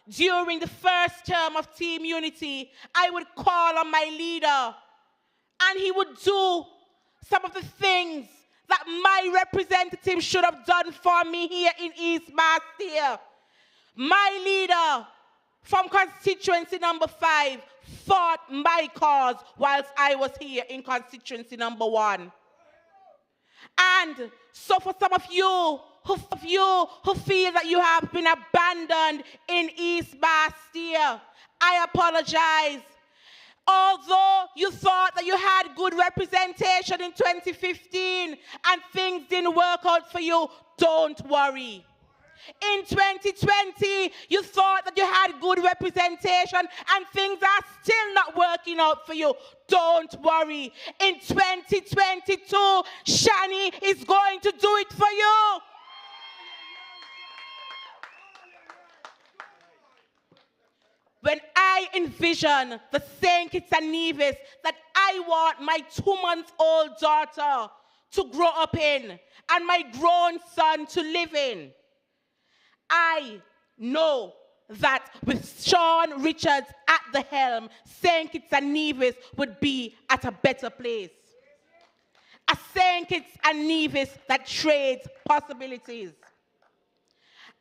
during the first term of Team Unity, I would call on my leader and he would do some of the things that my representative should have done for me here in East Bastia. My leader from constituency number 5 fought my cause whilst I was here in constituency number 1. And so for some of you who feel that you have been abandoned in East Bastia, I apologize. Although you thought that you had good representation in 2015 and things didn't work out for you, don't worry. In 2020, you thought that you had good representation and things are still not working out for you. Don't worry. In 2022, Shani is going to do it for you. When I envision the St. Kitts and Nevis that I want my 2-month-old daughter to grow up in and my grown son to live in, I know that with Sean Richards at the helm, St. Kitts and Nevis would be at a better place. A St. Kitts and Nevis that trades possibilities.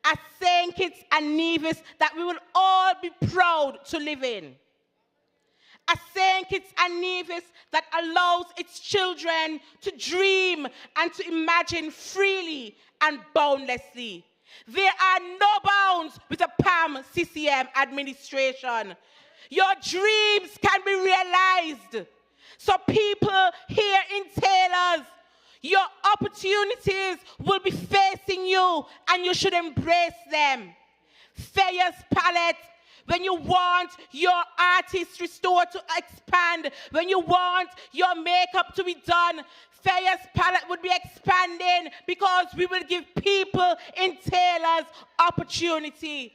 A St. Kitts and Nevis that we will all be proud to live in. A St. Kitts and Nevis that allows its children to dream and to imagine freely and boundlessly. There are no bounds with a PAM CCM administration. Your dreams can be realized. So people here in Taylor's, your opportunities will be facing you and you should embrace them. Fayez Palette, when you want your artistry store to expand, when you want your makeup to be done, Fayez Palette would be expanding because we will give people in Taylor's opportunity.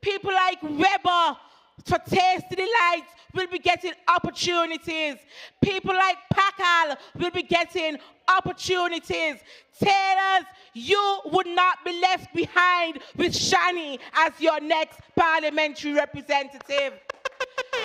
People like Weber for Tasty Delights will be getting opportunities. People like Pakal will be getting opportunities. Taylor's, you would not be left behind with Shani as your next parliamentary representative.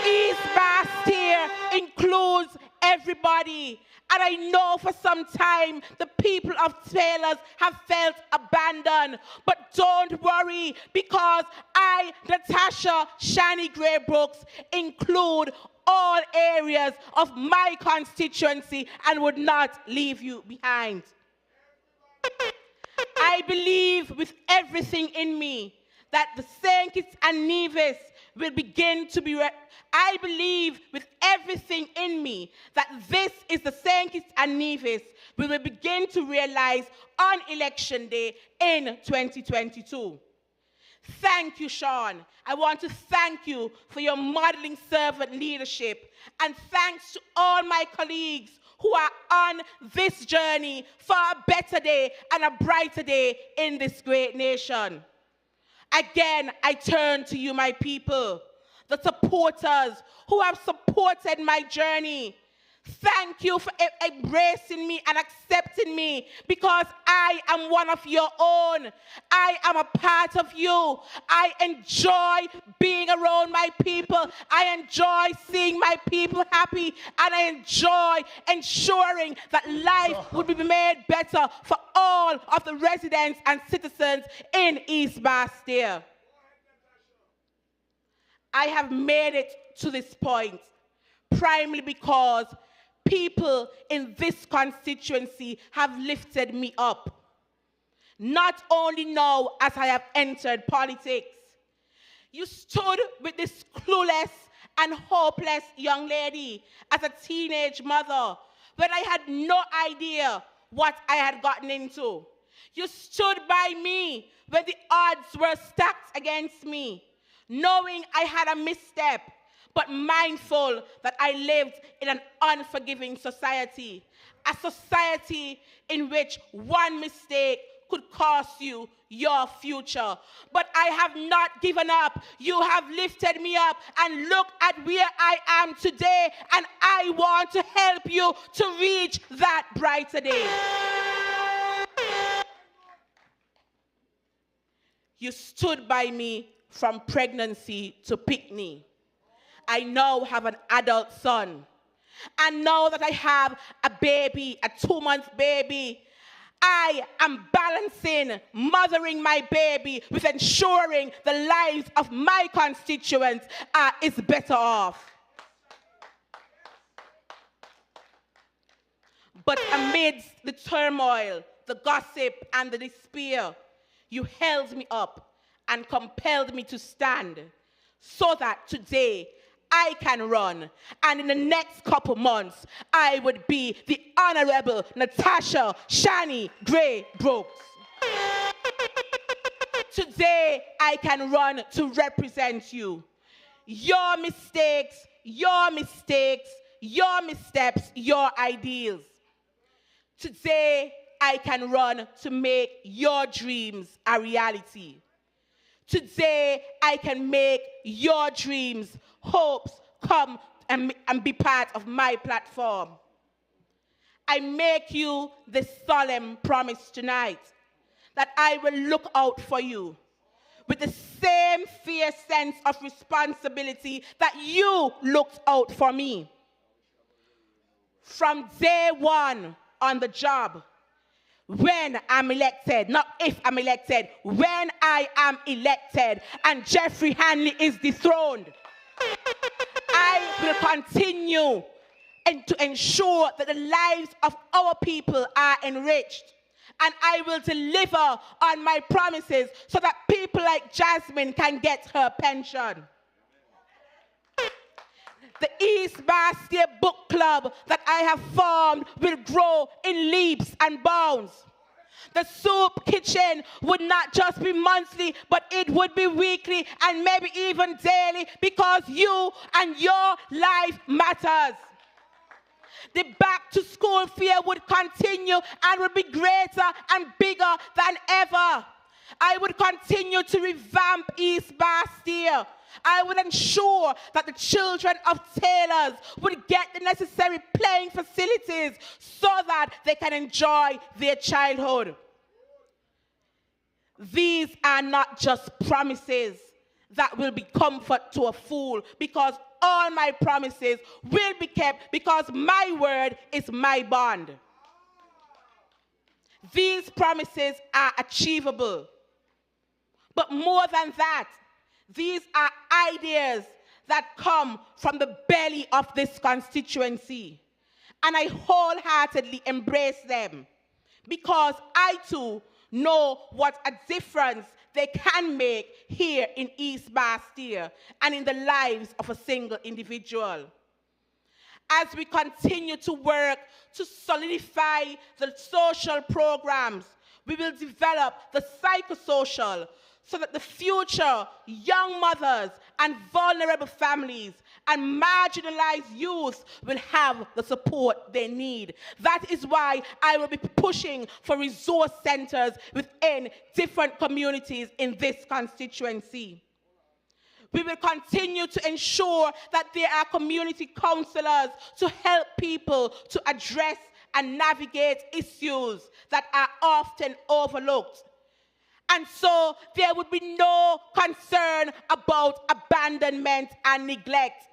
East Bastille includes everybody. And I know for some time the people of Taylor's have felt abandoned. But don't worry, because I, Natasha Shani Gray Brooks, include all areas of my constituency and would not leave you behind. I believe with everything in me that the St. Kitts and Nevis will begin to be I believe with everything in me that this is the St. Kitts and Nevis we will begin to realize on election day in 2022. Thank you, Sean. I want to thank you for your modeling servant leadership, and thanks to all my colleagues who are on this journey for a better day and a brighter day in this great nation. Again, I turn to you, my people, the supporters who have supported my journey. Thank you for embracing me and accepting me, because I am one of your own. I am a part of you. I enjoy being around my people. I enjoy seeing my people happy, and I enjoy ensuring that life would be made better for all of the residents and citizens in East Bastille. I have made it to this point primarily because people in this constituency have lifted me up. Not only now as I have entered politics. You stood with this clueless and hopeless young lady as a teenage mother when I had no idea what I had gotten into. You stood by me when the odds were stacked against me, knowing I had a misstep, but mindful that I lived in an unforgiving society, a society in which one mistake could cost you your future. But I have not given up. You have lifted me up, and look at where I am today, and I want to help you to reach that brighter day. You stood by me from pregnancy to picnic. I now have an adult son. And now that I have a baby, a 2-month baby, I am balancing mothering my baby with ensuring the lives of my constituents is better off. But amidst the turmoil, the gossip, and the despair, you held me up and compelled me to stand, so that today I can run. And in the next couple months, I would be the Honorable Natasha Shani Gray Brooks. Today, I can run to represent you. Your mistakes, your missteps, your ideals. Today, I can run to make your dreams a reality. Today, I can make your dreams, hopes come and be part of my platform. I make you this solemn promise tonight that I will look out for you with the same fierce sense of responsibility that you looked out for me. From day one on the job, when I'm elected, not if I'm elected, when I am elected and Jeffrey Hanley is dethroned, I will continue to ensure that the lives of our people are enriched. And I will deliver on my promises so that people like Jasmine can get her pension. The East Bastia Book Club that I have formed will grow in leaps and bounds. The soup kitchen would not just be monthly, but it would be weekly and maybe even daily, because you and your life matters. The back to school fair would continue and would be greater and bigger than ever. I would continue to revamp East Bastia. I would ensure that the children of tailors would get the necessary playing facilities so that they can enjoy their childhood. These are not just promises that will be comfort to a fool, because all my promises will be kept, because my word is my bond. These promises are achievable. But more than that, these are ideas that come from the belly of this constituency. And I wholeheartedly embrace them, because I too know what a difference they can make here in East Bastia and in the lives of a single individual. As we continue to work to solidify the social programs, we will develop the psychosocial so that the future young mothers and vulnerable families and marginalized youth will have the support they need. That is why I will be pushing for resource centers within different communities in this constituency. We will continue to ensure that there are community counselors to help people to address and navigate issues that are often overlooked. And so there would be no concern about abandonment and neglect.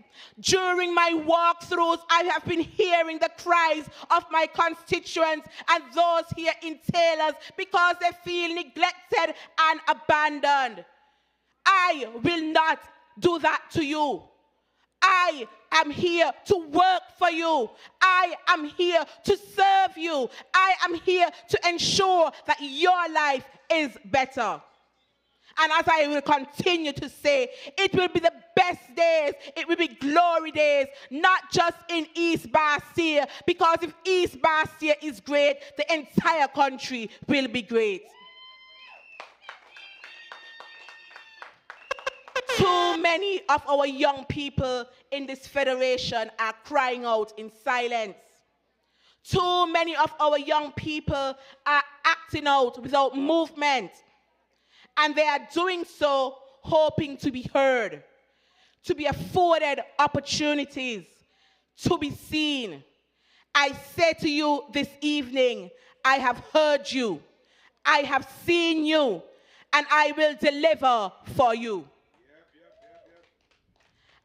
During my walkthroughs, I have been hearing the cries of my constituents and those here in Taylors because they feel neglected and abandoned. I will not do that to you. I am here to work for you. I am here to serve you. I am here to ensure that your life is better. And as I will continue to say, it will be the best days, it will be glory days, not just in East Bastia, because if East Bastia is great, the entire country will be great. Too many of our young people in this federation are crying out in silence. Too many of our young people are acting out without movement. And they are doing so hoping to be heard, to be afforded opportunities, to be seen. I say to you this evening, I have heard you, I have seen you, and I will deliver for you.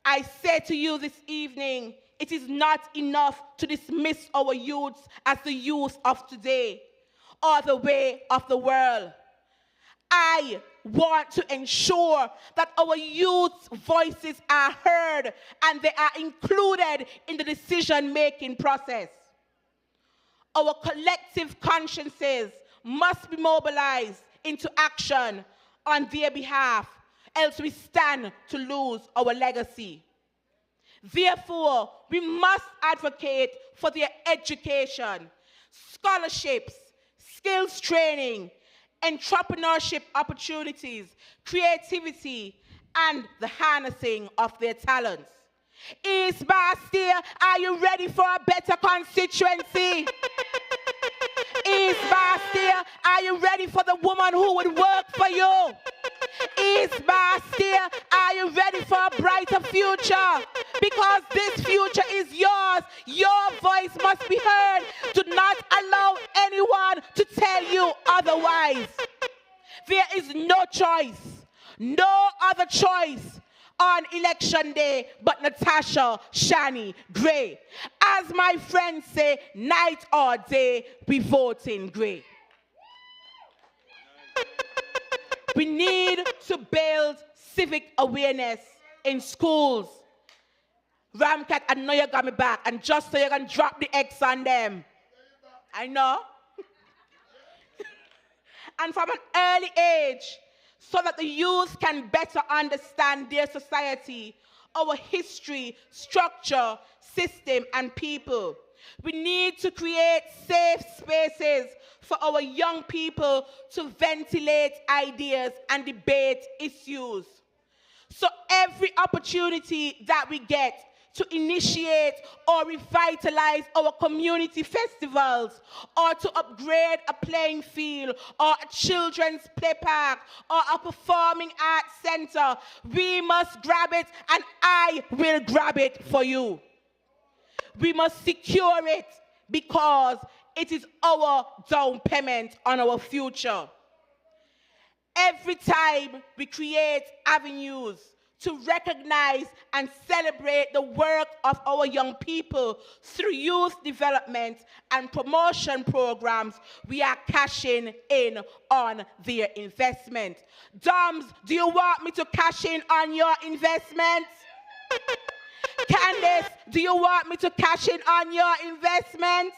I say to you this evening, it is not enough to dismiss our youths as the youth of today or the way of the world. I want to ensure that our youth's voices are heard and they are included in the decision-making process. Our collective consciences must be mobilized into action on their behalf, else we stand to lose our legacy. Therefore, we must advocate for their education, scholarships, skills training, entrepreneurship opportunities, creativity, and the harnessing of their talents. East Bastille, are you ready for a better constituency? East Bastille, are you ready for the woman who would work for you? East Bastille, are you ready for a brighter future? Because this future is yours. Your voice must be heard. Do not allow anyone to tell you otherwise. There is no choice, no other choice on election day but Natasha Shani Gray. As my friends say, night or day, we vote in Gray. We need to build civic awareness in schools. Ramcat, I know you got me back, and just so you can drop the X on them. I know. And from an early age, so that the youth can better understand their society, our history, structure, system, and people. We need to create safe spaces for our young people to ventilate ideas and debate issues. So every opportunity that we get to initiate or revitalize our community festivals, or to upgrade a playing field, or a children's play park, or a performing arts center, we must grab it, and I will grab it for you. We must secure it because it is our down payment on our future. Every time we create avenues to recognize and celebrate the work of our young people through youth development and promotion programs, we are cashing in on their investment. Doms, do you want me to cash in on your investments? Candace, do you want me to cash in on your investments?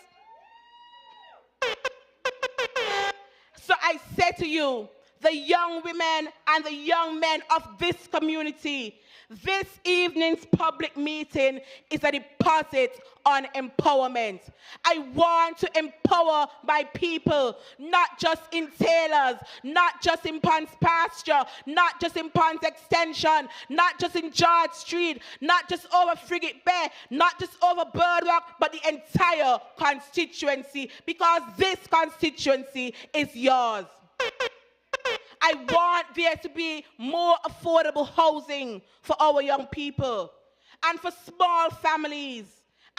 So I say to you, the young women and the young men of this community, this evening's public meeting is a deposit on empowerment. I want to empower my people, not just in Taylors, not just in Ponds Pasture, not just in Ponds Extension, not just in George Street, not just over Frigate Bay, not just over Birdwalk, but the entire constituency, because this constituency is yours. I want there to be more affordable housing for our young people and for small families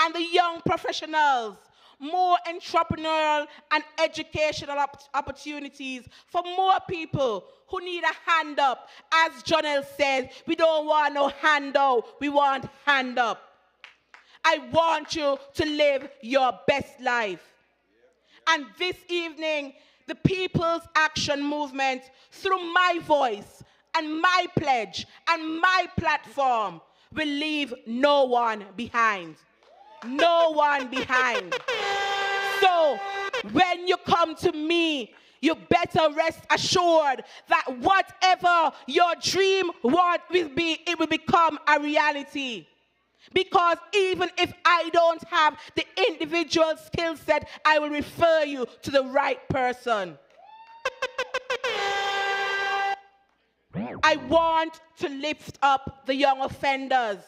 and the young professionals, more entrepreneurial and educational opportunities for more people who need a hand up. As Jonelle says, we don't want no handout, we want hand up. I want you to live your best life. And this evening, the People's Action Movement, through my voice and my pledge and my platform, will leave no one behind. No one behind. So when you come to me, you better rest assured that whatever your dream will be, it will become a reality. Because even if I don't have the individual skill set, I will refer you to the right person. I want to lift up the young offenders.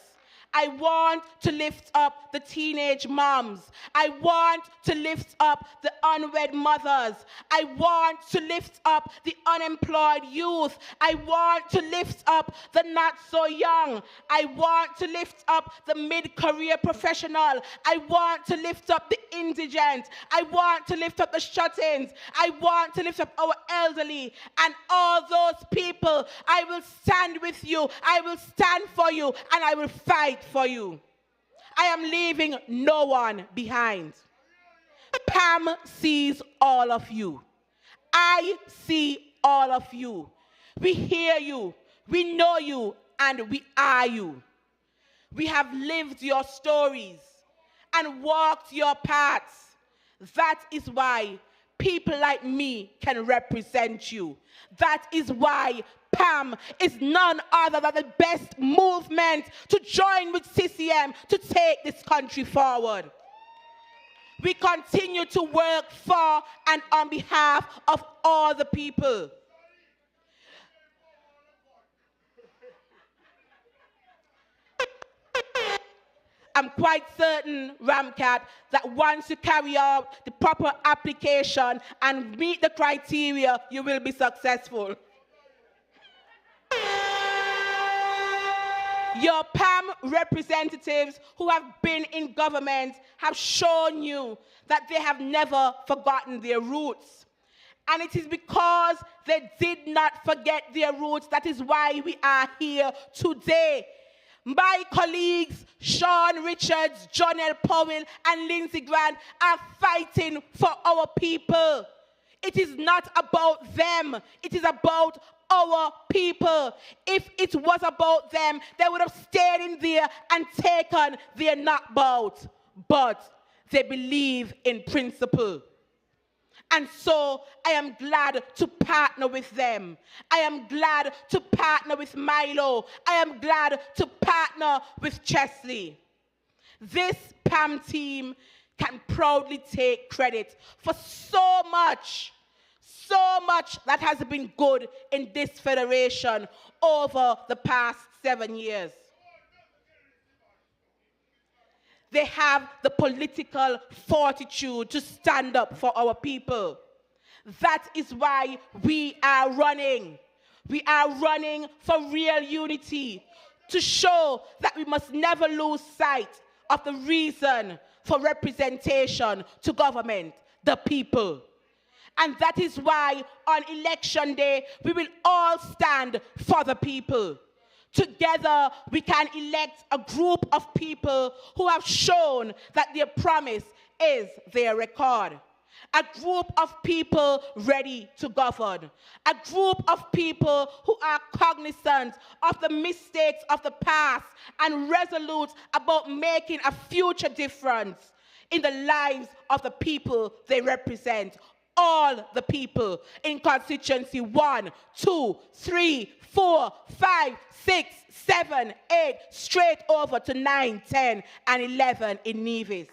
I want to lift up the teenage moms. I want to lift up the unwed mothers. I want to lift up the unemployed youth. I want to lift up the not so young. I want to lift up the mid-career professional. I want to lift up the indigent. I want to lift up the shut-ins. I want to lift up our elderly and all those people. I will stand with you. I will stand for you, and I will fight for you. I am leaving no one behind. PAM sees all of you. I see all of you. We hear you, we know you, and we are you. We have lived your stories and walked your paths. That is why people like me can represent you. That is why PAM is none other than the best movement to join with CCM to take this country forward. We continue to work for and on behalf of all the people. I'm quite certain, Ramcat, that once you carry out the proper application and meet the criteria, you will be successful. Your PAM representatives who have been in government have shown you that they have never forgotten their roots. And it is because they did not forget their roots that is why we are here today. My colleagues, Sean Richards, Jonelle Powell, and Lindsey Grant are fighting for our people. It is not about them. It is about our people. If it was about them, they would have stayed in there and taken their knockbout. But they believe in principle. And so I am glad to partner with them. I am glad to partner with Milo. I am glad to partner with Chesley. This PAM team can proudly take credit for so much that has been good in this federation over the past 7 years. They have the political fortitude to stand up for our people. That is why we are running. We are running for real unity, to show that we must never lose sight of the reason for representation to government, the people. And that is why on election day, we will all stand for the people. Together, we can elect a group of people who have shown that their promise is their record. A group of people ready to govern. A group of people who are cognizant of the mistakes of the past and resolute about making a future difference in the lives of the people they represent. All the people in constituency 1, 2, 3, 4, 5, 6, 7, 8, straight over to 9, 10, and 11 in Nevis.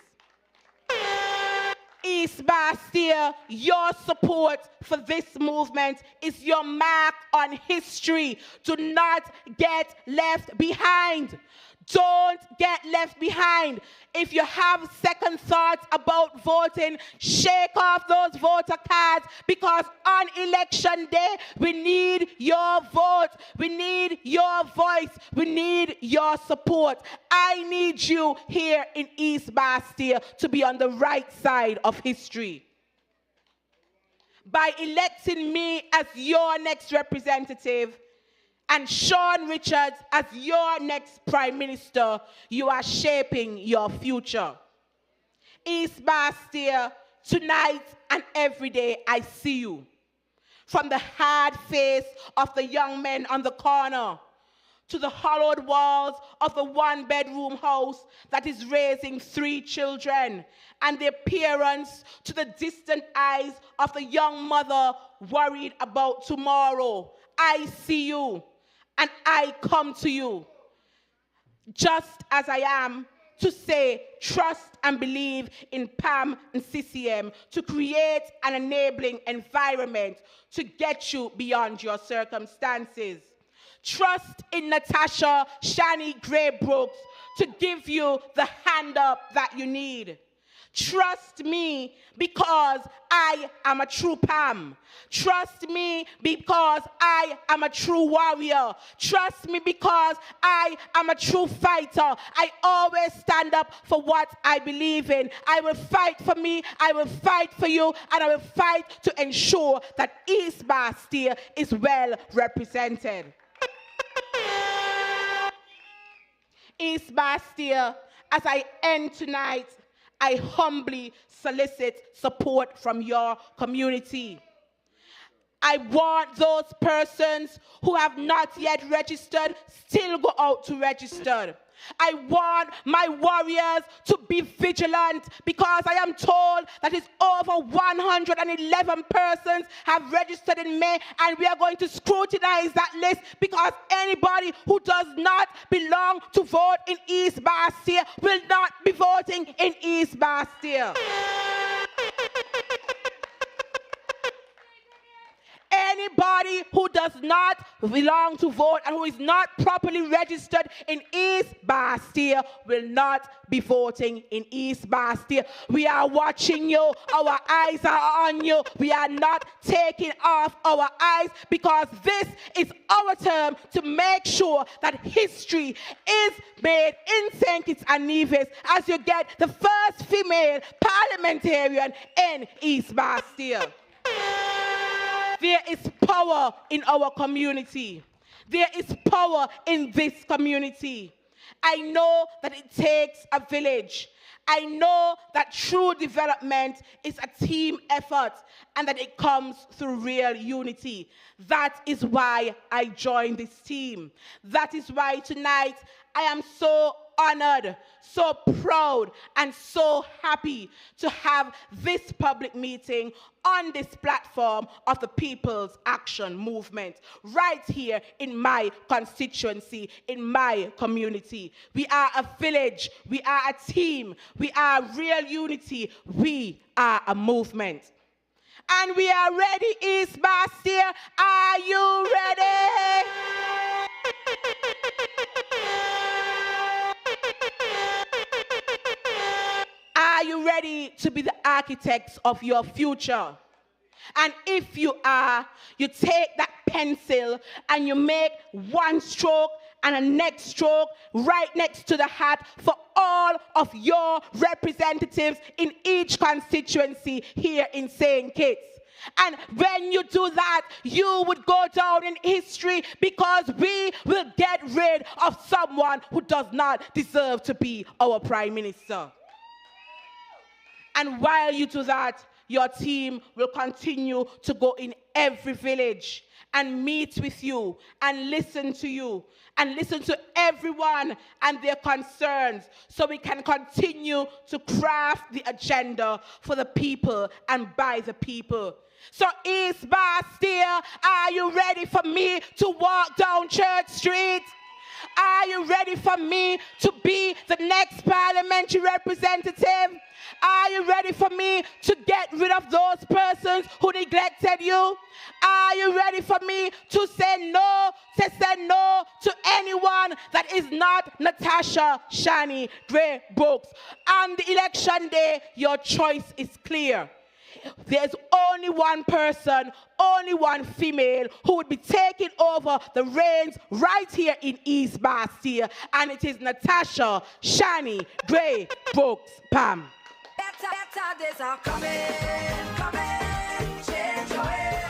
East Bastia, your support for this movement is your mark on history. Do not get left behind. Don't get left behind. If you have second thoughts about voting, shake off those voter cards, because on election day, we need your vote. We need your voice. We need your support. I need you here in East Bastia to be on the right side of history. By electing me as your next representative, and Sean Richards as your next Prime Minister, you are shaping your future. East Bastia, tonight and every day, I see you. From the hard face of the young men on the corner, to the hollowed walls of the one-bedroom house that is raising 3 children, and their parents, to the distant eyes of the young mother worried about tomorrow. I see you. And I come to you, just as I am, to say, trust and believe in PAM and CCM to create an enabling environment to get you beyond your circumstances. Trust in Natasha Shani Gray Brooks to give you the hand up that you need. Trust me because I am a true PAM. Trust me because I am a true warrior. Trust me because I am a true fighter. I always stand up for what I believe in. I will fight for me, I will fight for you, and I will fight to ensure that East Bastia is well represented. East Bastia, as I end tonight, I humbly solicit support from your community. I want those persons who have not yet registered still go out to register. I want my warriors to be vigilant because I am told that it's over 111 persons have registered in May, and we are going to scrutinize that list because anybody who does not belong to vote in East Bastille will not be voting in East Bastille. Anybody who does not belong to vote and who is not properly registered in East Bastille will not be voting in East Bastille. We are watching you. Our eyes are on you. We are not taking off our eyes because this is our term to make sure that history is made in St. Kitts and Nevis as you get the first female parliamentarian in East Bastille. There is power in our community. There is power in this community. I know that it takes a village. I know that true development is a team effort and that it comes through real unity. That is why I joined this team. That is why tonight I am so honored, so proud, and so happy to have this public meeting on this platform of the People's Action Movement, right here in my constituency, in my community. We are a village, we are a team, we are real unity, we are a movement. And we are ready, East Bastille. Are you ready? Are you ready to be the architects of your future? And if you are, you take that pencil and you make one stroke and a next stroke right next to the hat for all of your representatives in each constituency here in St. Kitts. And when you do that, you would go down in history because we will get rid of someone who does not deserve to be our Prime Minister. And while you do that, your team will continue to go in every village and meet with you and listen to everyone and their concerns so we can continue to craft the agenda for the people and by the people. So East Bastille, are you ready for me to walk down Church Street? Are you ready for me to be the next parliamentary representative? Are you ready for me to get rid of those persons who neglected you? Are you ready for me to say no to anyone that is not Natasha, Shani, Gray Brooks? On the election day, your choice is clear. There's only one person, only one female who would be taking over the reins right here in East Bastille, and it is Natasha, Shani, Gray Brooks, PAM. Better days are coming, change your ways.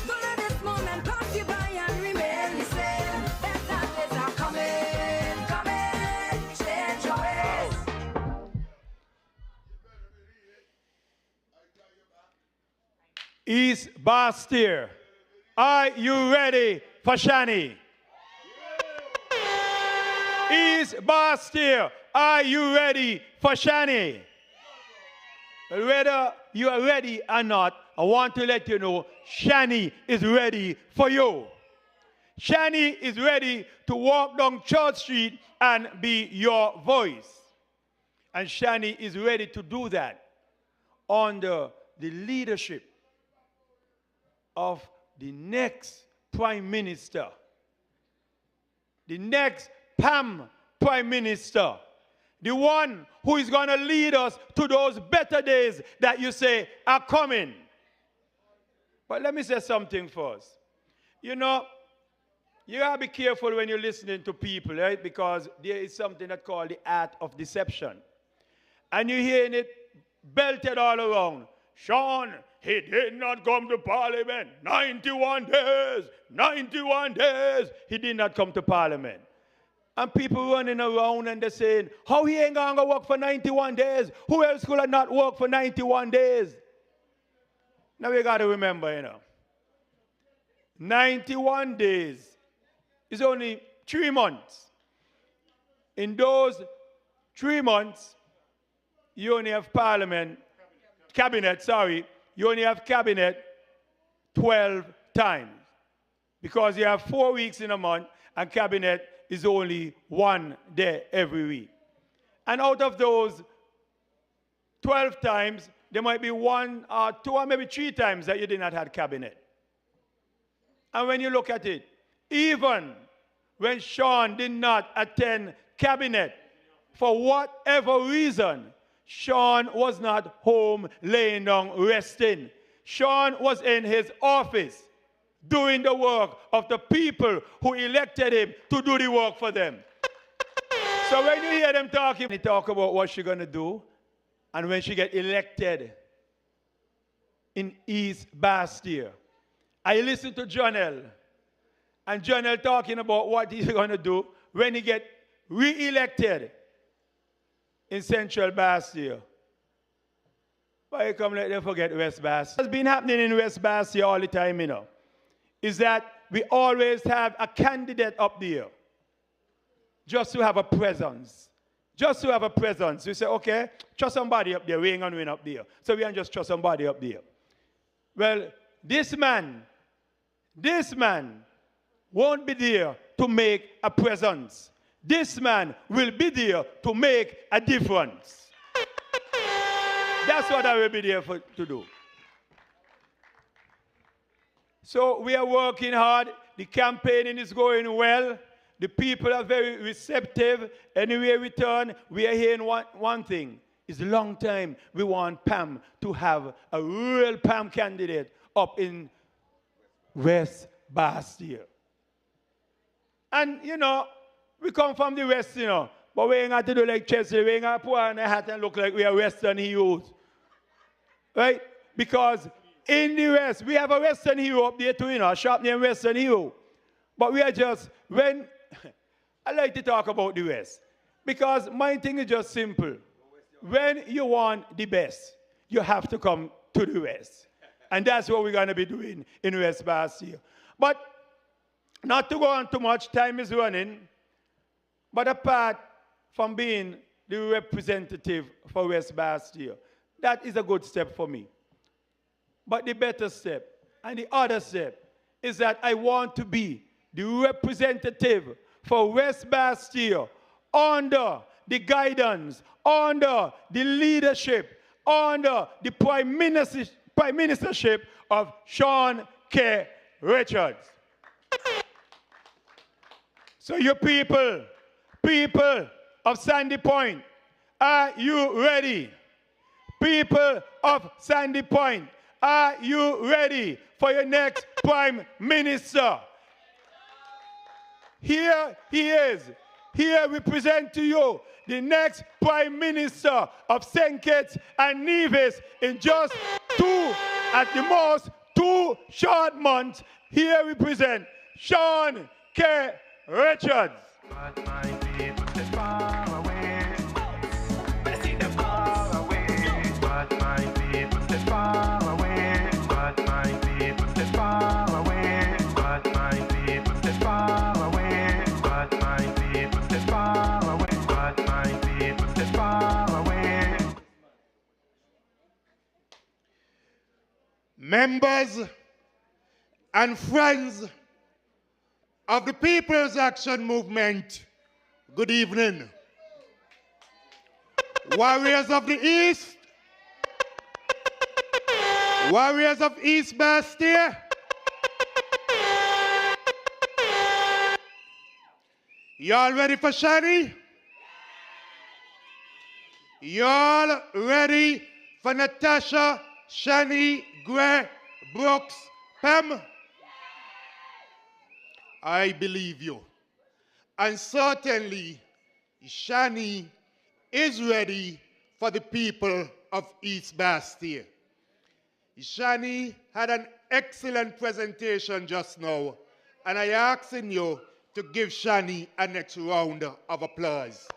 Don't let this moment pass you by and remain the same. Better days are coming, change your ways. East Bastille, are you ready for Shani? East Bastille, are you ready for Shani? Whether you are ready or not, I want to let you know Shani is ready for you. Shani is ready to walk down Church Street and be your voice. And Shani is ready to do that under the leadership of the next Prime Minister, the next PAM Prime Minister, the one who is going to lead us to those better days that you say are coming. But let me say something first. You know, you got to be careful when you're listening to people, right? Because there is something that's called the art of deception. And you're hearing it belted all around. Sean, he did not come to Parliament. 91 days. He did not come to Parliament. And people running around and they're saying, how he ain't going to work for 91 days? Who else could have not worked for 91 days? Now we got to remember, 91 days is only 3 months. In those 3 months, you only have cabinet, you only have cabinet 12 times. Because you have 4 weeks in a month, and cabinet is only 1 day every week. And out of those 12 times, there might be 1 or 2 or maybe 3 times that you did not have cabinet. And when you look at it, even when Sean did not attend cabinet, for whatever reason, Sean was not home laying down resting. Sean was in his office doing the work of the people who elected him to do the work for them. So when you hear them talking, they talk about what she's going to do, and when she get elected in East Bastille, I listen to Jonel, and Jonel talking about what he's going to do when he get re-elected in Central Bastille. Why you come let them forget West Bastille? What's been happening in West Bastille all the time, you know, is that we always have a candidate up there just to have a presence. Just to have a presence. We say, okay, trust somebody up there. We ain't going to win up there. So we can just trust somebody up there. Well, this man won't be there to make a presence. This man will be there to make a difference. That's what I will be there to do. So we are working hard. The campaigning is going well. The people are very receptive. Anywhere we turn, we are hearing one thing. It's a long time we want PAM to have a real PAM candidate up in West Bastille. And, you know, we come from the West, you know, but we ain't got to do like Chelsea. We ain't got to put on a hat and look like we are Western heroes. Right? Because in the West, we have a Western hero up there too, you know, a shop named Western Hero. But we are just, when, I like to talk about the West. Because my thing is just simple. When you want the best, you have to come to the West. And that's what we're going to be doing in West Bastille. But not to go on too much, time is running. But apart from being the representative for West Bastille, that is a good step for me. But the better step and the other step is that I want to be the representative for West Bastille under the guidance, under the leadership, under the prime ministership of Sean K. Richards. So you people of Sandy Point, are you ready? People of Sandy Point, are you ready for your next prime minister? Here he is. Here we present to you the next prime minister of St. Kitts and Nevis in just 2, at the most, 2 short months. Here we present Sean K. Richards. But my people stay far away. I see them far away. But my people stay far away. But my people stay far away. But my people stay far away. But my people stay far away. But my people stay far away. Members and friends of the People's Action Movement, good evening. Warriors of the East, warriors of East Bastille, y'all ready for Shani? Y'all ready for Natasha, Shani, Gray, Brooks, Pam? I believe you. And certainly, Shani is ready for the people of East Bastille. Shani had an excellent presentation just now, and I asking you to give Shani a next round of applause.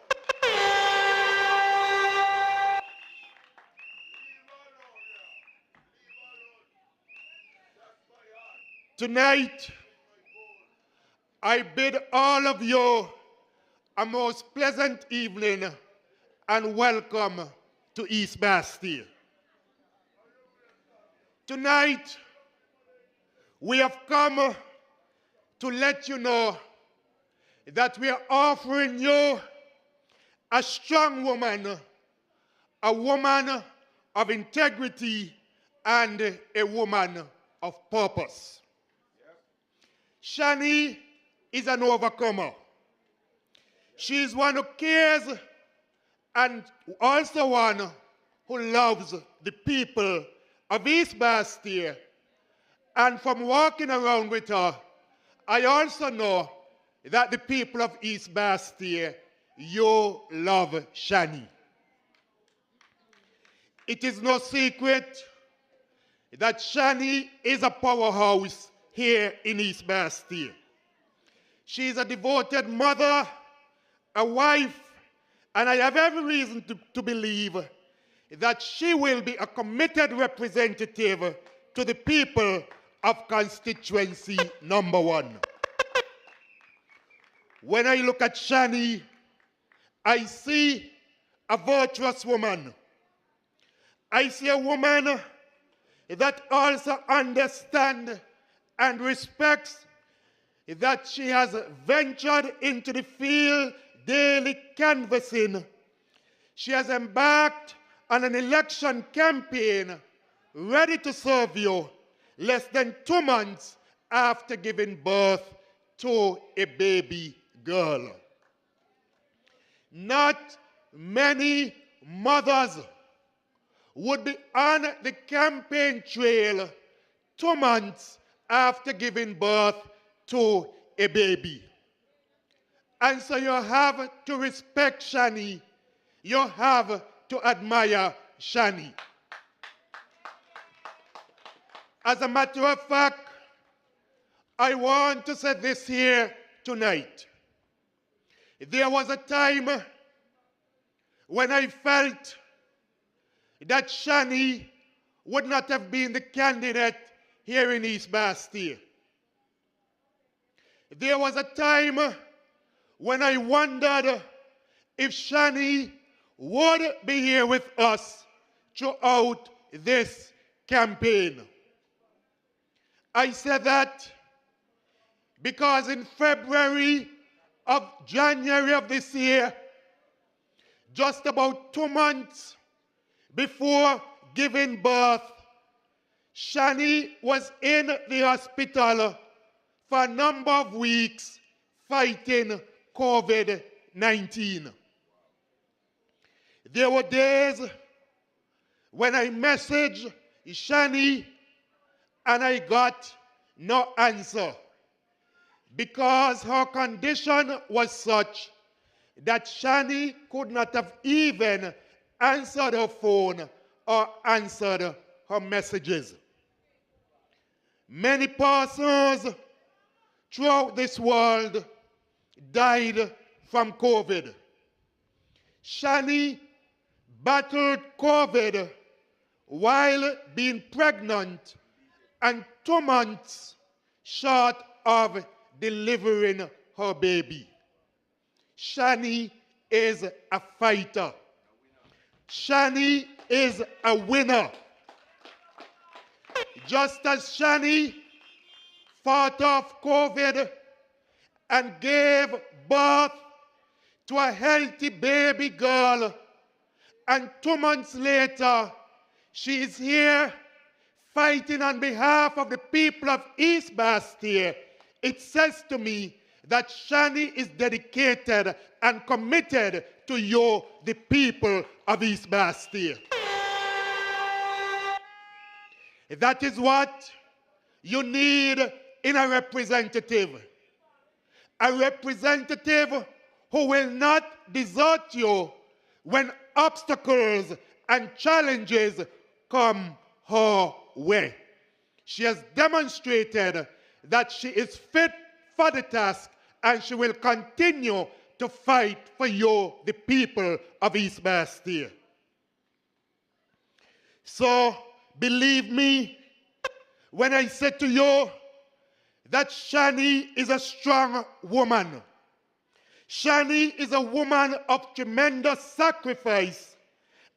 Tonight, I bid all of you a most pleasant evening and welcome to East Bastille. Tonight, we have come to let you know that we are offering you a strong woman, a woman of integrity, and a woman of purpose. Shani is an overcomer. She is one who cares and also one who loves the people of East Bastille. And from walking around with her, I also know that the people of East Bastille, you love Shani. It is no secret that Shani is a powerhouse here in East Bastille. She is a devoted mother, a wife, and I have every reason to believe that she will be a committed representative to the people of constituency number 1. When I look at Shani, I see a virtuous woman. I see a woman that also understands and respects that she has ventured into the field daily canvassing. She has embarked on an election campaign ready to serve you less than 2 months after giving birth to a baby girl. Not many mothers would be on the campaign trail 2 months after giving birth to a baby. And so you have to respect Shani. You have to admire Shani. As a matter of fact, I want to say this here tonight. There was a time when I felt that Shani would not have been the candidate here in East Bastille. There was a time when I wondered if Shani would be here with us throughout this campaign. I said that because in January of this year, just about 2 months before giving birth, Shani was in the hospital for a number of weeks fighting COVID-19. There were days when I messaged Shani and I got no answer because her condition was such that Shani could not have even answered her phone or answered her messages. Many persons throughout this world died from COVID. Shani battled COVID while being pregnant and 2 months short of delivering her baby. Shani is a fighter. Shani is a winner. Just as Shani fought off COVID and gave birth to a healthy baby girl, and 2 months later, she is here fighting on behalf of the people of East Bastille. It says to me that Shani is dedicated and committed to you, the people of East Bastille. That is what you need in a representative. A representative who will not desert you when obstacles and challenges come her way. She has demonstrated that she is fit for the task, and she will continue to fight for you, the people of East Bastille. So, believe me when I say to you that Shani is a strong woman. Shani is a woman of tremendous sacrifice,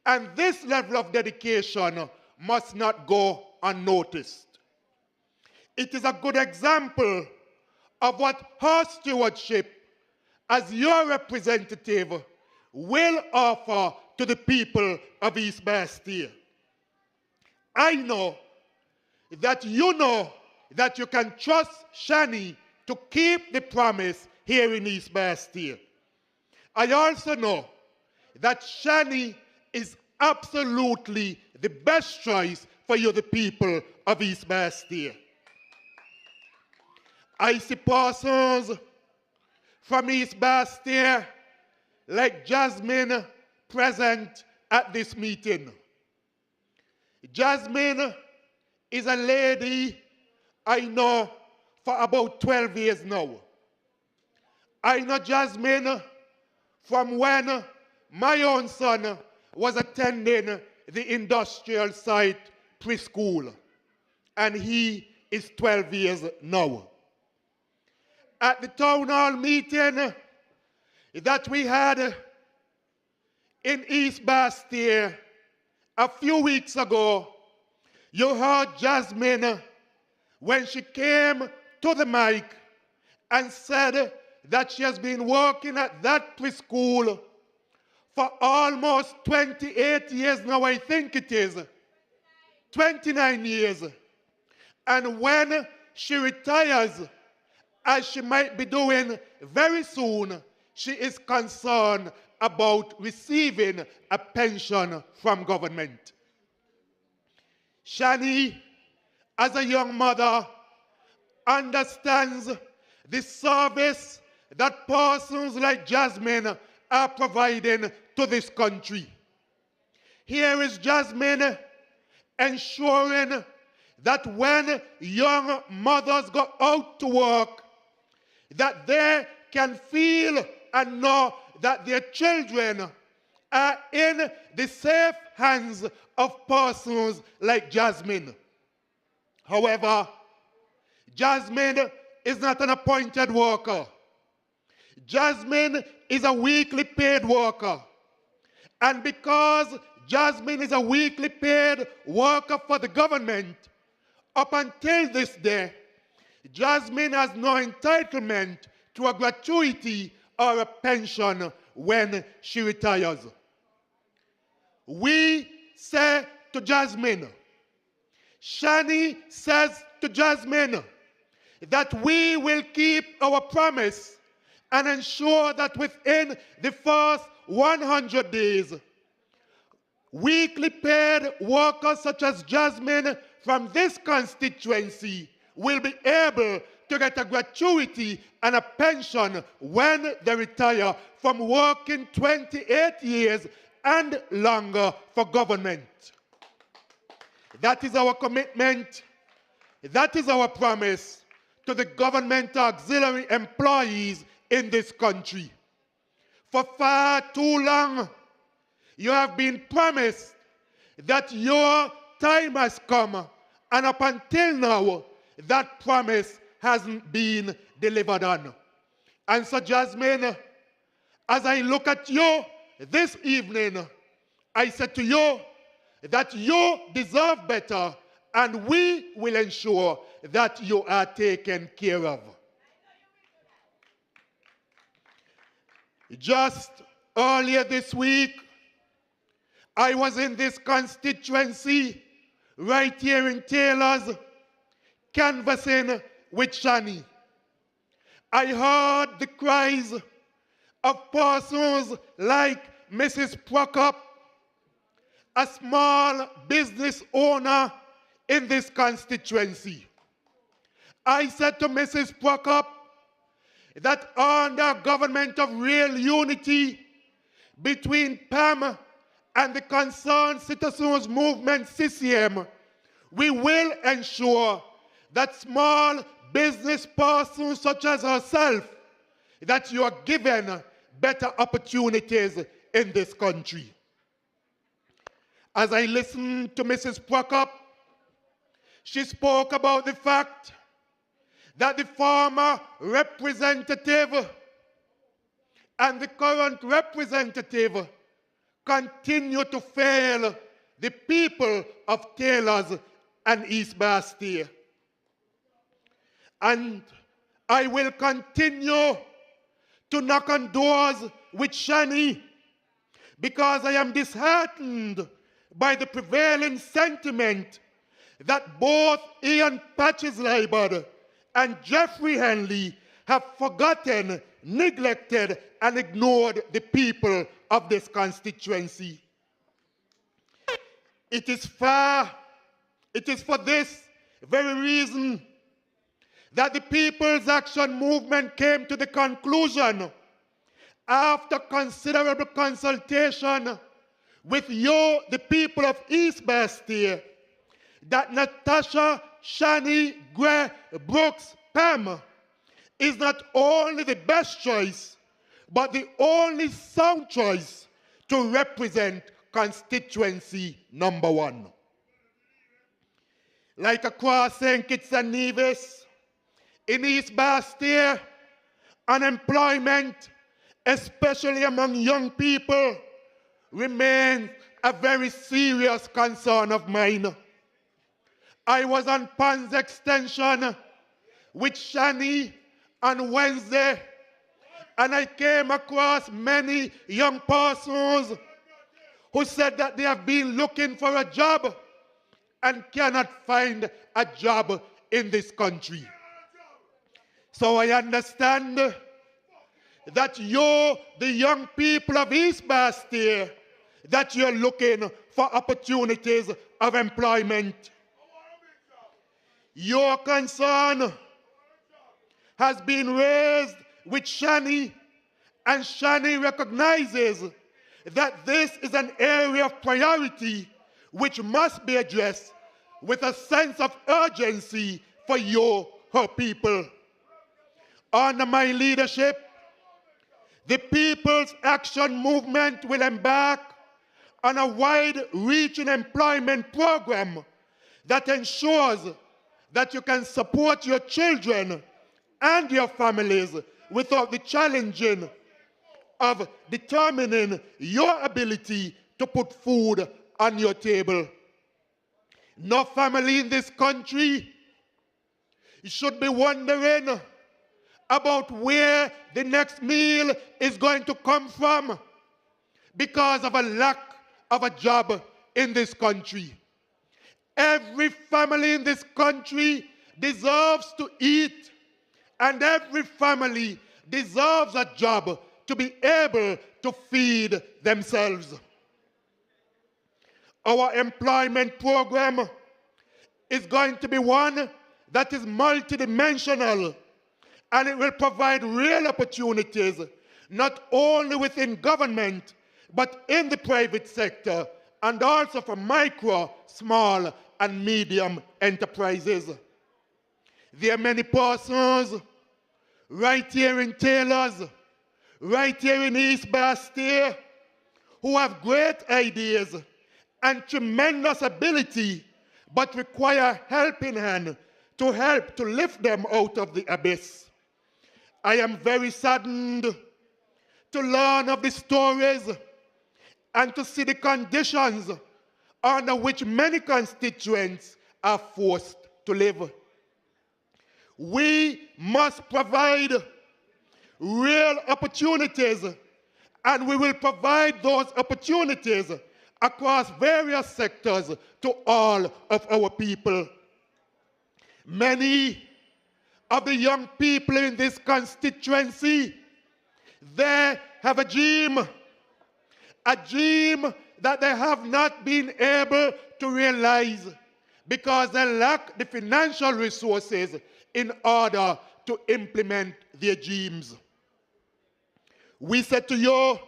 and this level of dedication must not go unnoticed. It is a good example of what her stewardship as your representative will offer to the people of East Bastille. I know that you can trust Shani to keep the promise here in East Bastille. I also know that Shani is absolutely the best choice for you, the people of East Bastille. I see persons from East Bastille like Jasmine present at this meeting. Jasmine is a lady I know for about 12 years now. I know Jasmine from when my own son was attending the industrial site preschool, and he is 12 years now. At the town hall meeting that we had in East Bastille a few weeks ago, you heard Jasmine when she came to the mic and said that she has been working at that preschool for almost 28 years now, I think it is. 29 years. And when she retires, as she might be doing very soon, she is concerned about receiving a pension from government. Shani, as a young mother, understands the service that persons like Jasmine are providing to this country. Here is Jasmine ensuring that when young mothers go out to work, that they can feel and know that their children are in the safe hands of persons like Jasmine. However, Jasmine is not an appointed worker. Jasmine is a weekly paid worker. And because Jasmine is a weekly paid worker for the government, up until this day, Jasmine has no entitlement to a gratuity or a pension when she retires. We say to Jasmine, Shani says to Jasmine, that we will keep our promise and ensure that within the first 100 days, weekly paid workers such as Jasmine from this constituency will be able to get a gratuity and a pension when they retire from working 28 years and longer for government. That is our commitment. That is our promise to the government auxiliary employees in this country. For far too long, you have been promised that your time has come, and up until now, that promise hasn't been delivered on. And so, Jasmine, as I look at you this evening, I said to you that you deserve better, and we will ensure that you are taken care of. Just earlier this week, I was in this constituency right here in Taylor's, canvassing with Shani. I heard the cries of persons like Mrs. Prokop, a small business owner in this constituency. I said to Mrs. Prokop that under government of real unity between PAM and the Concerned Citizens Movement CCM, we will ensure that small business persons such as herself, that you are given better opportunities in this country. As I listened to Mrs. Prokop, she spoke about the fact that the former representative and the current representative continue to fail the people of Taylors and East Bastille. And I will continue to knock on doors with shani because I am disheartened by the prevailing sentiment that both Ian Patches-Liebert and Jeffrey Henley have forgotten, neglected, and ignored the people of this constituency. It is for this very reason that the People's Action Movement came to the conclusion, after considerable consultation with you, the people of East Bastille, that Natasha Shani Gray Brooks PAM is not only the best choice, but the only sound choice to represent constituency number 1. Like across St. Kitts and Nevis, in East Bastille, unemployment, especially among young people, remains a very serious concern of mine. I was on Pond's extension with Shani on Wednesday, and I came across many young persons who said that they have been looking for a job and cannot find a job in this country. So I understand that you, the young people of East Bastille, that you're looking for opportunities of employment. Your concern has been raised with Shani, and Shani recognizes that this is an area of priority which must be addressed with a sense of urgency for you, her people. Under my leadership, the People's Action Movement will embark on a wide-reaching employment program that ensures that you can support your children and your families without the challenging of determining your ability to put food on your table. No family in this country should be wondering about where the next meal is going to come from because of a lack of a job in this country. Every family in this country deserves to eat, and every family deserves a job to be able to feed themselves. Our employment program is going to be one that is multidimensional, and it will provide real opportunities, not only within government, but in the private sector, and also for micro, small, and medium enterprises. There are many persons right here in Taylors, right here in East Bastille, who have great ideas and tremendous ability, but require helping hand to help to lift them out of the abyss. I am very saddened to learn of the stories and to see the conditions under which many constituents are forced to live. We must provide real opportunities, and we will provide those opportunities across various sectors to all of our people. Many of the young people in this constituency, they have a dream that they have not been able to realize because they lack the financial resources in order to implement their dreams. We said to you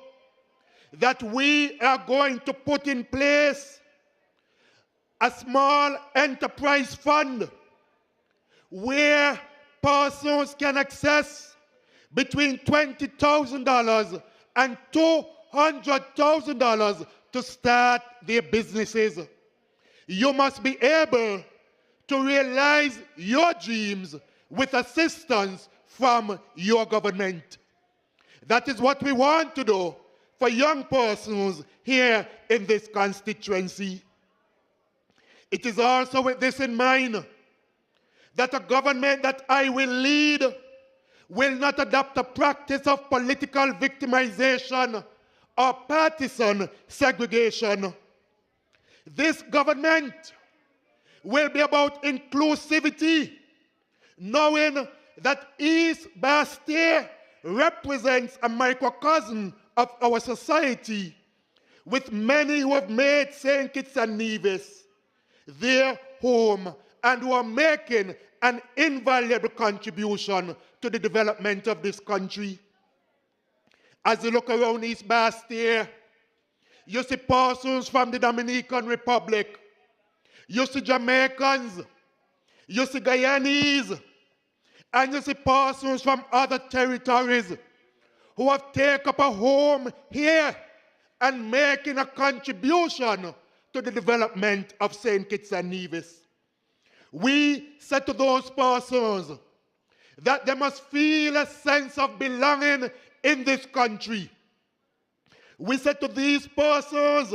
that we are going to put in place a small enterprise fund where persons can access between $20,000 and $200,000 to start their businesses. You must be able to realize your dreams with assistance from your government. That is what we want to do for young persons here in this constituency. It is also with this in mind that a government that I will lead will not adopt a practice of political victimization or partisan segregation. This government will be about inclusivity, knowing that East Bastille represents a microcosm of our society, with many who have made St. Kitts and Nevis their home and who are making an invaluable contribution to the development of this country. As you look around East Bastille, you see persons from the Dominican Republic, you see Jamaicans, you see Guyanese, and you see persons from other territories who have taken up a home here and making a contribution to the development of St. Kitts and Nevis. We said to those persons that they must feel a sense of belonging in this country. We said to these persons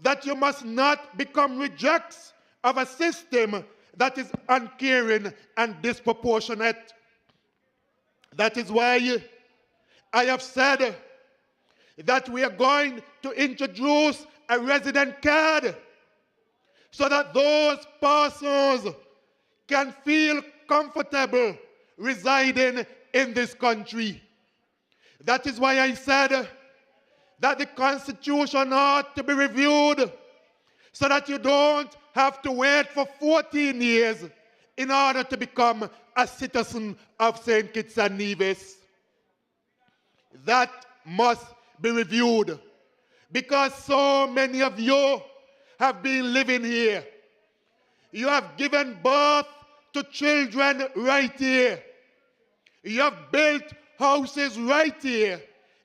that you must not become rejects of a system that is uncaring and disproportionate. That is why I have said that we are going to introduce a resident card so that those persons can feel comfortable residing in this country. That is why I said that the Constitution ought to be reviewed so that you don't have to wait for 14 years in order to become a citizen of St. Kitts and Nevis. That must be reviewed because so many of you have been living here. You have given birth to children right here. You have built houses right here.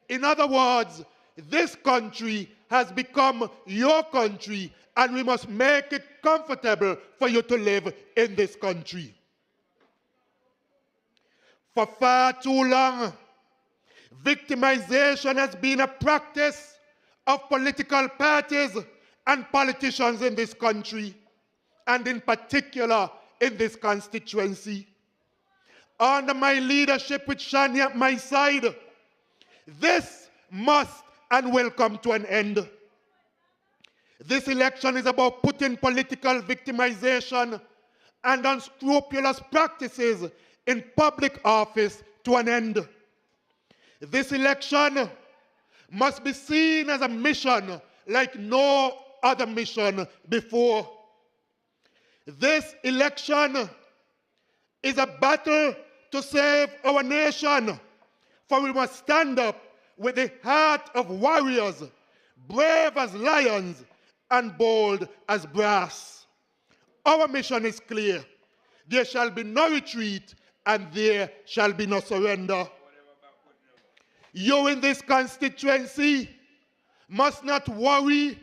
In other words, this country has become your country, and we must make it comfortable for you to live in this country. For far too long, victimization has been a practice of political parties and politicians in this country, and in particular in this constituency. Under my leadership with Shani at my side, this must and will come to an end. This election is about putting political victimization and unscrupulous practices in public office to an end. This election must be seen as a mission like no other mission before. This election is a battle to save our nation, for we must stand up with the heart of warriors, brave as lions and bold as brass. Our mission is clear. There shall be no retreat and there shall be no surrender. You in this constituency must not worry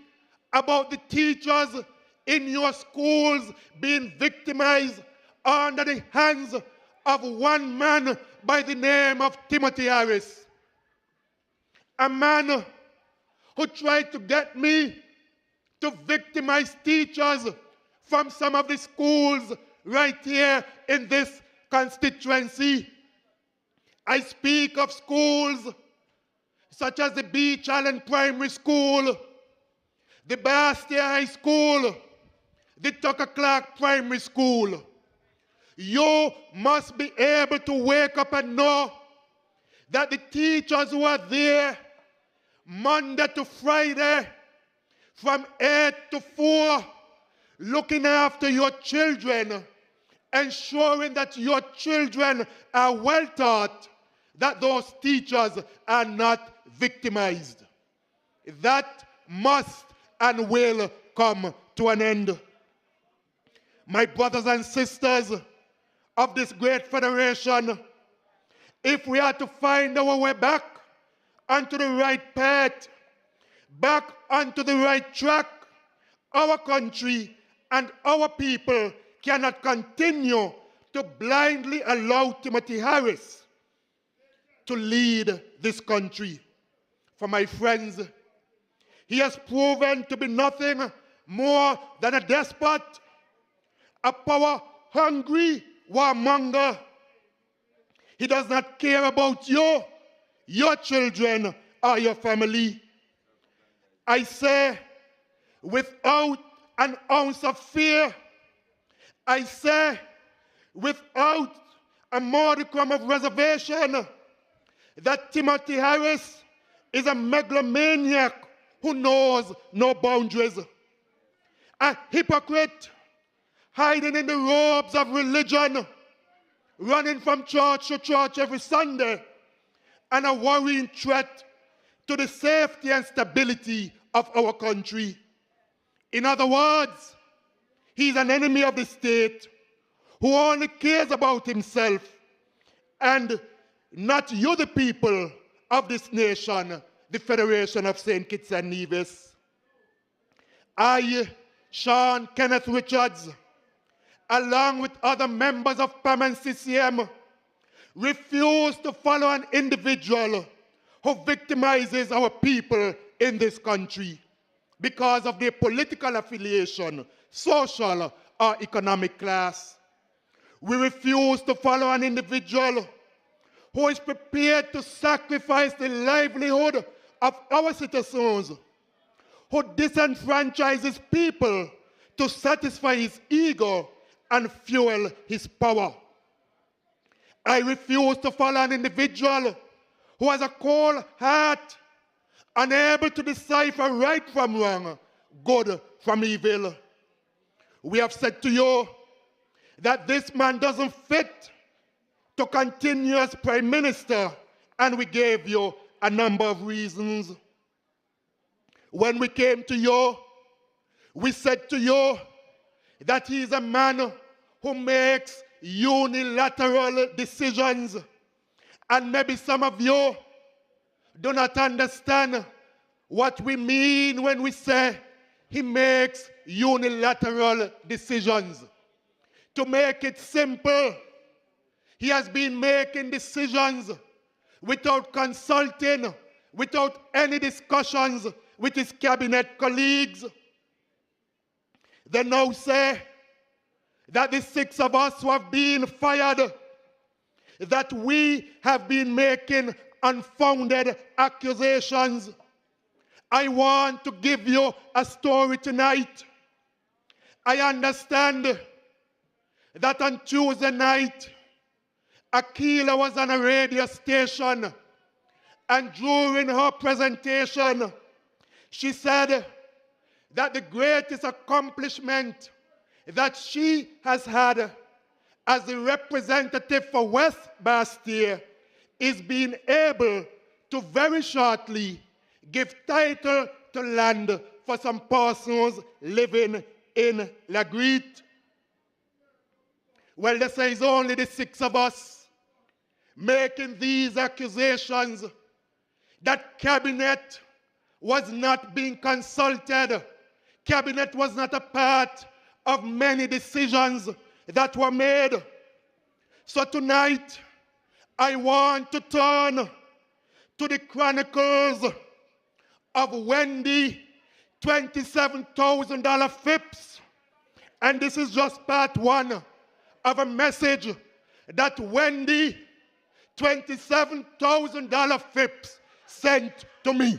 about the teachers in your schools being victimized under the hands of one man by the name of Timothy Harris. A man who tried to get me to victimize teachers from some of the schools right here in this constituency. I speak of schools such as the Beach Island Primary School, the Bastille High School, the Tucker Clark Primary School. You must be able to wake up and know that the teachers who are there Monday to Friday from 8 to 4, looking after your children, ensuring that your children are well taught, that those teachers are not victimized. That must and will come to an end. My brothers and sisters of this great federation, if we are to find our way back onto the right path, back onto the right track, our country and our people cannot continue to blindly allow Timothy Harris to lead this country. For my friends, he has proven to be nothing more than a despot, a power-hungry warmonger. He does not care about you, your children, or your family. I say, without an ounce of fear, I say, without a modicum of reservation, that Timothy Harris is a megalomaniac who knows no boundaries, a hypocrite hiding in the robes of religion, running from church to church every Sunday, and a worrying threat to the safety and stability of our country. In other words, he's an enemy of the state who only cares about himself and not you, the people of this nation, the Federation of St. Kitts and Nevis. I, Sean Kenneth Richards, along with other members of PAM and CCM, refuse to follow an individual who victimizes our people in this country because of their political affiliation, social or economic class. We refuse to follow an individual who is prepared to sacrifice the livelihood of our citizens, who disenfranchises people to satisfy his ego and fuel his power. I refuse to follow an individual who has a cold heart, unable to decipher right from wrong, good from evil. We have said to you that this man doesn't fit to continue as Prime Minister, and we gave you a number of reasons. When we came to you, we said to you that he is a man who makes unilateral decisions. And maybe some of you do not understand what we mean when we say he makes unilateral decisions. To make it simple, he has been making decisions without consulting, without any discussions with his cabinet colleagues. They now say that the 6 of us who have been fired, that we have been making unfounded accusations. I want to give you a story tonight. I understand that on Tuesday night, Akila was on a radio station, and during her presentation, she said that the greatest accomplishment that she has had as the representative for West Bastille is being able to very shortly give title to land for some persons living in Lagreet. Well, they say it's only the 6 of us making these accusations, that cabinet was not being consulted. Cabinet was not a part of many decisions that were made. So tonight, I want to turn to the chronicles of Wendy $27,000 FIPS. And this is just part 1 of a message that Wendy $27,000 FIPS sent to me.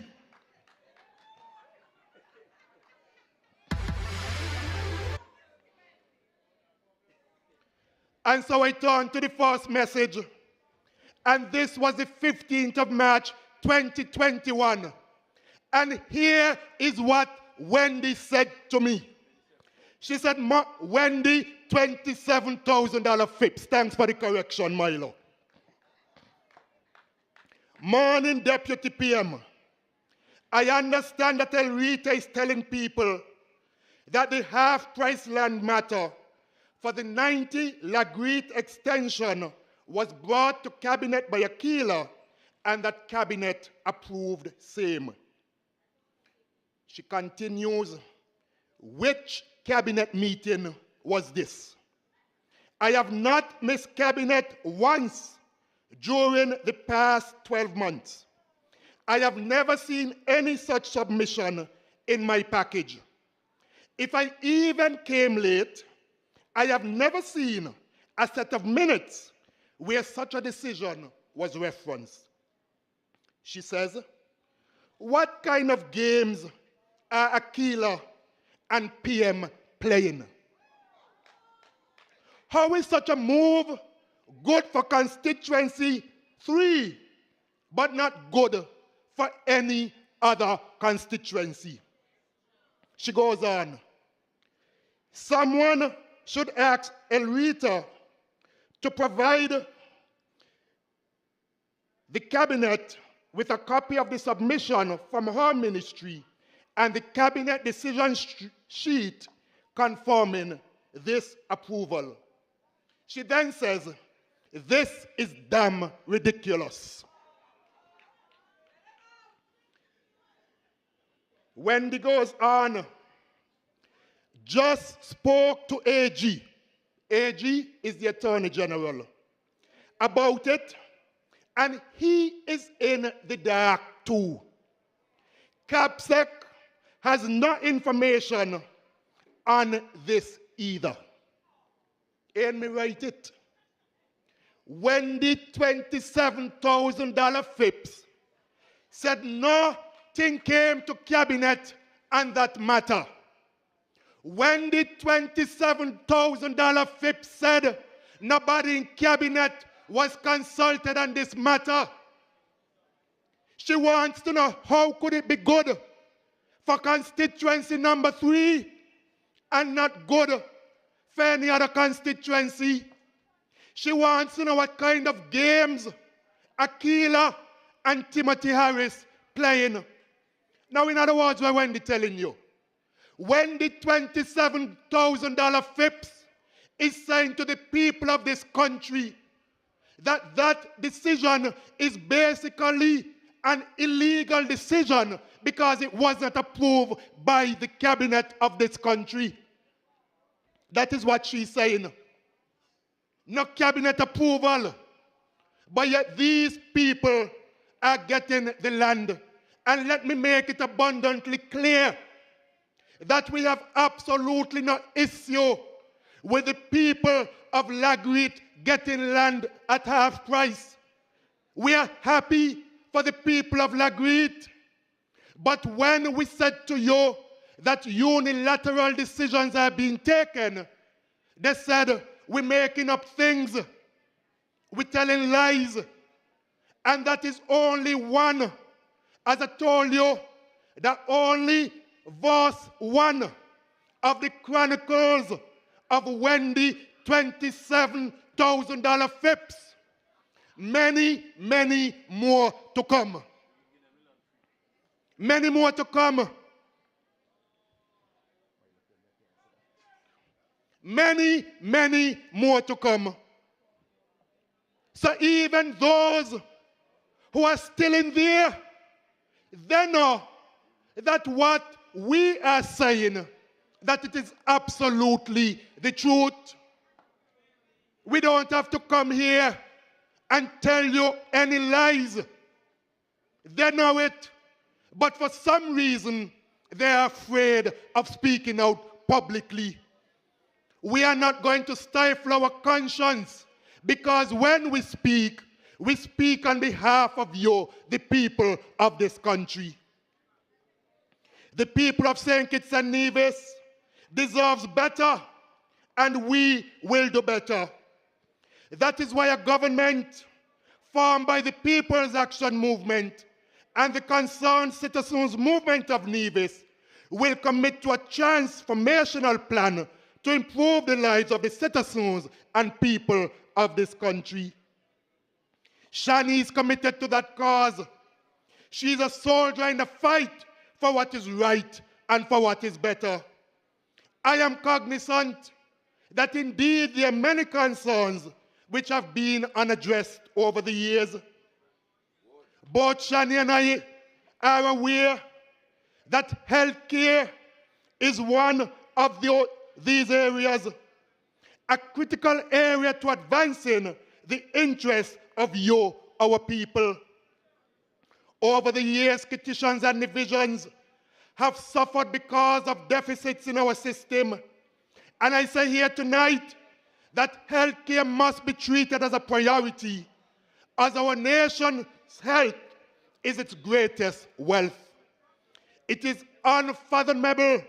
And so I turned to the first message, and this was the 15th of March, 2021. And here is what Wendy said to me. She said, Wendy, $27,000 FIPS. Thanks for the correction, Milo. Morning, Deputy PM. I understand that El Rita is telling people that the half-price land matter for the 90 Lagreet extension was brought to cabinet by Akila, and that cabinet approved same. She continues, which cabinet meeting was this? I have not missed cabinet once during the past 12 months. I have never seen any such submission in my package. If I even came late, I have never seen a set of minutes where such a decision was referenced. She says, what kind of games are Aquila and PM playing? How is such a move good for constituency 3, but not good for any other constituency? She goes on, someone should ask Elrita to provide the cabinet with a copy of the submission from her ministry and the cabinet decision sheet confirming this approval. She then says, this is damn ridiculous. Wendy goes on, just spoke to AG. AG is the Attorney General about it, and he is in the dark too. CAPSEC has no information on this either. And me write it. When the $27,000 FIPS said nothing came to cabinet on that matter. When the $27,000 FIPS said nobody in cabinet was consulted on this matter. She wants to know how could it be good for constituency number 3 and not good for any other constituency. She wants to know what kind of games Aquila and Timothy Harris playing. Now, in other words, what Wendy telling you? When the $27,000 FIPS is saying to the people of this country that that decision is basically an illegal decision because it was not approved by the cabinet of this country. That is what she's saying. No cabinet approval. But yet these people are getting the land. And let me make it abundantly clear that we have absolutely no issue with the people of Lagreet getting land at half price. We are happy for the people of Lagreet. But when we said to you that unilateral decisions are being taken, they said we're making up things, we're telling lies, and that is only one. As I told you, that only verse 1 of the Chronicles of Wendy, $27,000 FIPS. Many, many more to come. Many more to come. Many, many more to come. So even those who are still in there, they know that what we are saying, that it is absolutely the truth. We don't have to come here and tell you any lies. They know it, but for some reason, they are afraid of speaking out publicly. We are not going to stifle our conscience, because when we speak on behalf of you, the people of this country. The people of St. Kitts and Nevis deserves better, and we will do better. That is why a government formed by the People's Action Movement and the Concerned Citizens Movement of Nevis will commit to a transformational plan to improve the lives of the citizens and people of this country. Shani is committed to that cause. She is a soldier in the fight for what is right and for what is better. I am cognizant that indeed there are many concerns which have been unaddressed over the years. Both Shani and I are aware that health care is one of these areas, a critical area to advancing the interests of you, our people. Over the years, petitions and divisions have suffered because of deficits in our system. And I say here tonight that healthcare must be treated as a priority, as our nation's health is its greatest wealth. It is unfathomable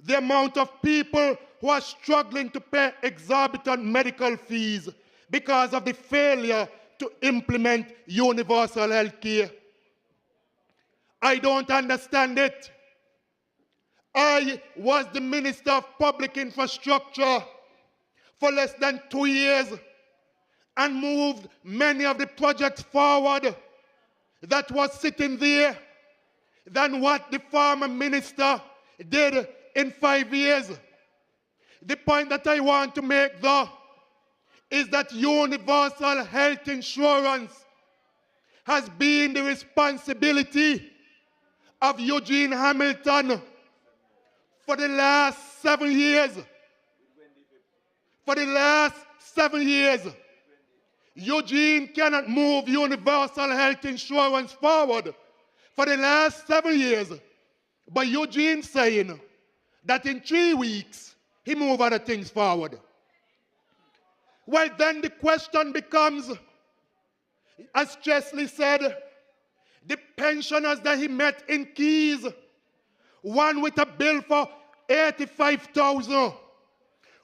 the amount of people who are struggling to pay exorbitant medical fees because of the failure to implement universal health care. I don't understand it. I was the Minister of Public Infrastructure for less than 2 years and moved many of the projects forward that was sitting there than what the former minister did in 5 years. The point that I want to make, though, is that universal health insurance has been the responsibility of Eugene Hamilton for the last 7 years. For the last 7 years, Eugene cannot move universal health insurance forward for the last 7 years. But Eugene saying that in 3 weeks, he move other things forward. Well, then the question becomes, as Chesley said, the pensioners that he met in Keys, one with a bill for $85,000,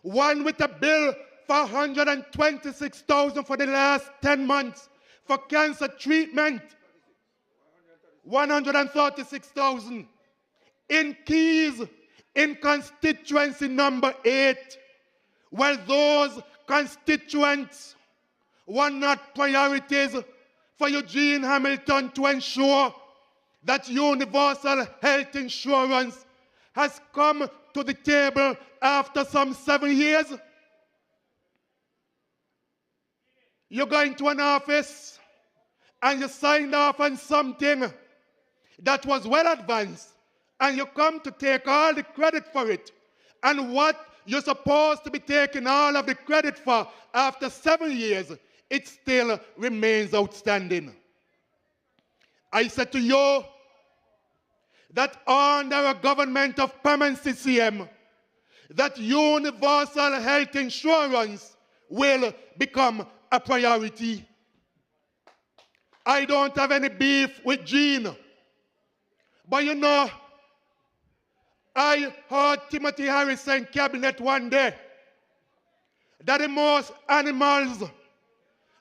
one with a bill for $126,000 for the last 10 months for cancer treatment, $136,000. In Keys, in constituency number 8, well, those constituents were not priorities for Eugene Hamilton to ensure that universal health insurance has come to the table after some 7 years. You go into an office and you signed off on something that was well advanced, and you come to take all the credit for it. And what you're supposed to be taking all of the credit for after 7 years, it still remains outstanding. I said to you that under a government of PAM and CCM, that universal health insurance will become a priority. I don't have any beef with Gene, but you know, I heard Timothy Harrison cabinet one day that the most animals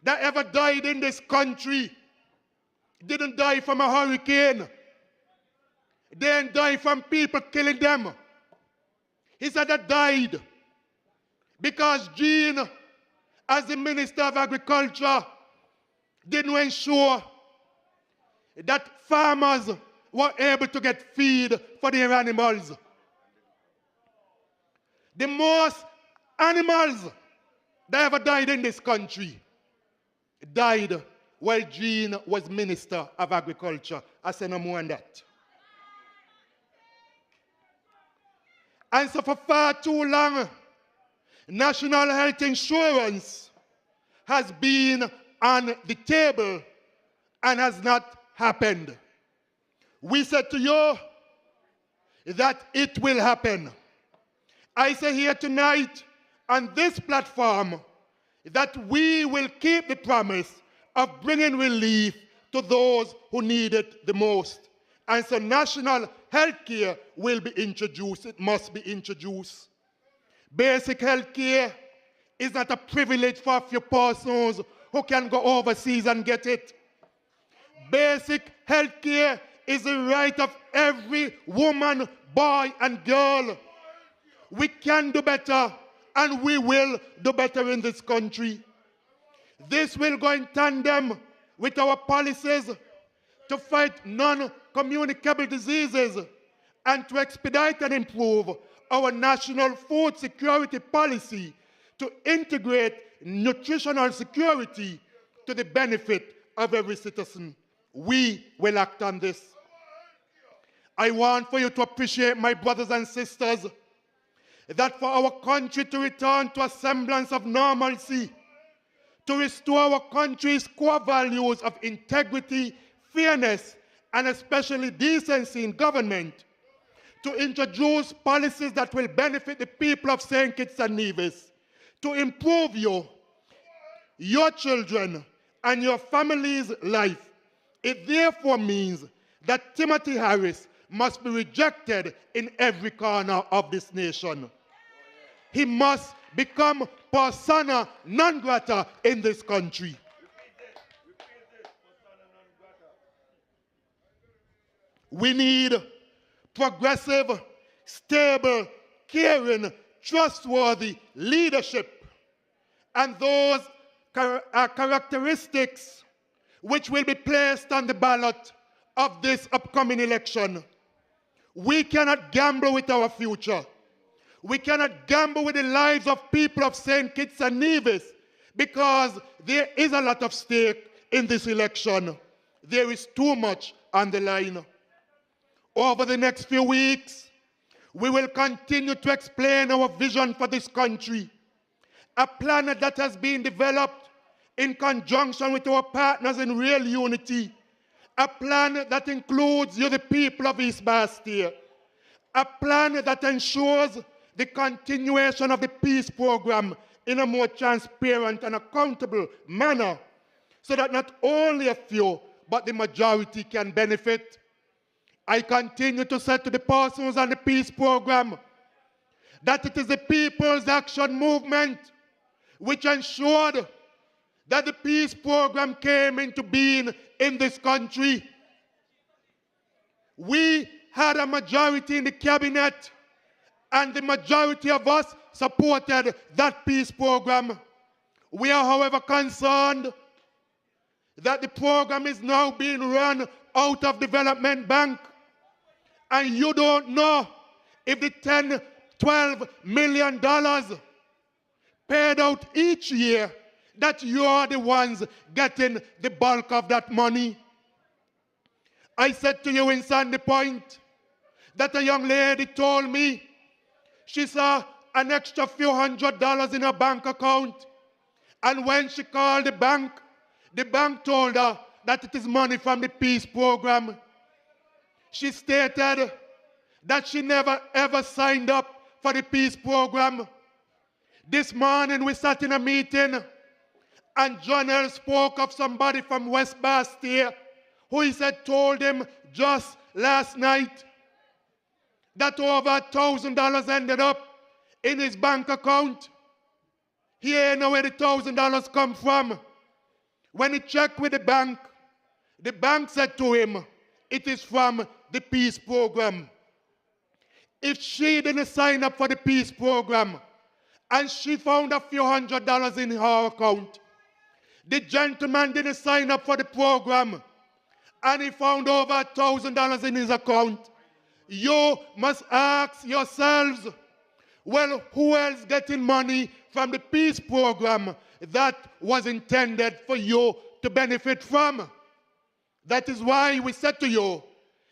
that ever died in this country didn't die from a hurricane. They didn't die from people killing them. He said they died because Gene, as the Minister of Agriculture, didn't ensure that farmers were able to get feed for their animals. The most animals that ever died in this country died while Gene was Minister of Agriculture. I say no more than that. And so for far too long, national health insurance has been on the table and has not happened. We said to you that it will happen. I say here tonight on this platform that we will keep the promise of bringing relief to those who need it the most. And so national health care will be introduced. It must be introduced. Basic health care is not a privilege for a few persons who can go overseas and get it. Basic health care is the right of every woman, boy, and girl. We can do better, and we will do better in this country. This will go in tandem with our policies to fight non-communicable diseases and to expedite and improve our national food security policy to integrate nutritional security to the benefit of every citizen. We will act on this. I want for you to appreciate, my brothers and sisters, that for our country to return to a semblance of normalcy, to restore our country's core values of integrity, fairness, and especially decency in government, to introduce policies that will benefit the people of St. Kitts and Nevis, to improve you, your children, and your family's life. It therefore means that Timothy Harris must be rejected in every corner of this nation. He must become persona non grata in this country. We need progressive, stable, caring, trustworthy leadership. And those are characteristics which will be placed on the ballot of this upcoming election. We cannot gamble with our future. We cannot gamble with the lives of people of St. Kitts and Nevis because there is a lot of stake in this election. There is too much on the line. Over the next few weeks, we will continue to explain our vision for this country, a plan that has been developed in conjunction with our partners in real unity, a plan that includes you, the people of East Bastille, a plan that ensures the continuation of the peace program in a more transparent and accountable manner so that not only a few, but the majority can benefit. I continue to say to the persons on the peace program that it is the People's Action Movement which ensured that the peace program came into being in this country. We had a majority in the cabinet, and the majority of us supported that peace program. We are, however, concerned that the program is now being run out of Development Bank, and you don't know if the $10, $12 million paid out each year, that you are the ones getting the bulk of that money. I said to you in Sandy Point that a young lady told me she saw an extra few $100 in her bank account. And when she called the bank told her that it is money from the peace program. She stated that she never ever signed up for the peace program. This morning we sat in a meeting and John L. spoke of somebody from West Bastille who he said told him just last night that over $1,000 ended up in his bank account. He ain't know where the $1,000 come from. When he checked with the bank said to him, it is from the peace program. If she didn't sign up for the peace program and she found a few $100 in her account, the gentleman didn't sign up for the program and he found over $1,000 in his account, you must ask yourselves, well, who else getting money from the peace program that was intended for you to benefit from? That is why we said to you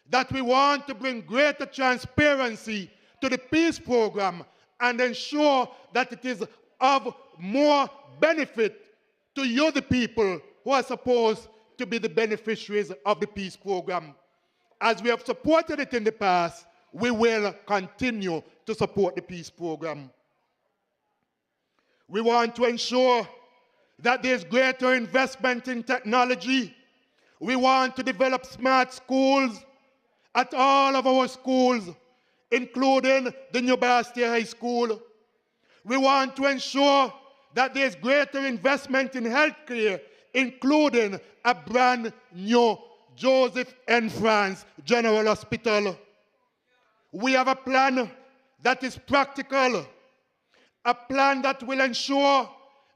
that we want to bring greater transparency to the peace program and ensure that it is of more benefit to you, the people who are supposed to be the beneficiaries of the peace program. As we have supported it in the past, we will continue to support the peace program. We want to ensure that there's greater investment in technology. We want to develop smart schools at all of our schools, including the New Bastille High School. We want to ensure that there's greater investment in healthcare, including a brand new Joseph N. France General Hospital. We have a plan that is practical, a plan that will ensure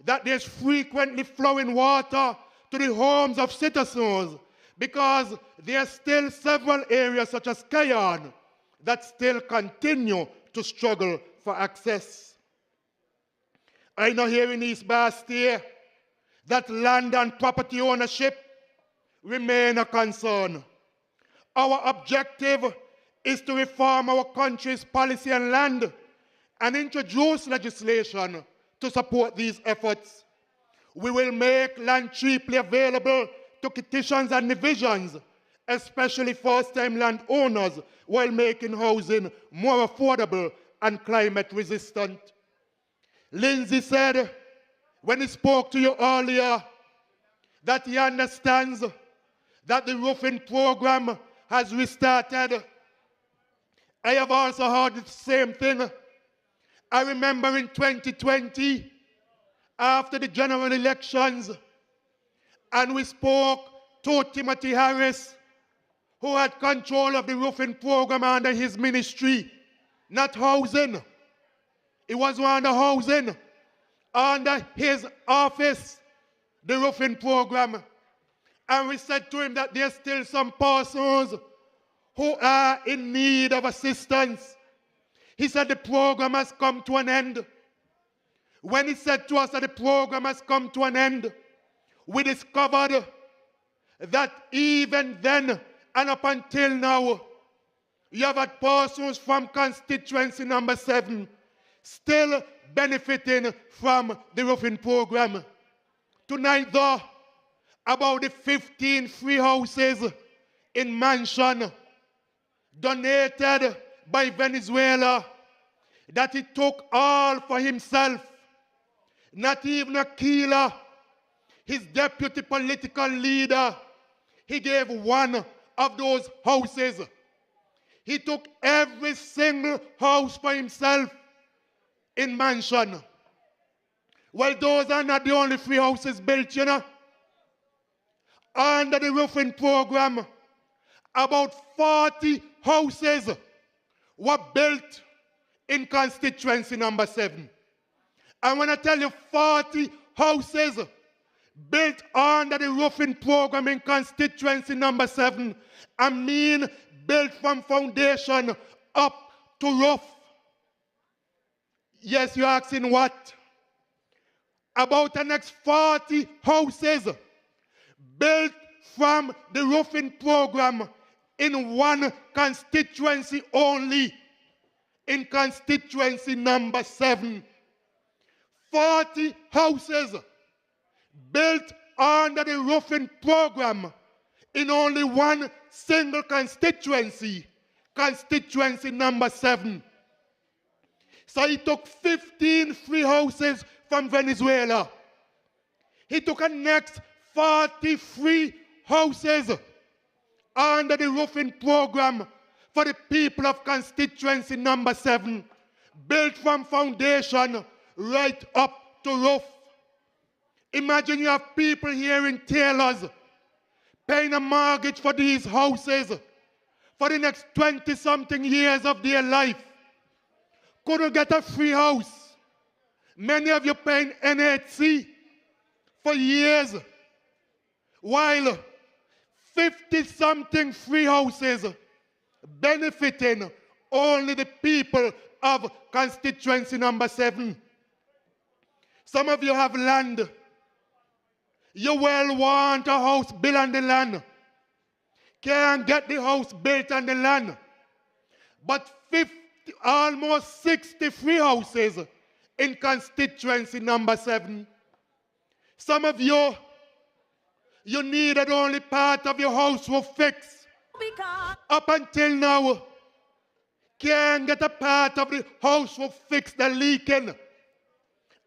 that there's frequently flowing water to the homes of citizens, because there are still several areas such as Kayan that still continue to struggle for access. I know here in East Bastille that land and property ownership remain a concern. Our objective is to reform our country's policy on land and introduce legislation to support these efforts. We will make land cheaply available to Kittitians and divisions, especially first-time landowners, while making housing more affordable and climate resistant. Lindsay said, when he spoke to you earlier, that he understands that the roofing program has restarted. I have also heard the same thing. I remember in 2020, after the general elections, and we spoke to Timothy Harris, who had control of the roofing program under his ministry, not housing. It was under housing, under his office, the roofing program. And we said to him that there's still some persons who are in need of assistance. He said the program has come to an end. When he said to us that the program has come to an end, we discovered that even then and up until now, you have had persons from constituency number 7 still benefiting from the roofing program. Tonight, though, about the 15 free houses in Mansion donated by Venezuela that he took all for himself. Not even Aquila, his deputy political leader, he gave one of those houses. He took every single house for himself in Mansion. Well, those are not the only free houses built, you know. Under the roofing program, about 40 houses were built in constituency number 7. And when I tell you 40 houses built under the roofing program in constituency number 7, I mean built from foundation up to roof. Yes, you're asking what? About the next 40 houses built from the roofing program in one constituency only, in constituency number 7. 40 houses built under the roofing program in only one single constituency, constituency number 7. So he took 15 free houses from Venezuela. He took the next 40 free houses under the roofing program for the people of constituency number 7, built from foundation right up to roof. Imagine you have people here in Taylors paying a mortgage for these houses for the next 20-something years of their life. Couldn't get a free house. Many of you paying NHC for years, while 50-something free houses benefiting only the people of constituency number 7. Some of you have land. You well want a house built on the land. Can't get the house built on the land. But almost 60 free houses in constituency number 7. Some of you, you needed only part of your house was fixed. Up until now, can't get a part of the house was fixed and leaking.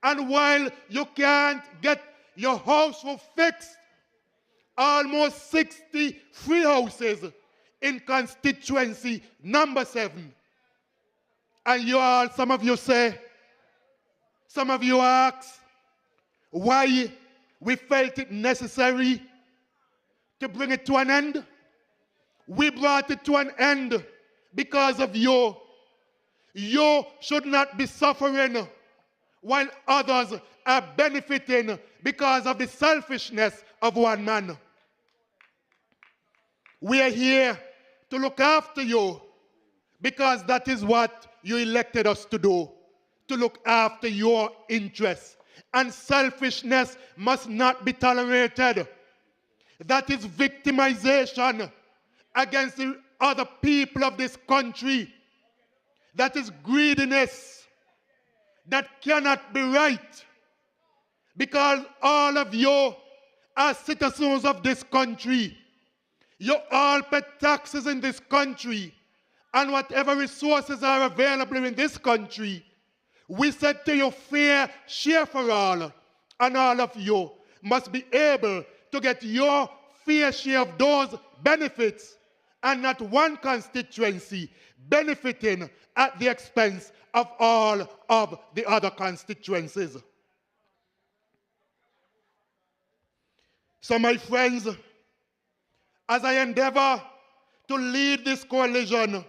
And while you can't get your house was fixed, almost 60 free houses in constituency number 7. And you all, some of you say, some of you ask, why we felt it necessary to bring it to an end. We brought it to an end because of you. You should not be suffering while others are benefiting because of the selfishness of one man. We are here to look after you because that is what you elected us to do, to look after your interests. And selfishness must not be tolerated. That is victimization against the other people of this country. That is greediness. That cannot be right. Because all of you are citizens of this country. You all pay taxes in this country, and whatever resources are available in this country, we said to you, fair share for all, and all of you must be able to get your fair share of those benefits, and not one constituency benefiting at the expense of all of the other constituencies. So my friends, as I endeavor to lead this coalition,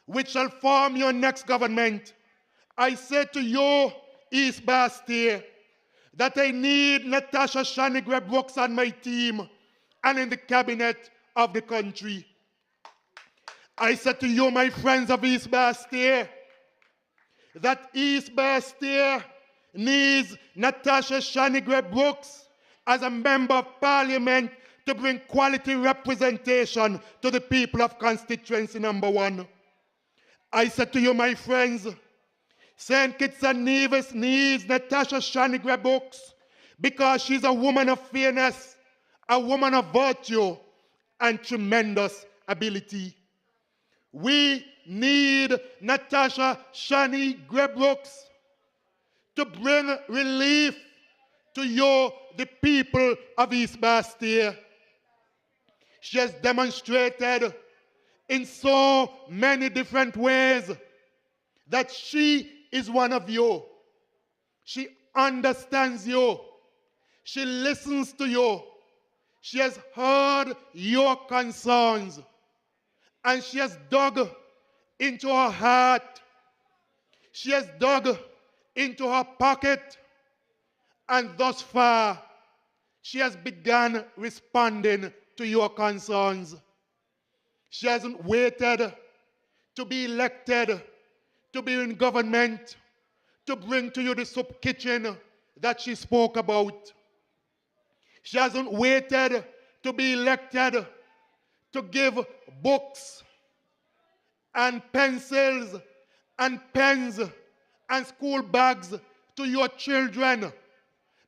which shall form your next government, I say to you, East Bastille, that I need Natasha Shani Brooks on my team and in the cabinet of the country. I said to you, my friends of East Bastille, that East Bastille needs Natasha Shani Brooks as a member of parliament to bring quality representation to the people of constituency number 1. I said to you, my friends, St. Kitts and Nevis needs Natasha Shani Brooks because she's a woman of fairness, a woman of virtue, and tremendous ability. We need Natasha Shani Brooks to bring relief to you, the people of East Bastille. She has demonstrated in so many different ways that she is one of you. She understands you. She listens to you. She has heard your concerns. And she has dug into her heart. She has dug into her pocket. And thus far, she has begun responding to your concerns. She hasn't waited to be elected, to be in government, to bring to you the soup kitchen that she spoke about. She hasn't waited to be elected to give books and pencils and pens and school bags to your children,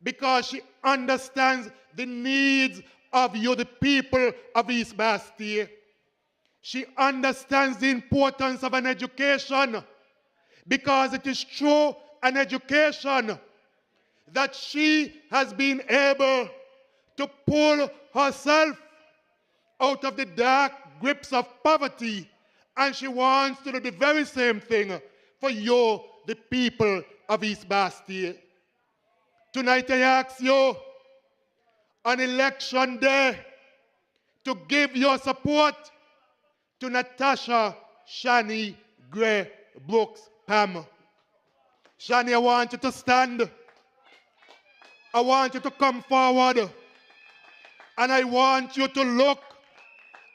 because she understands the needs of you, the people of East Bastille. She understands the importance of an education, because it is through an education that she has been able to pull herself out of the dark grips of poverty, and she wants to do the very same thing for you, the people of East Bastille. Tonight I ask you on election day to give your support to Natasha Shani Gray Brooks PAM. Shani, I want you to stand. I want you to come forward. And I want you to look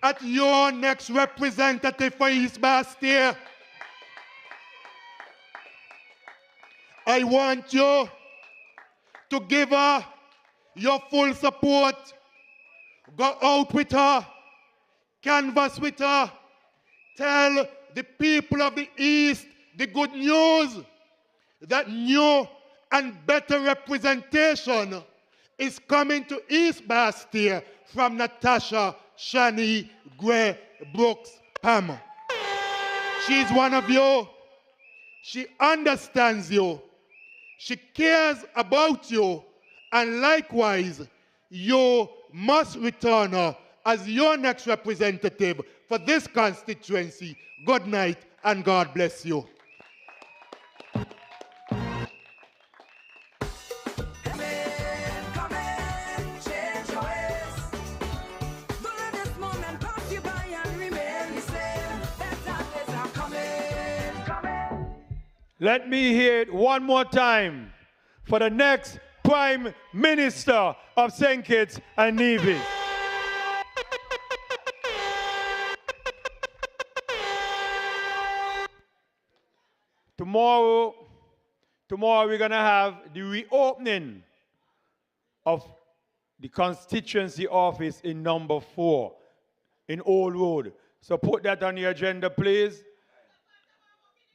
at your next representative for East Bastille. I want you to give her your full support. Go out with her. Canvass with her. Tell the people of the East the good news that new and better representation is coming to East Bastille from Natasha Shani Gray Brooks PAM. She's one of you. She understands you. She cares about you. And likewise, you must return her as your next representative for this constituency. Good night and God bless you. Let me hear it one more time for the next Prime Minister of St. Kitts and Nevis. Tomorrow we're going to have the reopening of the constituency office in number 4 in Old Road. So put that on your agenda, please.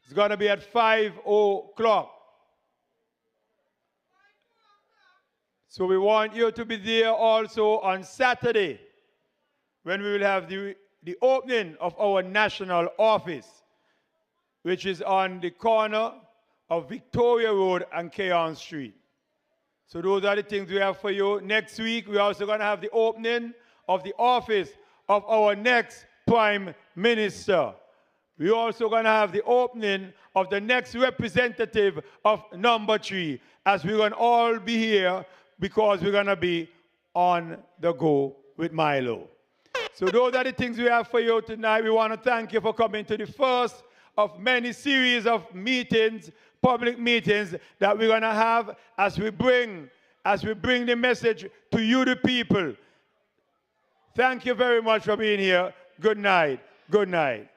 It's going to be at 5 o'clock. So we want you to be there also on Saturday when we will have the opening of our national office, which is on the corner of Victoria Road and Keon Street. So those are the things we have for you. Next week, we're also going to have the opening of the office of our next Prime Minister. We're also going to have the opening of the next representative of number 3, as we're going to all be here because we're going to be on the go with Milo. So those are the things we have for you tonight. We want to thank you for coming to the first of many series of meetings, public meetings, that we're going to have as we bring the message to you, the people. Thank you very much for being here. Good night. Good night.